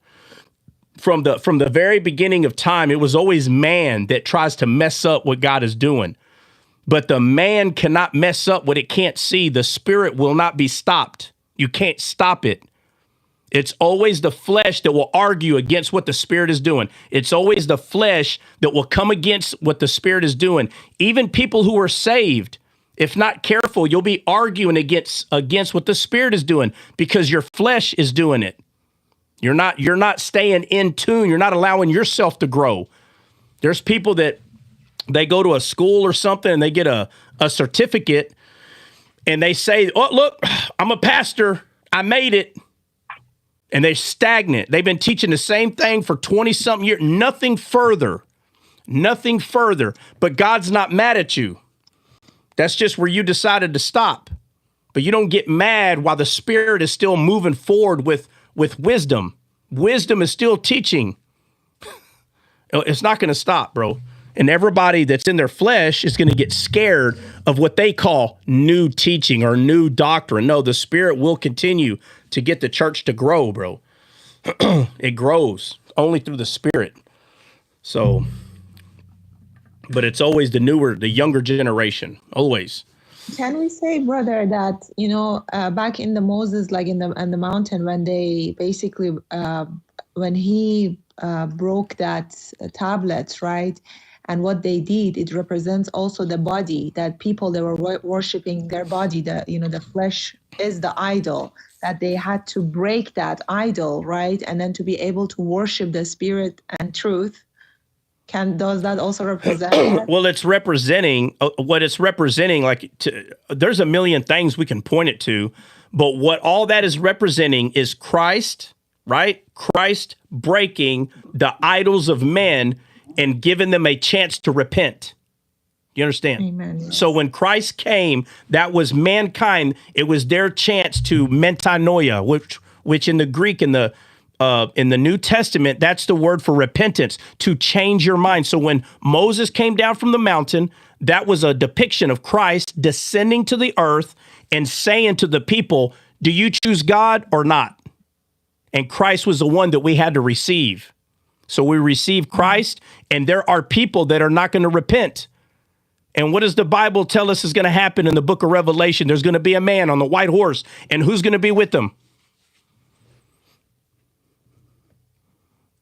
From the very beginning of time, it was always man that tries to mess up what God is doing. But the man cannot mess up what it can't see. The spirit will not be stopped. You can't stop it. It's always the flesh that will argue against what the Spirit is doing. It's always the flesh that will come against what the Spirit is doing. Even people who are saved, if not careful, you'll be arguing against what the Spirit is doing because your flesh is doing it. You're not staying in tune. You're not allowing yourself to grow. There's people that they go to a school or something and they get a certificate and they say, oh, look, I'm a pastor. I made it. And they're stagnant. They've been teaching the same thing for 20-something years. Nothing further. But God's not mad at you. That's just where you decided to stop. But you don't get mad while the Spirit is still moving forward with wisdom. Wisdom is still teaching. It's not going to stop, bro. And everybody that's in their flesh is going to get scared of what they call new teaching or new doctrine. No, the Spirit will continue to get the church to grow, bro. It grows only through the Spirit. So, but it's always the younger generation, always. Can we say, brother, that, back in the Moses, like in the mountain, when they basically, when he broke that tablets, right? And what they did, it represents also the body, that people, they were worshiping their body, the flesh is the idol, that they had to break that idol, right? And then to be able to worship the Spirit and truth. Does that also represent that? Well, it's representing what it's representing. There's a million things we can point it to, but what all that is representing is Christ, right? Christ breaking the idols of men and giving them a chance to repent. You understand? Amen. Yes. So when Christ came, that was mankind. It was their chance to metanoia, which in the Greek, in the New Testament, that's the word for repentance, to change your mind. So when Moses came down from the mountain, that was a depiction of Christ descending to the earth and saying to the people, do you choose God or not? And Christ was the one that we had to receive. So we receive Christ, and there are people that are not going to repent. And what does the Bible tell us is going to happen in the book of Revelation? There's going to be a man on the white horse, and who's going to be with them?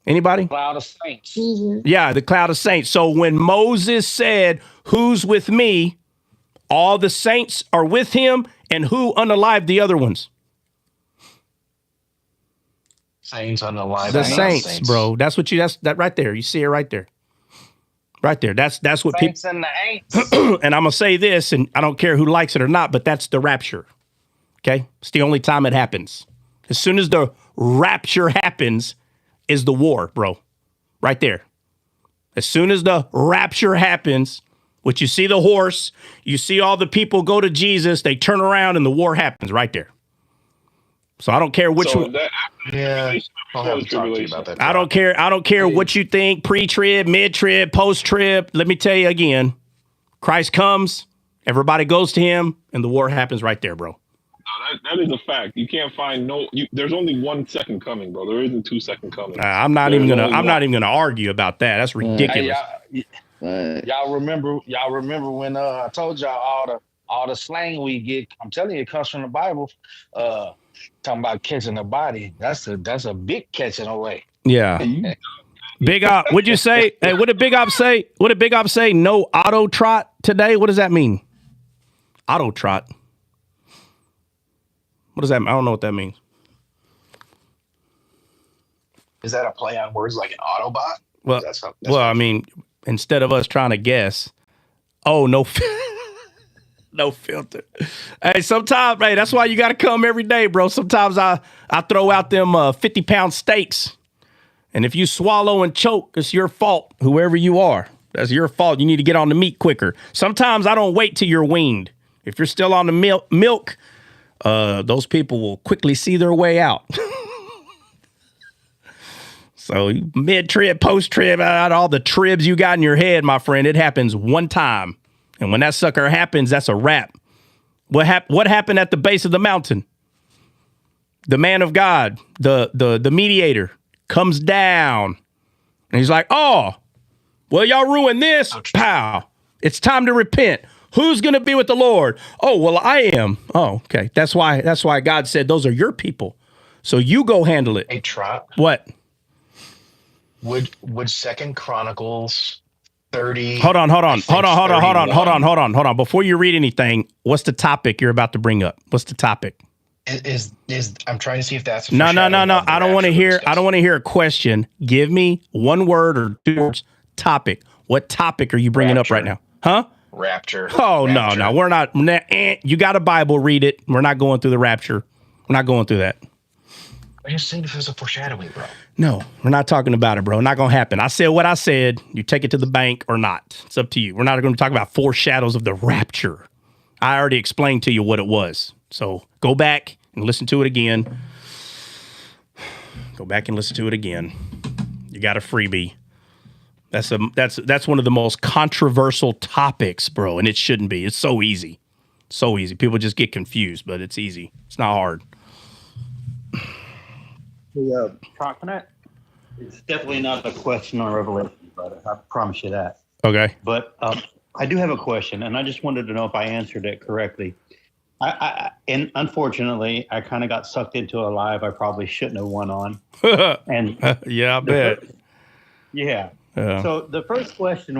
Anybody? Cloud of saints. Yeah, the cloud of saints. So when Moses said, who's with me? All the saints are with him, and who unalived the other ones? Saints unalive. The saints, bro. That's that right there. You see it right there. Right there. That's what people. Saints and the ain'ts. And I'm gonna say this, and I don't care who likes it or not, but that's the rapture. Okay, it's the only time it happens. As soon as the rapture happens, is the war, bro. Right there. As soon as the rapture happens, which you see the horse, you see all the people go to Jesus, they turn around, and the war happens right there. So I don't care which one. I'll have to talk to you about that. I don't care what you think, pre-trib, mid-trib, post-trib. Let me tell you again, Christ comes, everybody goes to him, and the war happens right there, bro. No, that is a fact. You can't find there's only 1 second coming, bro. There isn't 2 second coming. I'm not even gonna argue about that. That's ridiculous. Hey, y'all remember when I told y'all all the slang we get? I'm telling you, it comes from the Bible. Talking about catching a body. That's a big catching away. Yeah. Big Op, what'd you say? Hey, what did Big Op say? What did Big Op say? No auto trot today? What does that mean? Auto trot. What does that mean? I don't know what that means. Is that a play on words like an Autobot? Well, I mean, instead of us trying to guess, no filter. Hey, sometimes, hey, that's why you got to come every day, bro. Sometimes I throw out them 50-pound steaks. And if you swallow and choke, it's your fault, whoever you are. That's your fault. You need to get on the meat quicker. Sometimes I don't wait till you're weaned. If you're still on the milk, those people will quickly see their way out. So mid-trib, post-trib, out all the tribs you got in your head, my friend, it happens one time. And when that sucker happens, that's a wrap. What happened at the base of the mountain? The man of God, the mediator, comes down. And he's like, oh, well, y'all ruined this. Pow. It's time to repent. Who's going to be with the Lord? Oh, well, I am. Oh, okay. That's why God said those are your people. So you go handle it. Hey, Trot, What? would 2 Chronicles 30? Hold on. I think 31 Before you read anything, what's the topic you're about to bring up? What's the topic? Is I'm trying to see if that's a No. foreshadowing of the I don't want to rapture we're hear. I don't discussing. want to hear a question. Give me one word or two words. Topic. What topic are you bringing up right now? Huh? Rapture. Oh Rapture. no. We're not. You got a Bible? Read it. We're not going through the rapture. We're not going through that. I'm just saying if it's a foreshadowing, bro. No, we're not talking about it, bro. Not going to happen. I said what I said. You take it to the bank or not. It's up to you. We're not going to talk about foreshadows of the rapture. I already explained to you what it was. So go back and listen to it again. Go back and listen to it again. You got a freebie. That's one of the most controversial topics, bro, and it shouldn't be. It's so easy. So easy. People just get confused, but it's easy. It's not hard. It's definitely not a question on Revelation, brother. I promise you that. Okay. But I do have a question, and I just wanted to know if I answered it correctly. And unfortunately, I kind of got sucked into a live I probably shouldn't have went on. And yeah, I bet. Yeah. So the first question,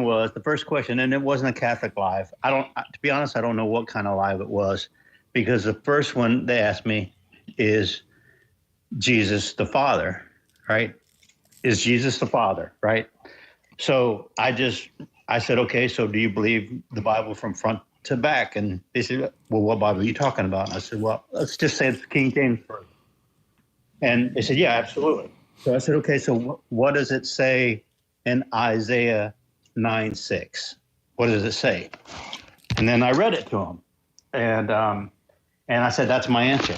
and it wasn't a Catholic live. To be honest, I don't know what kind of live it was, because the first one they asked me is Jesus the Father, right? Is Jesus the Father, right? So I said, okay, so do you believe the Bible from front to back? And they said, well, what Bible are you talking about? And I said, well, let's just say it's King James Version. And they said, yeah, absolutely. So I said, okay, so what does it say in Isaiah 9:6? What does it say? And then I read it to them. And I said, that's my answer.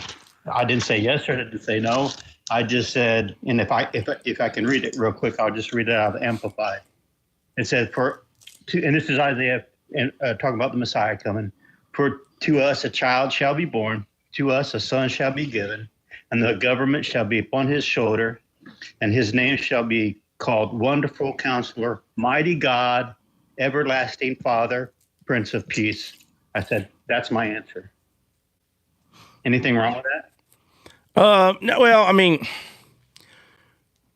I didn't say yes or I didn't say no. I just said, and if I can read it real quick, I'll just read it out of the Amplified. It says, and this is Isaiah talking about the Messiah coming. For to us a child shall be born, to us a son shall be given, and the government shall be upon his shoulder, and his name shall be called Wonderful Counselor, Mighty God, Everlasting Father, Prince of Peace. I said, that's my answer. Anything wrong with that? No, well, I mean,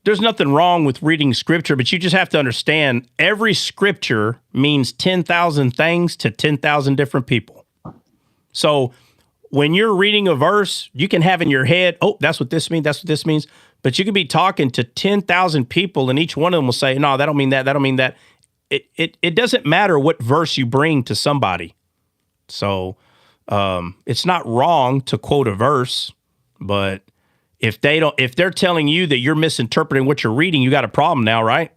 there's nothing wrong with reading scripture, but you just have to understand every scripture means 10,000 things to 10,000 different people. So when you're reading a verse, you can have in your head, oh, that's what this means. That's what this means. But you could be talking to 10,000 people and each one of them will say, no, that don't mean that. That don't mean that. It doesn't matter what verse you bring to somebody. So it's not wrong to quote a verse, but if they're telling you that you're misinterpreting what you're reading, you got a problem now, right?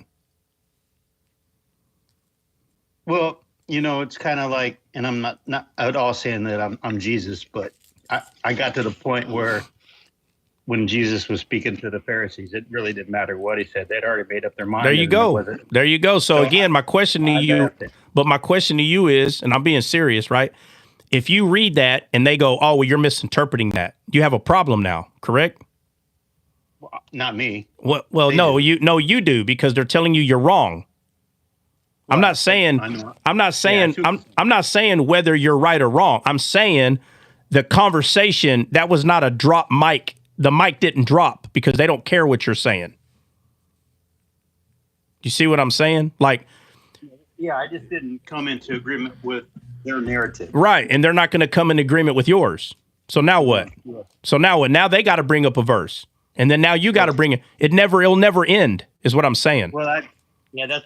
Well, it's kind of like, and I'm not at all saying that I'm Jesus, but I got to the point where when Jesus was speaking to the Pharisees, it really didn't matter what he said. They'd already made up their mind. There you go. There you go. So again, my question to you is, and I'm being serious, right? If you read that and they go, oh, well, you're misinterpreting that, you have a problem now, correct? Well, not me. Well, no, you do, because they're telling you you're wrong. Well, I'm not saying whether you're right or wrong. I'm saying the conversation, that was not a drop mic. The mic didn't drop because they don't care what you're saying. You see what I'm saying? Like, yeah, I just didn't come into agreement with their narrative. Right, and they're not going to come in agreement with yours. So now what? Yeah. So now what? Now they got to bring up a verse. And then now you got to bring it. It'll never end, is what I'm saying. Well, that's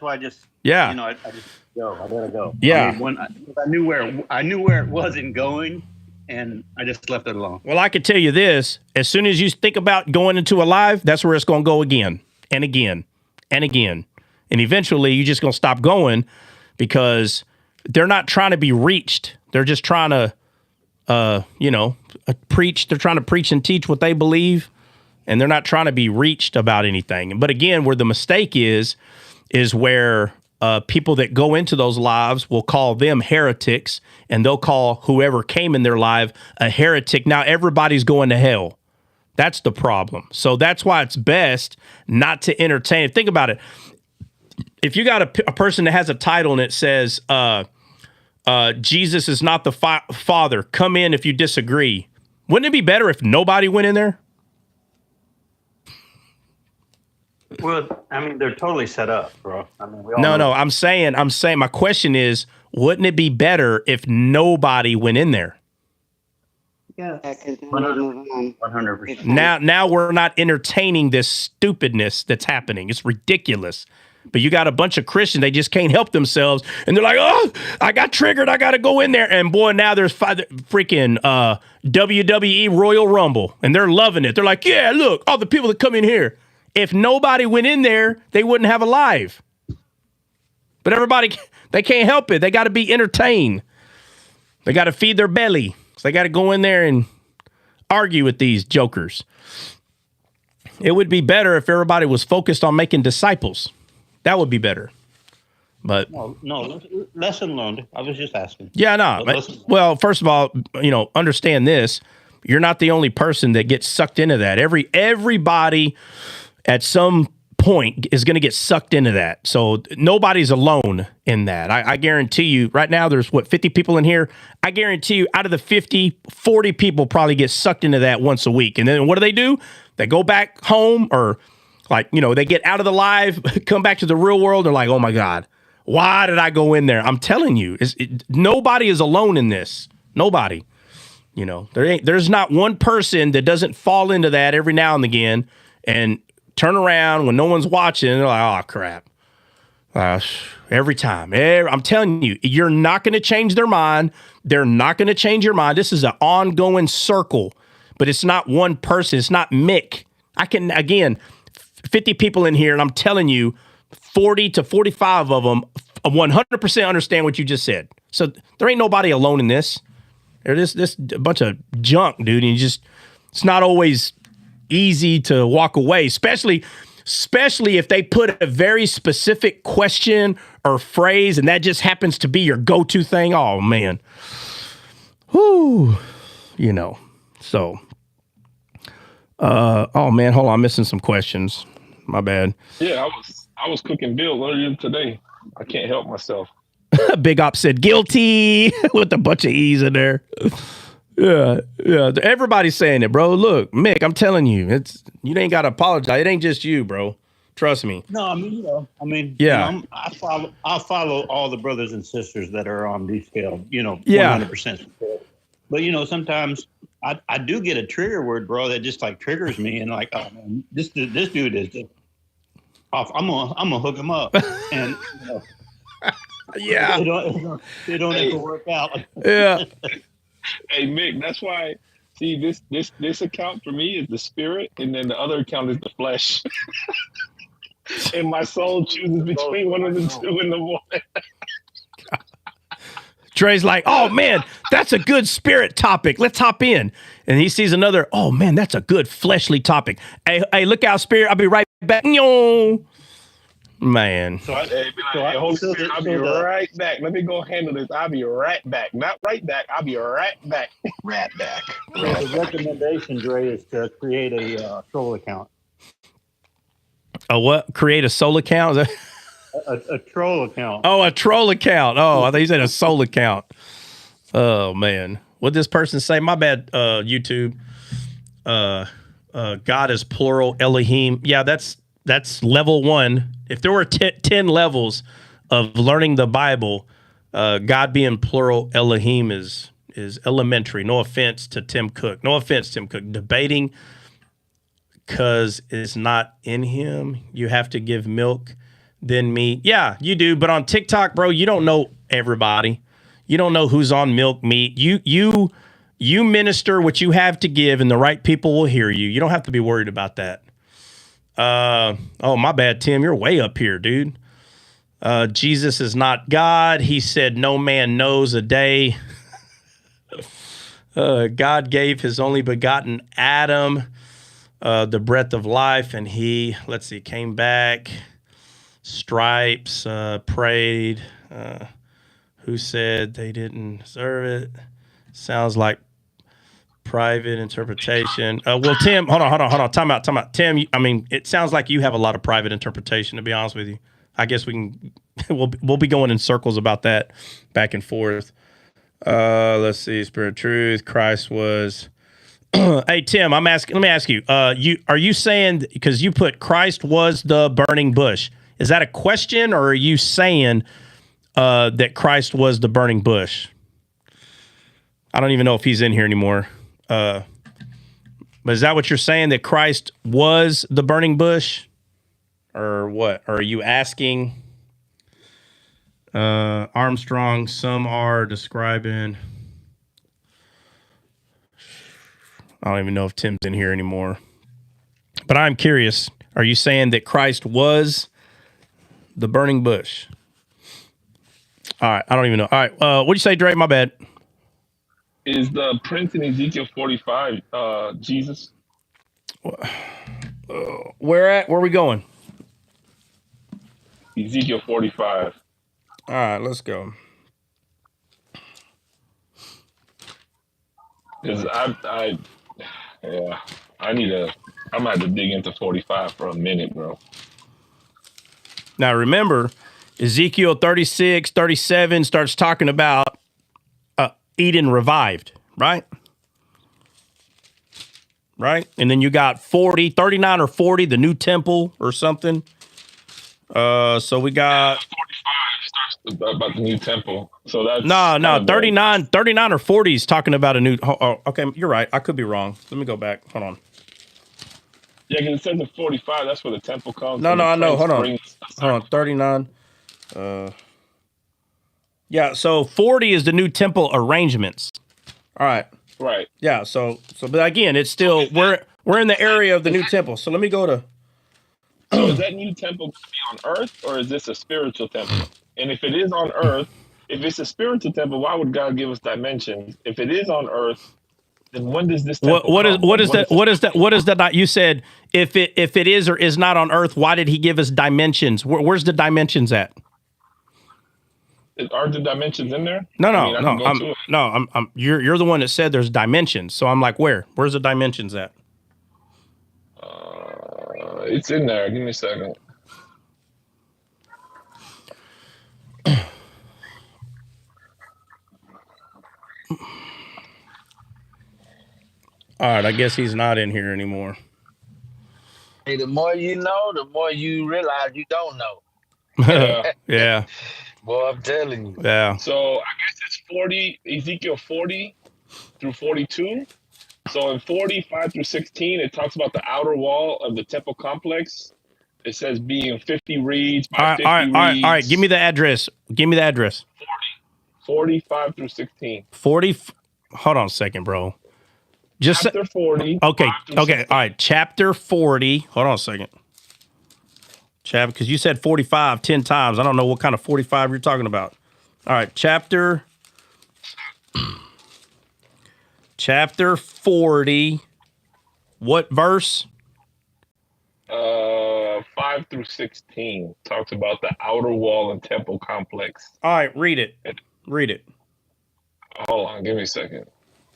why I just, I just go. I gotta go. Yeah. I knew where it wasn't going, and I just left it alone. Well, I can tell you this: as soon as you think about going into a live, that's where it's going to go again and again and again, and eventually you're just going to stop going because they're not trying to be reached. They're just trying to, preach. They're trying to preach and teach what they believe. And they're not trying to be reached about anything. But again, where the mistake is where people that go into those lives will call them heretics, and they'll call whoever came in their live a heretic. Now everybody's going to hell. That's the problem. So that's why it's best not to entertain. Think about it. If you got a person that has a title and it says, Jesus is not the Father, come in if you disagree. Wouldn't it be better if nobody went in there? Well, I mean, they're totally set up, bro. I mean, we all No, know. no, I'm saying, my question is, wouldn't it be better if nobody went in there? Yes. 100%. Now we're not entertaining this stupidness that's happening. It's ridiculous. But you got a bunch of Christians, they just can't help themselves. And they're like, oh, I got triggered. I got to go in there. And boy, now there's freaking WWE Royal Rumble. And they're loving it. They're like, yeah, look, all the people that come in here. If nobody went in there, they wouldn't have a live. But everybody, they can't help it. They got to be entertained. They got to feed their belly. So they got to go in there and argue with these jokers. It would be better if everybody was focused on making disciples. That would be better. But no, lesson learned. I was just asking. yeah, no. Well, first of all, understand this. You're not the only person that gets sucked into that. Everybody at some point is going to get sucked into that. So nobody's alone in that. I guarantee you right now there's 50 people in here. I guarantee you out of the 50, 40 people probably get sucked into that once a week. And then what do? They go back home or they get out of the live, come back to the real world. They're like, oh my God, why did I go in there? I'm telling you, nobody is alone in this. Nobody, there's not one person that doesn't fall into that every now and again and turn around when no one's watching. And they're like, oh crap. Every time. I'm telling you, you're not going to change their mind. They're not going to change your mind. This is an ongoing circle, but it's not one person. It's not Mick. 50 people in here, and I'm telling you, 40 to 45 of them 100% understand what you just said. So there ain't nobody alone in this. There's this a bunch of junk, dude, and it's not always easy to walk away, especially if they put a very specific question or phrase, and that just happens to be your go-to thing. Oh, man. Whoo. So. Oh, man, hold on. I'm missing some questions. My bad. Yeah, I was cooking Bill earlier today. I can't help myself. Big Op said guilty with a bunch of E's in there. Yeah. Everybody's saying it, bro. Look, Mick, I'm telling you, you ain't got to apologize. It ain't just you, bro. Trust me. No, yeah. I follow all the brothers and sisters that are on the scale, 100%. But, sometimes I do get a trigger word, bro, that just triggers me. And oh man, this dude is just off. I'm gonna hook him up. And, yeah. It don't ever work out. Yeah. Hey Mick, that's why. See, this account for me is the spirit, and then the other account is the flesh. And my soul chooses between one of the two in the morning. Trey's like, oh man, that's a good spirit topic. Let's hop in. And he sees another, oh man, that's a good fleshly topic. Hey, look out, spirit. I'll be right back. Man. Holy Spirit, I'll be right back. Let me go handle this. I'll be right back. Not right back. I'll be right back. Right back. The recommendation, Dre, is to create a troll account. A what? Create a soul account? Is that- A troll account. Oh, a troll account. Oh, I thought you said a soul account. Oh man, what'd this person say? My bad. YouTube. God is plural. Elohim. Yeah, that's level 1. If there were 10 levels of learning the Bible, God being plural, Elohim is elementary. No offense to Tim Cook. Debating because it's not in him. You have to give milk. Then meat. Yeah, you do. But on TikTok, bro, you don't know everybody. You don't know who's on milk, meat. You minister what you have to give, and the right people will hear you. You don't have to be worried about that. Oh, my bad, Tim. You're way up here, dude. Jesus is not God. He said no man knows a day. God gave his only begotten Adam the breath of life, and he, came back. Stripes, prayed, who said they didn't deserve it. Sounds like private interpretation. Well, Tim, hold on. Time out. Tim, it sounds like you have a lot of private interpretation, to be honest with you. I guess we'll be going in circles about that back and forth. Let's see. Spirit of truth. Christ was Hey Tim, let me ask you. Are you saying, because you put Christ was the burning bush? Is that a question, or are you saying that Christ was the burning bush? I don't even know if he's in here anymore. But is that what you're saying, that Christ was the burning bush, or what? Or are you asking? Armstrong, some are describing. I don't even know if Tim's in here anymore. But I'm curious. Are you saying that Christ was the burning bush? All right. I don't even know. All right. What'd you say, Dre? My bad. Is the prince in Ezekiel 45 Jesus? Where are we going? Ezekiel 45. All right. Let's go. Because I'm gonna have to dig into 45 for a minute, bro. Now, remember, Ezekiel 36, 37 starts talking about Eden revived, right? Right? And then you got 39 or 40, the new temple or something. So we got 45 starts about the new temple. So that's no, 39 or 40 is talking about a new. Oh, okay, you're right. I could be wrong. Let me go back. Hold on. Yeah, because it says in 45, that's where the temple comes. No, I know. Hold on. 39. Yeah, so 40 is the new temple arrangements. All right. Right. Yeah, so but again, it's still we're in the area of the new temple. So let me go to. So is that new temple going to be on earth, or is this a spiritual temple? And if it is on earth, if it's a spiritual temple, why would God give us dimensions? If it is on earth, then when does this temple what is that? You said if it is or is not on earth, why did he give us dimensions? Where's the dimensions at? Are the dimensions in there? No. You're the one that said there's dimensions. So I'm like, where's the dimensions at? It's in there. Give me a second. All right, I guess he's not in here anymore. Hey, the more you know, the more you realize you don't know. Yeah. Boy, I'm telling you. Yeah. So I guess it's Ezekiel 40 through 42. So in 45 through 16, it talks about the outer wall of the temple complex. It says being 50 reeds by 50 reeds. All right. Give me the address. 45 through 16. 40. Hold on a second, bro. Chapter 40. Okay. All right. Chapter 40. Hold on a second. Because you said 45 10 times. I don't know what kind of 45 you're talking about. All right. Chapter 40. What verse? 5 through 16 talks about the outer wall and temple complex. All right. Read it. Hold on. Give me a second.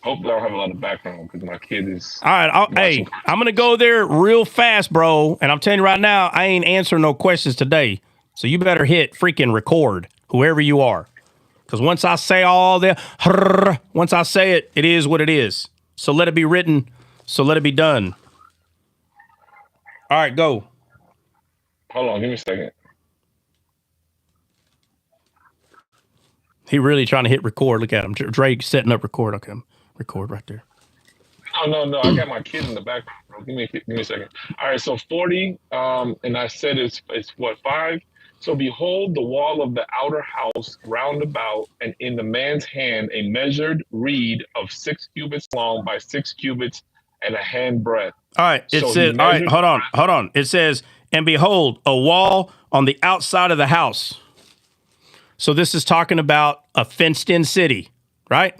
Hopefully I don't have a lot of background because my kid is. All right. I'm going to go there real fast, bro. And I'm telling you right now, I ain't answering no questions today. So you better hit freaking record, whoever you are. Because once I say once I say it, it is what it is. So let it be written. So let it be done. All right, go. Hold on. Give me a second. He really trying to hit record. Look at him. Drake setting up record. Okay, record right there. No. I got my kid in the background, bro. Give me a second. All right, so 40, and I said it's what, 5? So behold, the wall of the outer house round about, and in the man's hand a measured reed of 6 cubits long by 6 cubits and a hand breadth. All right, all right, hold on. It says, and behold, a wall on the outside of the house. So this is talking about a fenced-in city, right?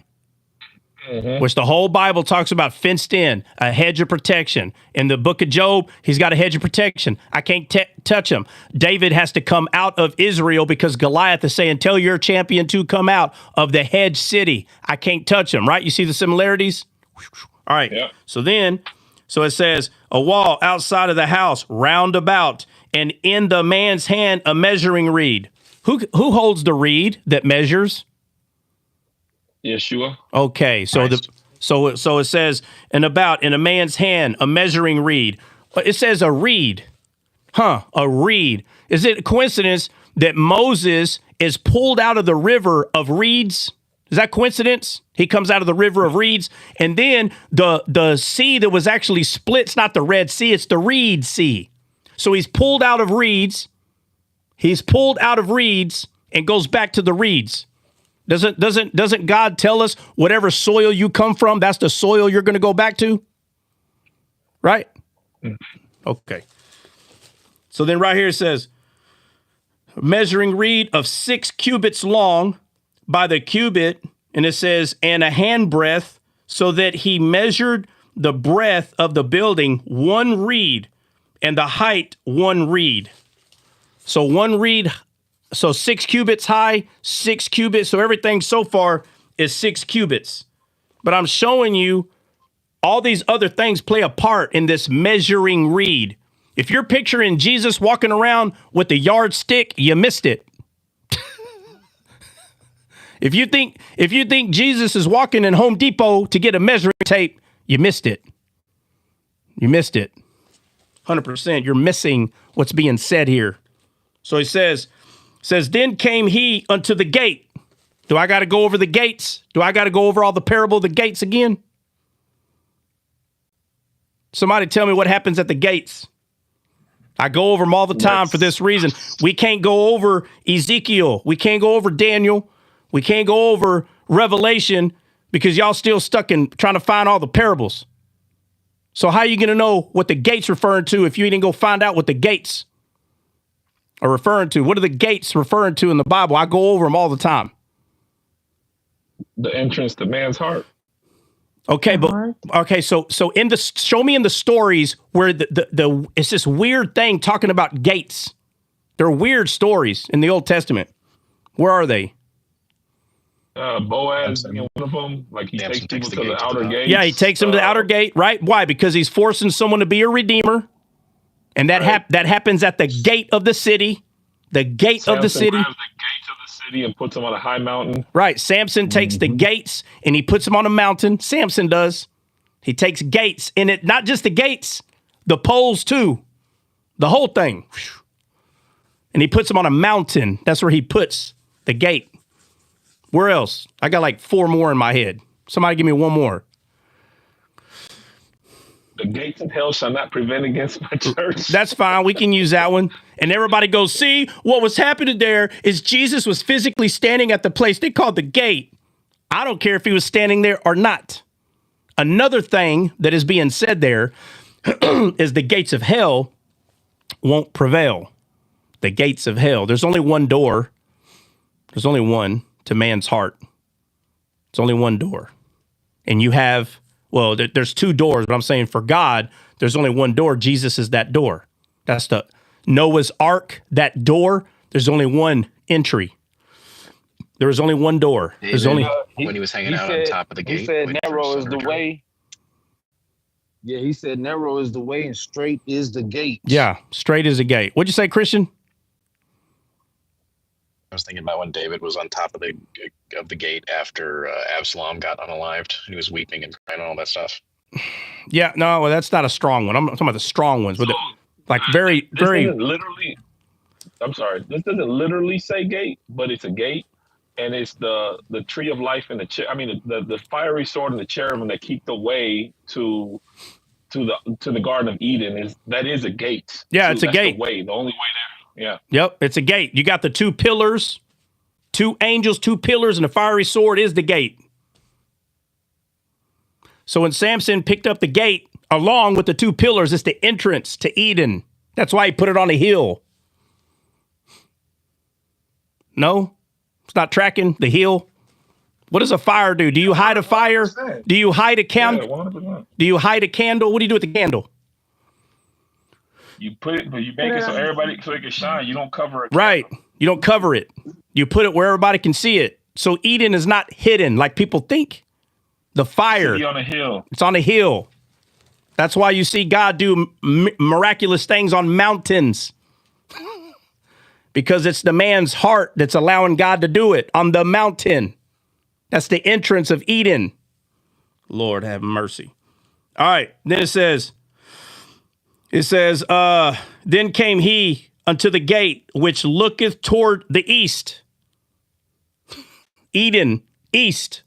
Mm-hmm. Which the whole Bible talks about fenced in, a hedge of protection. In the book of Job, he's got a hedge of protection. I can't touch him. David has to come out of Israel because Goliath is saying, tell your champion to come out of the hedge city. I can't touch him, right? You see the similarities? All right. Yeah. So it says, a wall outside of the house round about, and in the man's hand a measuring reed. Who holds the reed that measures? Yeshua. Okay, so So it says, and about in a man's hand, a measuring reed. It says a reed. A reed. Is it a coincidence that Moses is pulled out of the river of reeds? Is that coincidence? He comes out of the river of reeds, and then the sea that was actually split, it's not the Red Sea, it's the Reed Sea. So he's pulled out of reeds. He's pulled out of reeds and goes back to the reeds. Doesn't God tell us whatever soil you come from, that's the soil you're going to go back to? Right? Okay. So then right here it says, measuring reed of 6 cubits long by the cubit, and it says, and a handbreadth, so that he measured the breadth of the building 1 reed, and the height 1 reed. So 1 reed, so 6 cubits high, 6 cubits. So everything so far is 6 cubits. But I'm showing you all these other things play a part in this measuring reed. If you're picturing Jesus walking around with the yardstick, you missed it. If you think Jesus is walking in Home Depot to get a measuring tape, you missed it. You missed it. 100%. You're missing what's being said here. So he says, then came he unto the gate. Do I got to go over the gates? Do I got to go over all the parable of the gates again? Somebody tell me what happens at the gates. I go over them all the time for this reason. We can't go over Ezekiel. We can't go over Daniel. We can't go over Revelation because y'all still stuck in trying to find all the parables. So how are you going to know what the gates referring to if you didn't go find out what the gates are referring to? What are the gates referring to in the Bible? I go over them all the time. The entrance to man's heart. Okay, so in the show me in the stories where the it's this weird thing talking about gates. They're weird stories in the Old Testament. Where are they? Boaz, one of them, like he takes people to the outer gate. Yeah, he takes them to the outer gate, right? Why? Because he's forcing someone to be a redeemer, and that that happens at the gate of the city. The gate of the city. Grabs the gates of the city and puts them on a high mountain. Right. Samson takes the gates and he puts them on a mountain. Samson does. He takes gates, and it not just the gates, the poles too, the whole thing, and he puts them on a mountain. That's where he puts the gate. Where else? I got like 4 more in my head. Somebody give me 1 more. The gates of hell shall not prevail against my church. That's fine. We can use that one. And everybody goes, see, what was happening there is Jesus was physically standing at the place they called the gate. I don't care if he was standing there or not. Another thing that is being said there is the gates of hell won't prevail. The gates of hell. There's only one door. There's only one to man's heart. It's only one door. And you have, well, there's 2 doors, but I'm saying for God, there's only one door. Jesus is that door. That's the Noah's Ark, that door. There's only one entry. There was only one door. There's only when he was hanging out on top of the gate. He said narrow is the way. Yeah, he said narrow is the way and straight is the gate. Yeah, straight is the gate. What'd you say, Christian? I was thinking about when David was on top of the gate after Absalom got unalived. He was weeping and crying and all that stuff. Yeah, no, well, that's not a strong one. I'm talking about the strong ones. With like very. Literally, I'm sorry. This doesn't literally say gate, but it's a gate, and it's the tree of life and the fiery sword and the cherubim that keep the way to the Garden of Eden. That is a gate. Yeah, it's a gate. The only way there. Yeah. Yep, it's a gate. You got the 2 pillars, 2 angels, 2 pillars, and a fiery sword is the gate. So when Samson picked up the gate along with the 2 pillars, it's the entrance to Eden. That's why he put it on a hill. No? It's not tracking the hill. What does a fire do? Do you hide a fire? 100%. Do you hide a candle? Yeah, 100%. Do you hide a candle? What do you do with the candle? You put it, but you make it so it can shine. You don't cover it. Right. You don't cover it. You put it where everybody can see it. So Eden is not hidden like people think. The fire. It's on a hill. It's on a hill. That's why you see God do miraculous things on mountains. Because it's the man's heart that's allowing God to do it on the mountain. That's the entrance of Eden. Lord have mercy. All right. Then it says, then came he unto the gate which looketh toward the east. Eden, east.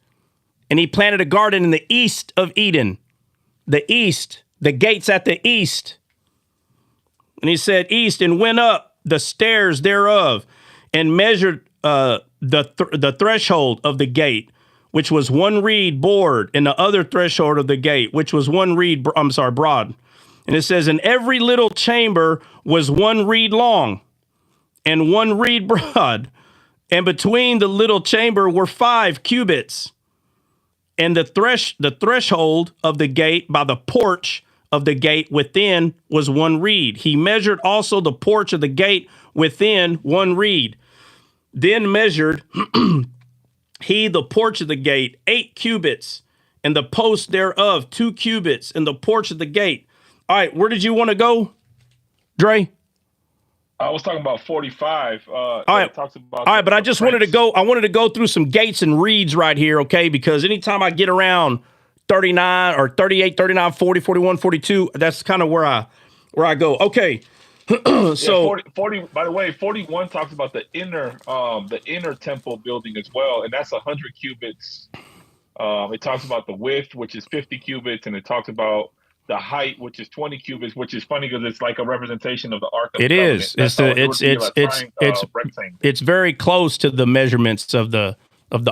And he planted a garden in the east of Eden. The east, the gates at the east. And he said east, and went up the stairs thereof, and measured the threshold of the gate, which was 1 reed broad, and the other threshold of the gate, which was 1 reed, broad. And it says, and every little chamber was 1 reed long, and 1 reed broad, and between the little chamber were 5 cubits. And the threshold of the gate by the porch of the gate within was 1 reed. He measured also the porch of the gate within 1 reed. Then measured he the porch of the gate 8 cubits, and the post thereof 2 cubits, and the porch of the gate. All right, where did you want to go, Dre? I was talking about 45. All right, but I just wanted to go. I wanted to go through some gates and reeds right here, okay? Because anytime I get around 39 or 38, 39, 40, 41, 42, that's kind of where I go. Okay. So 40, by the way, 41 talks about the inner temple building as well, and that's 100 cubits. It talks about the width, which is 50 cubits, and it talks about the height, which is 20 cubits, which is funny because it's like a representation of the Ark of the Covenant. It's very close to the measurements of the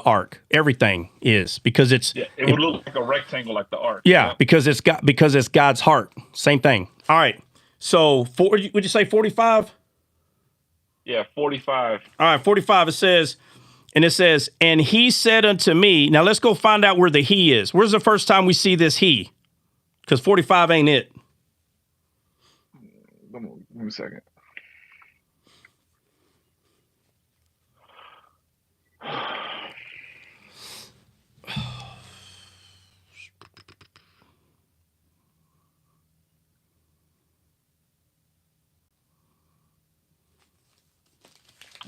Ark. Everything is, because it would look like a rectangle, like the Ark. Yeah, because it's God's heart. Same thing. All right. So would you say 45? Yeah, 45. All right, 45. It says, and he said unto me. Now let's go find out where the he is. Where's the first time we see this he? Because 45 ain't it. Give me a second.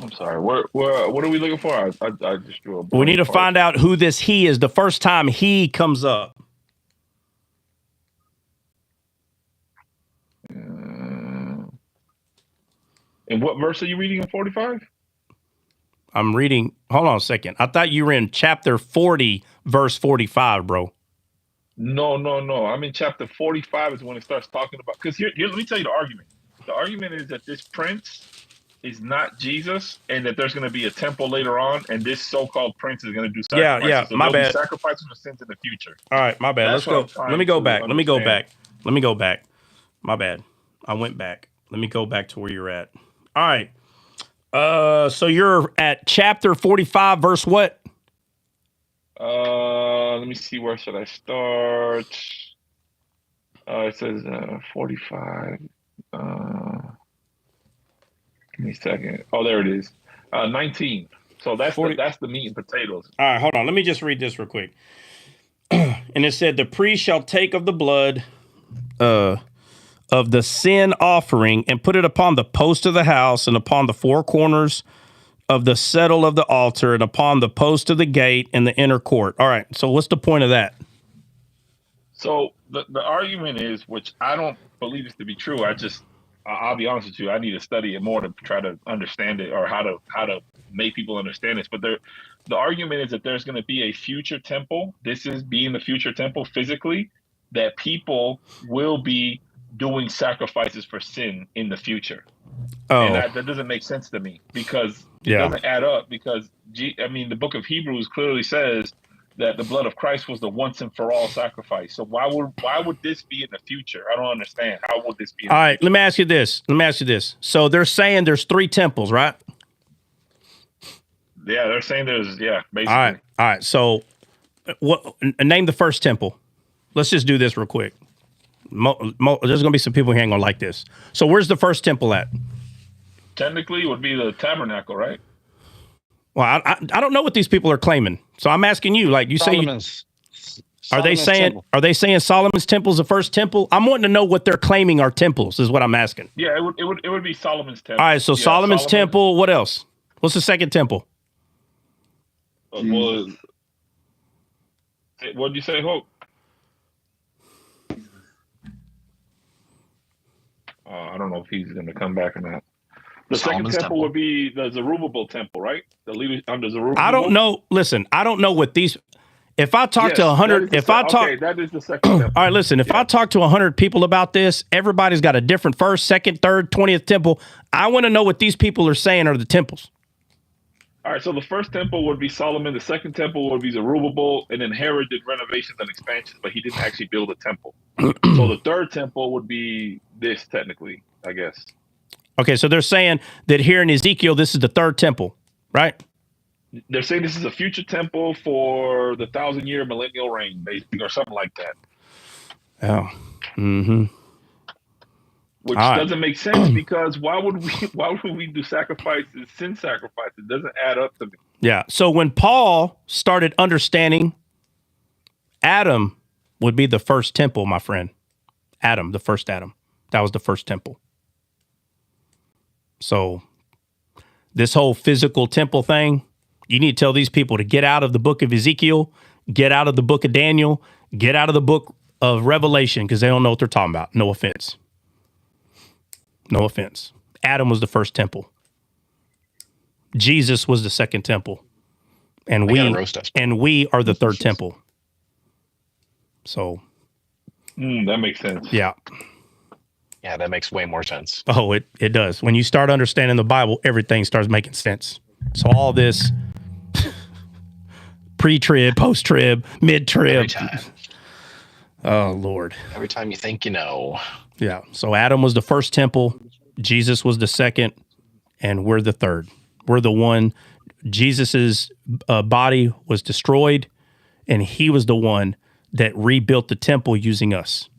I'm sorry. What are we looking for? I just drew a. We need to find out who this he is. The first time he comes up. And what verse are you reading in 45? I'm reading. Hold on a second. I thought you were in chapter 40, verse 45, bro. No. I'm in chapter 45 is when it starts talking about. Because here, let me tell you the argument. The argument is that this prince is not Jesus, and that there's going to be a temple later on, and this so-called prince is going to do sacrifices. Yeah. So my bad. Sacrifices for sins in the future. All right, my bad. Let's go. Let me go back. My bad. I went back. Let me go back to where you're at. All right. So you're at chapter 45, verse what? Let me see. Where should I start? It says 45. Give me a second. Oh, there it is. 19. So that's the meat and potatoes. All right, hold on. Let me just read this real quick. And it said, the priest shall take of the blood of the sin offering and put it upon the post of the house and upon the 4 corners of the settle of the altar and upon the post of the gate in the inner court. All right. So what's the point of that? So the argument is, which I don't believe this to be true. I'll be honest with you. I need to study it more to try to understand it, or how to make people understand this. But the argument is that there's going to be a future temple. This is being the future temple physically, that people will be doing sacrifices for sin in the future. Oh, and that doesn't make sense to me, because it doesn't add up. Because the book of Hebrews clearly says that the blood of Christ was the once and for all sacrifice. So why would this be in the future? I don't understand. How would this be? All right, let me ask you this. So they're saying there's 3 temples, right? Yeah, they're saying basically. All right. So name the first temple. Let's just do this real quick. There's going to be some people who ain't going to like this. So where's the first temple at? Technically, it would be the tabernacle, right? Well, I don't know what these people are claiming. So I'm asking you, like you Solomon's are they saying Solomon's temple is the first temple? I'm wanting to know what they're claiming are temples, is what I'm asking. Yeah, it would be Solomon's temple. All right, so Solomon's temple, what else? What's the second temple? Well, what did you say, Hope? don't know if he's going to come back or not. The Solomon's second temple would be the Zerubbabel temple, right? The leader under Zerubbabel. I don't know. Listen, I don't know what these. If I talk to 100, that is the second temple. All right, listen. If I talk to 100 people about this, everybody's got a different first, second, third, 20th temple. I want to know what these people are saying are the temples. All right, so the first temple would be Solomon. The second temple would be Zerubbabel, and then Herod did renovations and expansions, but he didn't actually build a temple. So the third temple would be this, technically, I guess. Okay, so they're saying that here in Ezekiel, this is the third temple, right? They're saying this is a future temple for the 1,000-year millennial reign, basically, or something like that. Oh, mm-hmm. Which doesn't make sense because why would we do sacrifices, sin sacrifices? It doesn't add up to me. Yeah. So when Paul started understanding, Adam would be the first temple, my friend. Adam, the first Adam. That was the first temple. So this whole physical temple thing, you need to tell these people to get out of the book of Ezekiel, get out of the book of Daniel, get out of the book of Revelation because they don't know what they're talking about. No offense. No offense. Adam was the first temple. Jesus was the second temple. And we are the third temple. So that makes sense. Yeah. Yeah, that makes way more sense. Oh, it does. When you start understanding the Bible, everything starts making sense. So all this pre-trib, post-trib, mid-trib. Every time. Oh, Lord. Every time you think you know. Yeah. So Adam was the first temple. Jesus was the second. And we're the third. We're the one. Jesus's body was destroyed. And he was the one that rebuilt the temple using us.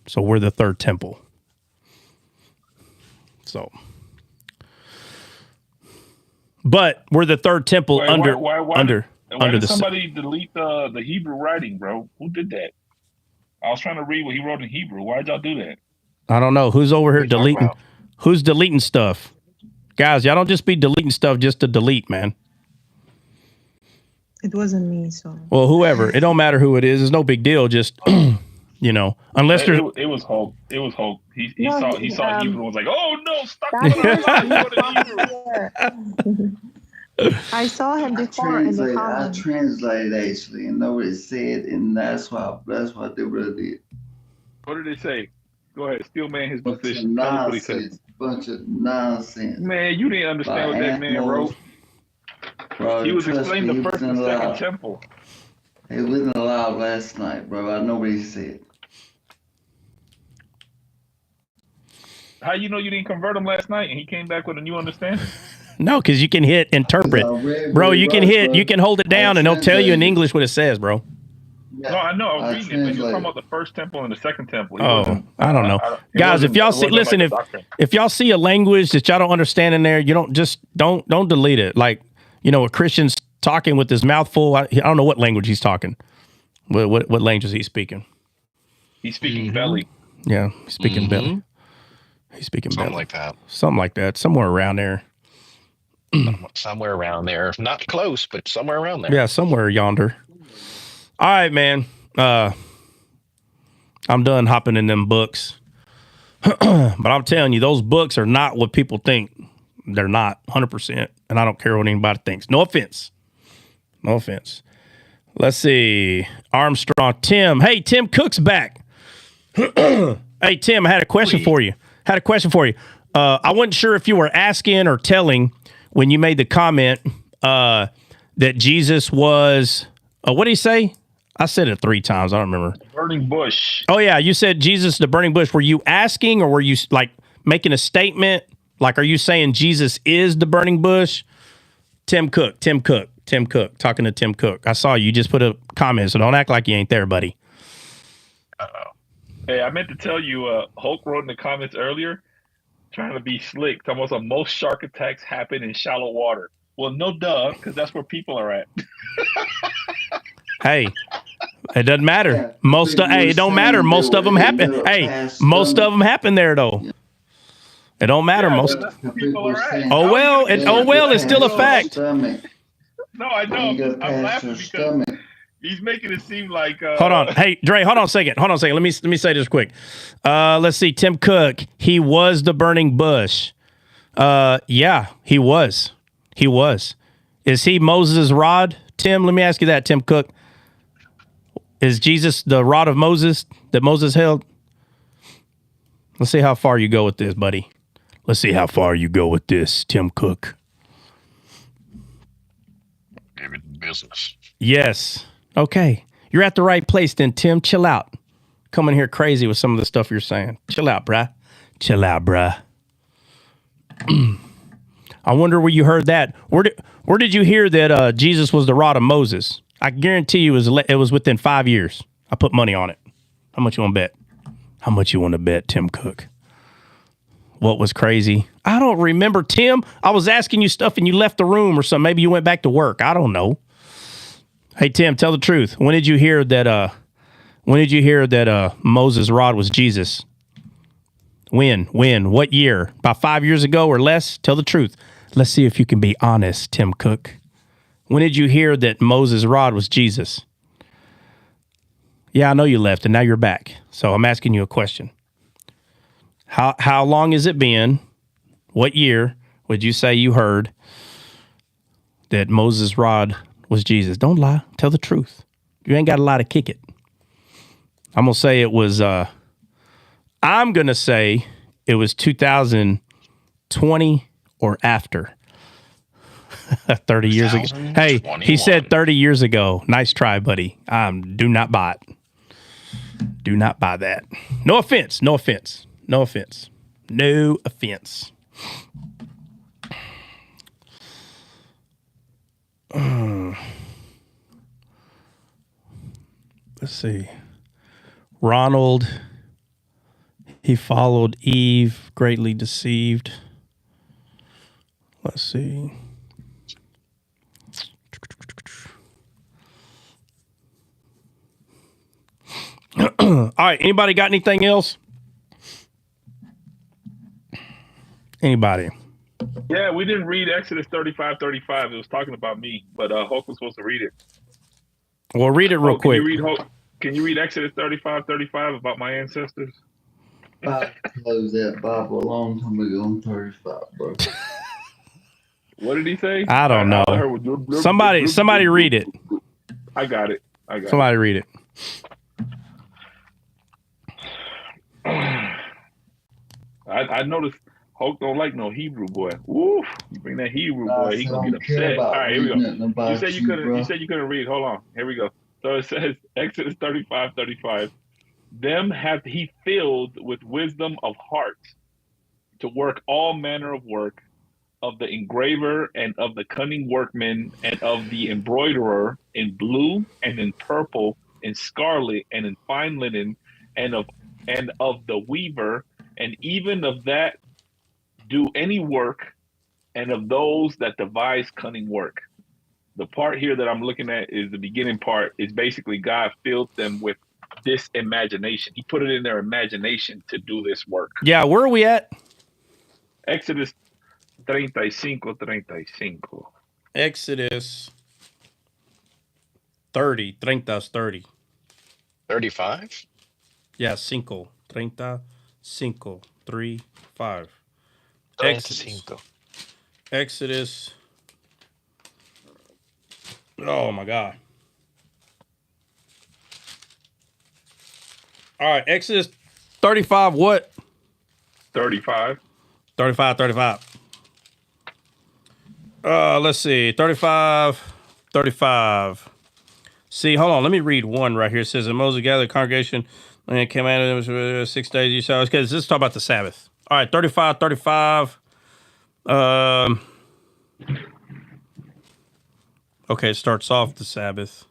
So we're the third temple. So. But we're the third temple Why under did somebody delete the Hebrew writing, bro? Who did that? I was trying to read what he wrote in Hebrew. Why did y'all do that? I don't know. Who's over here deleting? Who's deleting stuff? Guys, y'all don't just be deleting stuff just to delete, man. It wasn't me, so. Well, whoever. It don't matter who it is. It's no big deal. Just, unless there's... It was Hope. It was Hope. He saw Hebrew and was like, oh, no, stop. I saw him before in the comments. I translated actually, and nobody said, and that's what they really did. What did they say? Go ahead, Steel Man his position. Bunch of nonsense. Man, you didn't understand what that man wrote. Bro, he was explaining the first and second temple. He wasn't allowed last night, bro. I know what he said. How you know you didn't convert him last night and he came back with a new understanding? No, because you can hit interpret. Bro, you can hit, you can hold it down and they'll tell you in English what it says, bro. Yeah, no, I know. I was reading it, but you're talking about the first temple and the second temple. I don't know. Guys, if y'all see, listen, if y'all see a language that y'all don't understand in there, you don't delete it. Like, a Christian's talking with his mouth full. I don't know what language he's talking. What language is he speaking? He's speaking belly. Yeah, he's speaking belly. He's speaking Something belly. like that. Something like that. Somewhere around there. Somewhere around there. Not close, but somewhere around there. Yeah, somewhere yonder. All right, man. I'm done hopping in them books. But I'm telling you, those books are not what people think. They're not 100%. And I don't care what anybody thinks. No offense. No offense. Let's see. Armstrong. Tim. Hey, Tim Cook's back. Hey, Tim, I had a question for you. I wasn't sure if you were asking or telling when you made the comment that Jesus was, what did he say? I said it 3 times. I don't remember. Burning bush. Oh, yeah. You said Jesus, the burning bush. Were you asking or were you like making a statement? Like, are you saying Jesus is the burning bush? Tim Cook. Talking to Tim Cook. I saw you just put a comment, so don't act like you ain't there, buddy. Uh-oh. Hey, I meant to tell you, Hulk wrote in the comments earlier, trying to be slick, talking about most shark attacks happen in shallow water. Well, no duh, because that's where people are at. Hey, it doesn't matter. It don't matter. Most of them happen. Hey, most of them happen there though. It don't matter. Most. It's still a fact. No, I know. I'm laughing because He's making it seem like Hold on. Hey, Dre, hold on a second. Let me say this quick. Let's see. Tim Cook, he was the burning bush. Yeah, he was. He was. Is he Moses' rod? Tim, let me ask you that, Tim Cook. Is Jesus the rod of Moses that Moses held? Let's see how far you go with this, buddy. Let's see how far you go with this, Tim Cook. Give it business. Yes. Okay. You're at the right place then, Tim. Chill out. Coming here crazy with some of the stuff you're saying. Chill out, bruh. Chill out, bruh. I wonder where you heard that. Where did you hear that Jesus was the rod of Moses? I guarantee you it was within 5 years. I put money on it. How much you want to bet? How much you want to bet, Tim Cook? What was crazy? I don't remember, Tim. I was asking you stuff and you left the room or something. Maybe you went back to work. I don't know. Hey, Tim, tell the truth. When did you hear that? Moses' rod was Jesus? When? What year? About 5 years ago or less? Tell the truth. Let's see if you can be honest, Tim Cook. When did you hear that Moses' rod was Jesus? Yeah, I know you left and now you're back. So I'm asking you a question. How long has it been? What year would you say you heard that Moses' rod was Jesus? Don't lie. Tell the truth. You ain't got a lie to kick it. I'm going to say it was, I'm going to say it was 2020 or after. 30 years ago. Hey, he said 30 years ago. Nice try, buddy. Do not buy it. Do not buy that. No offense. No offense. No offense. No offense. Let's see. Ronald, he followed Eve, greatly deceived. Let's see. All right. Anybody got anything else? Anybody? Yeah, we didn't read Exodus 35:35. It was talking about me, but Hulk was supposed to read it. Well, read it real quick. Can you read Exodus 35:35 about my ancestors? I closed that Bible a long time ago on 35, bro. What did he say? I don't know. Somebody read it. I got it. Somebody read it. I noticed Hulk don't like no Hebrew boy. Woof! You bring that Hebrew boy, he gonna get upset. All right, here we go. You said you couldn't read. Hold on. Here we go. So it says Exodus 35:35. Them hath he filled with wisdom of heart to work all manner of work of the engraver and of the cunning workman and of the embroiderer in blue and in purple, in scarlet and in fine linen, and of the weaver, and even of that do any work, and of those that devise cunning work. The part here that I'm looking at is the beginning part. Is basically God filled them with this imagination. He put it in their imagination to do this work. Yeah, where are we at? Exodus 35. Exodus 30. 30. 35? Yeah, 5. 35. 3, 5. Exodus. Oh my God. All right, Exodus 35, what? 35. 35. Let's see. 35. See, hold on. Let me read one right here. It says, and Moses gathered the congregation and came out of it 6 days. You saw, okay, let's talk about the Sabbath. All right, 35. Okay, it starts off the Sabbath.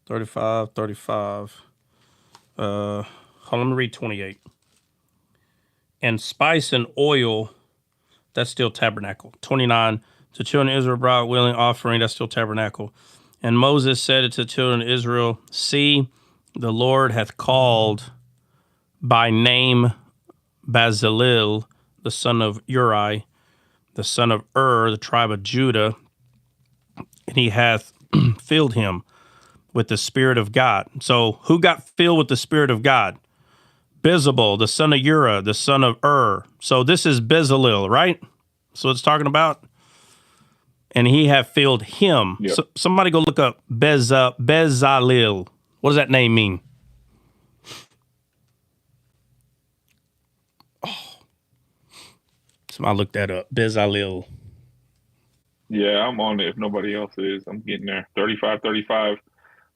35. Hold on, let me read 28. And spice and oil, that's still tabernacle. 29, the children of Israel brought willing offering, that's still tabernacle. And Moses said to the children of Israel, see, the Lord hath called by name Bezalel, the son of Uri, the son of the tribe of Judah, and he hath filled him with the Spirit of God. So who got filled with the Spirit of God? Bezalel, the son of Uriah, the son of So this is Bezalel, right? So it's talking about. And he have filled him. Yep. So somebody go look up Bezalel. What does that name mean? Oh. Somebody look that up. Bezalel. Yeah, I'm on it if nobody else is. I'm getting there. 35.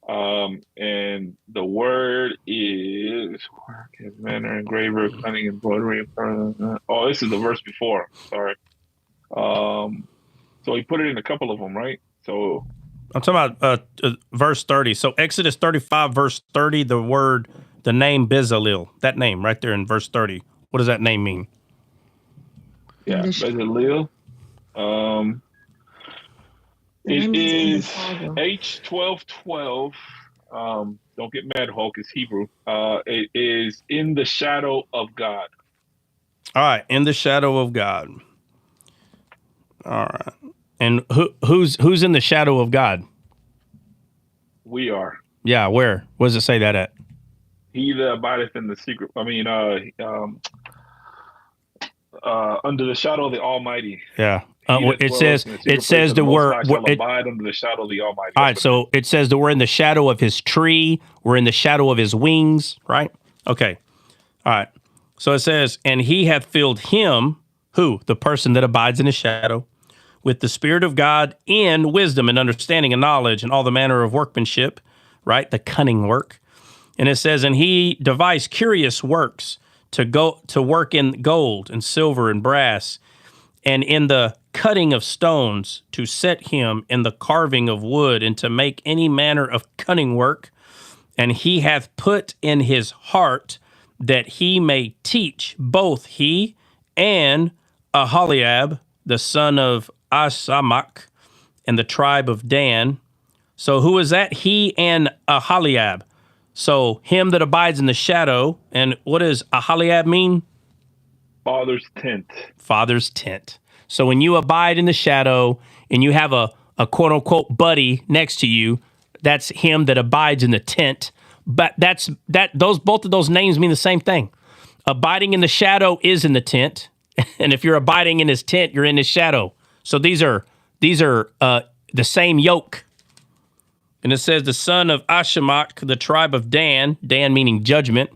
And the word is work as manner, engraver, cunning, embroidery. Oh, this is the verse before. Sorry. So he put it in a couple of them, right? So I'm talking about verse 30. So Exodus 35, verse 30, the name Bezalel, that name right there in verse 30. What does that name mean? Yeah, Bezalel. It is H1212. Don't get mad, Hulk. It's Hebrew. It is in the shadow of God. All right, in the shadow of God. All right. And who's in the shadow of God? We are. Yeah, where? What does it say that at? He that abideth in the secret. Under the shadow of the Almighty. Yeah. It says the word. Abide under the shadow of the Almighty. All right, so it says that we're in the shadow of his tree. We're in the shadow of his wings, right? Okay. All right. So it says, and he hath filled him, who? The person that abides in his shadow, with the Spirit of God in wisdom and understanding and knowledge and all the manner of workmanship, right? The cunning work. And it says, and he devised curious works to work in gold and silver and brass, and in the cutting of stones, to set him in the carving of wood, and to make any manner of cunning work. And he hath put in his heart that he may teach both he and Aholiab, the son of Asamach, and the tribe of Dan. So who is that? He and Aholiab. So him that abides in the shadow. And what does Aholiab mean? Father's tent. Father's tent. So when you abide in the shadow and you have a quote unquote buddy next to you, that's him that abides in the tent. But both of those names mean the same thing. Abiding in the shadow is in the tent. And if you're abiding in his tent, you're in his shadow. So these are the same yoke. And it says the son of Asamach, the tribe of Dan, Dan meaning judgment.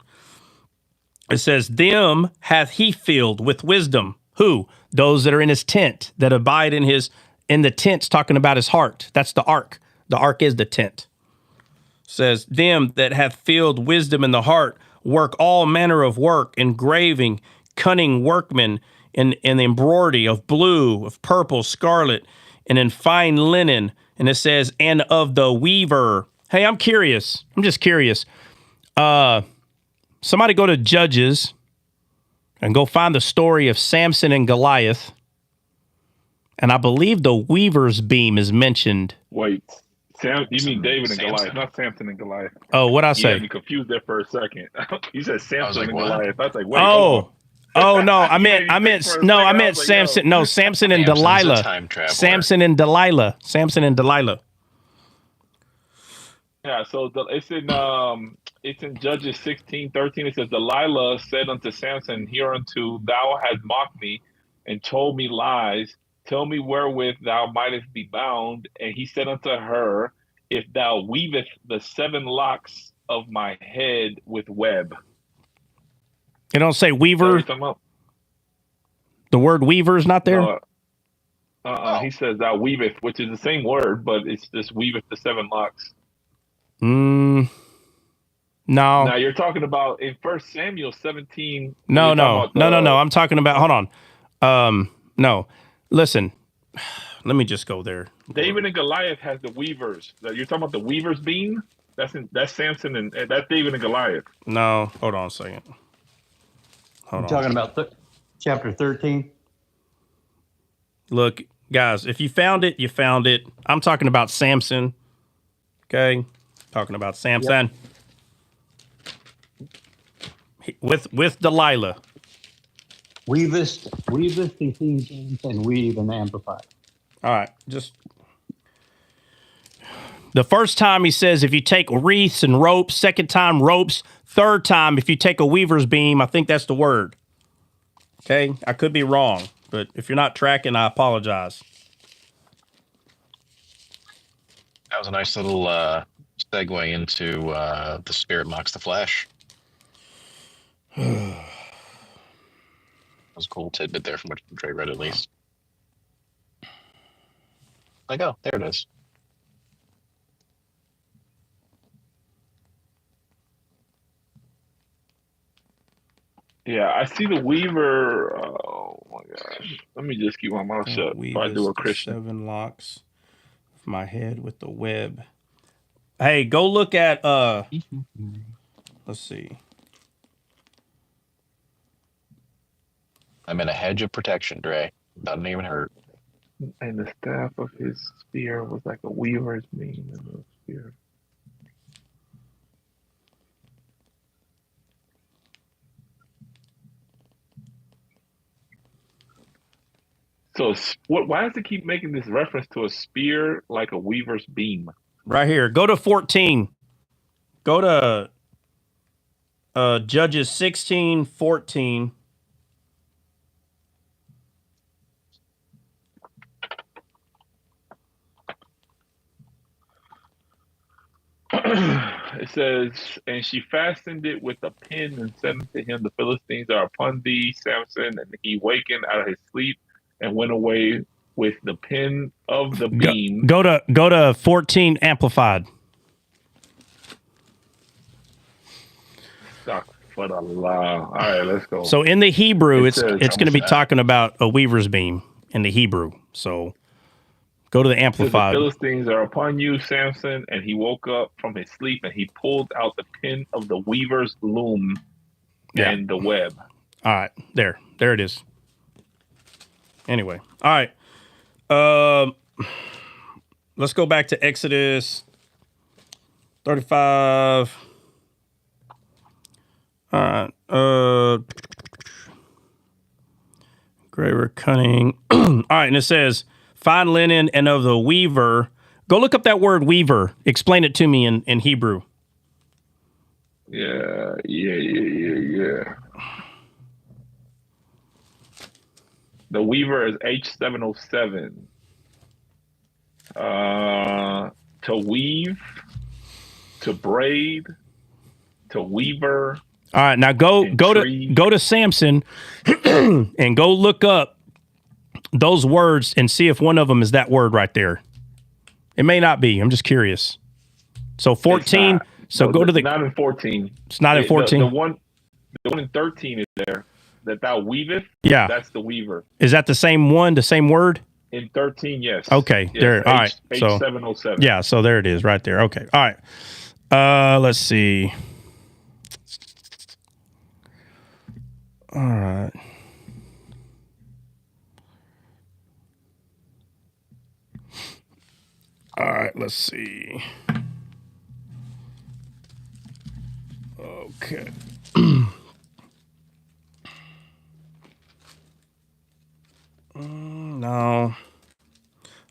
It says, them hath he filled with wisdom. Who? Those that are in his tent, that abide in the tent's talking about his heart. That's the ark. The ark is the tent. It says, them that hath filled wisdom in the heart, work all manner of work, engraving, cunning workmen, in the embroidery of blue, of purple, scarlet, and in fine linen. And it says, and of the weaver. Hey, I'm curious. I'm just curious. Somebody go to Judges and go find the story of Samson and Goliath. And I believe the weaver's beam is mentioned. Wait, you mean David and Goliath, not Samson and Goliath. Oh, what'd I say? You had me confused there for a second. You said Samson and Goliath. I was like, wait. Oh no, I meant Samson. No, Samson and Delilah. Samson and Delilah. Yeah, so it's in Judges 16:13. It says, Delilah said unto Samson, hereunto thou hast mocked me and told me lies. Tell me wherewith thou mightest be bound. And he said unto her, if thou weavest the 7 locks of my head with web. You don't say weaver. The word weaver is not there. He says thou weaveth, which is the same word, but it's just weaveth the 7 locks. No. Now you're talking about in 1 Samuel 17. No. I'm talking about. Hold on. No. Listen. Let me just go there. David and Goliath has the weavers. You're talking about the weaver's beam. That's Samson and that's David and Goliath. No. Hold on a second. You're talking about chapter 13. Look, guys, if you found it, you found it. I'm talking about Samson. Okay. Talking about Samson. Yep. With Delilah. Weavest in King James and weave in the Amplified. All right, just The first time he says if you take wreaths and ropes, second time ropes, third time if you take a weaver's beam. I think that's the word. Okay, I could be wrong, but if you're not tracking, I apologize. That was a nice little segue into the spirit mocks the flesh. That was a cool tidbit there from what Trey read, at least. Like, oh, there it is. Yeah, I see the Weaver. Oh my gosh! Let me just keep my mouth shut. If I do a Christian. 7 locks of my head with the web. Hey, go look at let's see. I'm in a hedge of protection, Dre. Doesn't even hurt. And the staff of his spear was like a weaver's beam in the spear. So why does it keep making this reference to a spear like a weaver's beam? Right here. Go to 14. Go to Judges 16:14. It says, and she fastened it with a pin and said unto him, the Philistines are upon thee, Samson. And he wakened out of his sleep and went away with the pin of the beam. Go to 14 amplified. For the law. All right, let's go. So in the Hebrew, it's going to be talking about a weaver's beam in the Hebrew. So go to the amplified. The Philistines are upon you, Samson, and he woke up from his sleep and he pulled out the pin of the weaver's loom and the web. All right, there it is. Anyway, all right. Let's go back to Exodus 35. All right. Graver cunning. All right, and it says, fine linen and of the weaver. Go look up that word weaver. Explain it to me in Hebrew. Yeah. The weaver is H707. To weave, to braid, to weaver. All right, now go to Samson and go look up those words and see if one of them is that word right there. It may not be. I'm just curious. So 14. So go to the. Not in 14. It's not in 14. The one in 13 is there. That thou weaveth. Yeah, that's the weaver. Is that the same one? The same word? In 13, yes. Okay, yes, there. All right. So H707. Yeah, so there it is, right there. Okay. All right. Let's see. All right. All right, let's see. Okay. No.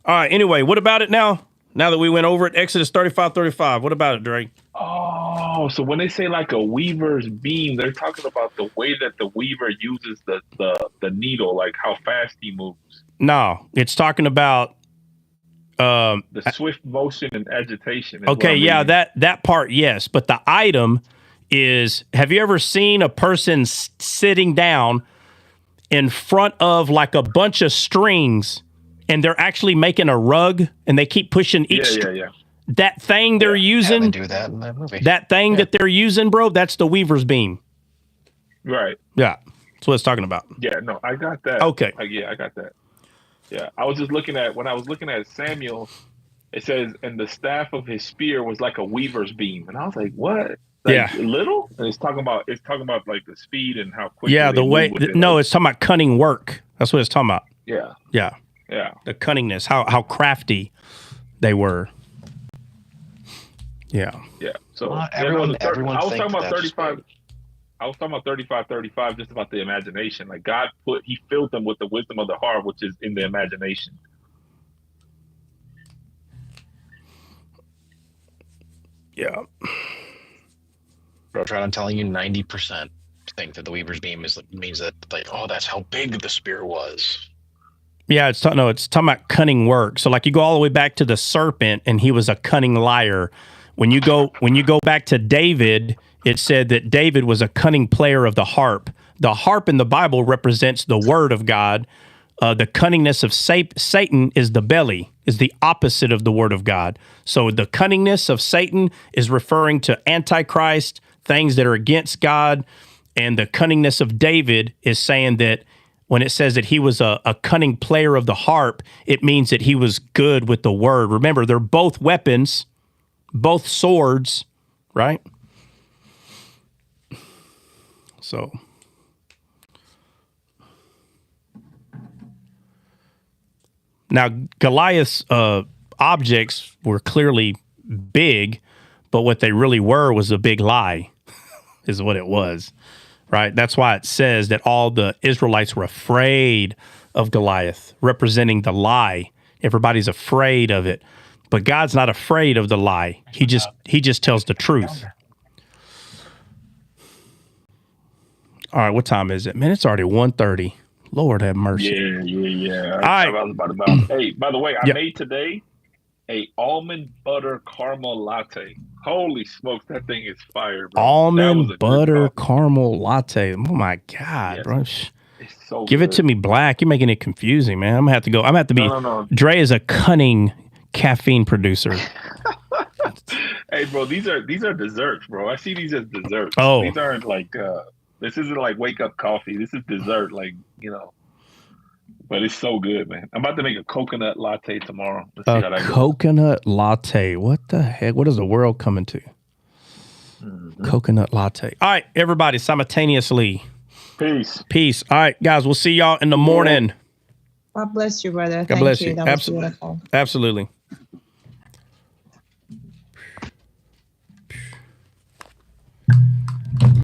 All right, anyway, what about it now? Now that we went over it, Exodus 35:35. What about it, Drake? Oh, so when they say like a weaver's beam, they're talking about the way that the weaver uses the needle, like how fast he moves. No, it's talking about the swift motion and agitation. Okay, yeah, that part, yes. But the item is, have you ever seen a person sitting down in front of like a bunch of strings and they're actually making a rug and they keep pushing each that thing they're using? They do that in that movie. That thing that they're using, bro, that's the weaver's beam. Right. Yeah. That's what it's talking about. Yeah, no, I got that. Okay. I got that. Yeah. I was just looking at, when I was looking at Samuel, it says, and the staff of his spear was like a weaver's beam. And I was like, what? Like, little? And it's talking about like the speed and how quick. Yeah, the way. No, it's talking about cunning work. That's what it's talking about. Yeah. Yeah. Yeah. The cunningness, how crafty they were. Yeah. Yeah. So everyone I was talking about 35. I was talking about 35, just about the imagination. Like he filled them with the wisdom of the heart, which is in the imagination. Yeah. Bro, I'm telling you, 90% think that the Weaver's beam means that, like, oh, that's how big the spear was. Yeah, it's talking about cunning work. So like you go all the way back to the serpent, and he was a cunning liar. When you go back to David, it said that David was a cunning player of the harp. The harp in the Bible represents the word of God. The cunningness of Satan is the belly, is the opposite of the word of God. So the cunningness of Satan is referring to Antichrist, things that are against God. And the cunningness of David is saying that when it says that he was a cunning player of the harp, it means that he was good with the word. Remember, they're both weapons, both swords, right? So now Goliath's objects were clearly big, but what they really were was a big lie, is what it was, right? That's why it says that all the Israelites were afraid of Goliath, representing the lie. Everybody's afraid of it, but God's not afraid of the lie. He just tells the truth. All right, what time is it? Man, it's already 1:30. Lord have mercy. Yeah. All right. I was about to bounce. Hey, by the way, I Yep. made today a almond butter caramel latte. Holy smokes, that thing is fire, bro. That was a Almond good butter coffee. caramel latte. Oh my God, Yes. bro. It's so Give it good. to me black. You're making it confusing, man. I'm gonna have to go. I'm gonna have to be. No. Dre is a cunning caffeine producer. Hey, bro, these are desserts, bro. I see these as desserts. Oh. These aren't like this isn't like wake up coffee. This is dessert, like, but it's so good, man. I'm about to make a coconut latte tomorrow. Let's see how that goes. Coconut latte. What the heck? What is the world coming to? Mm-hmm. Coconut latte. All right, everybody, simultaneously. Peace. All right, guys, we'll see y'all in the morning. God bless you, brother. God Thank bless you. you. That was beautiful. Absolutely.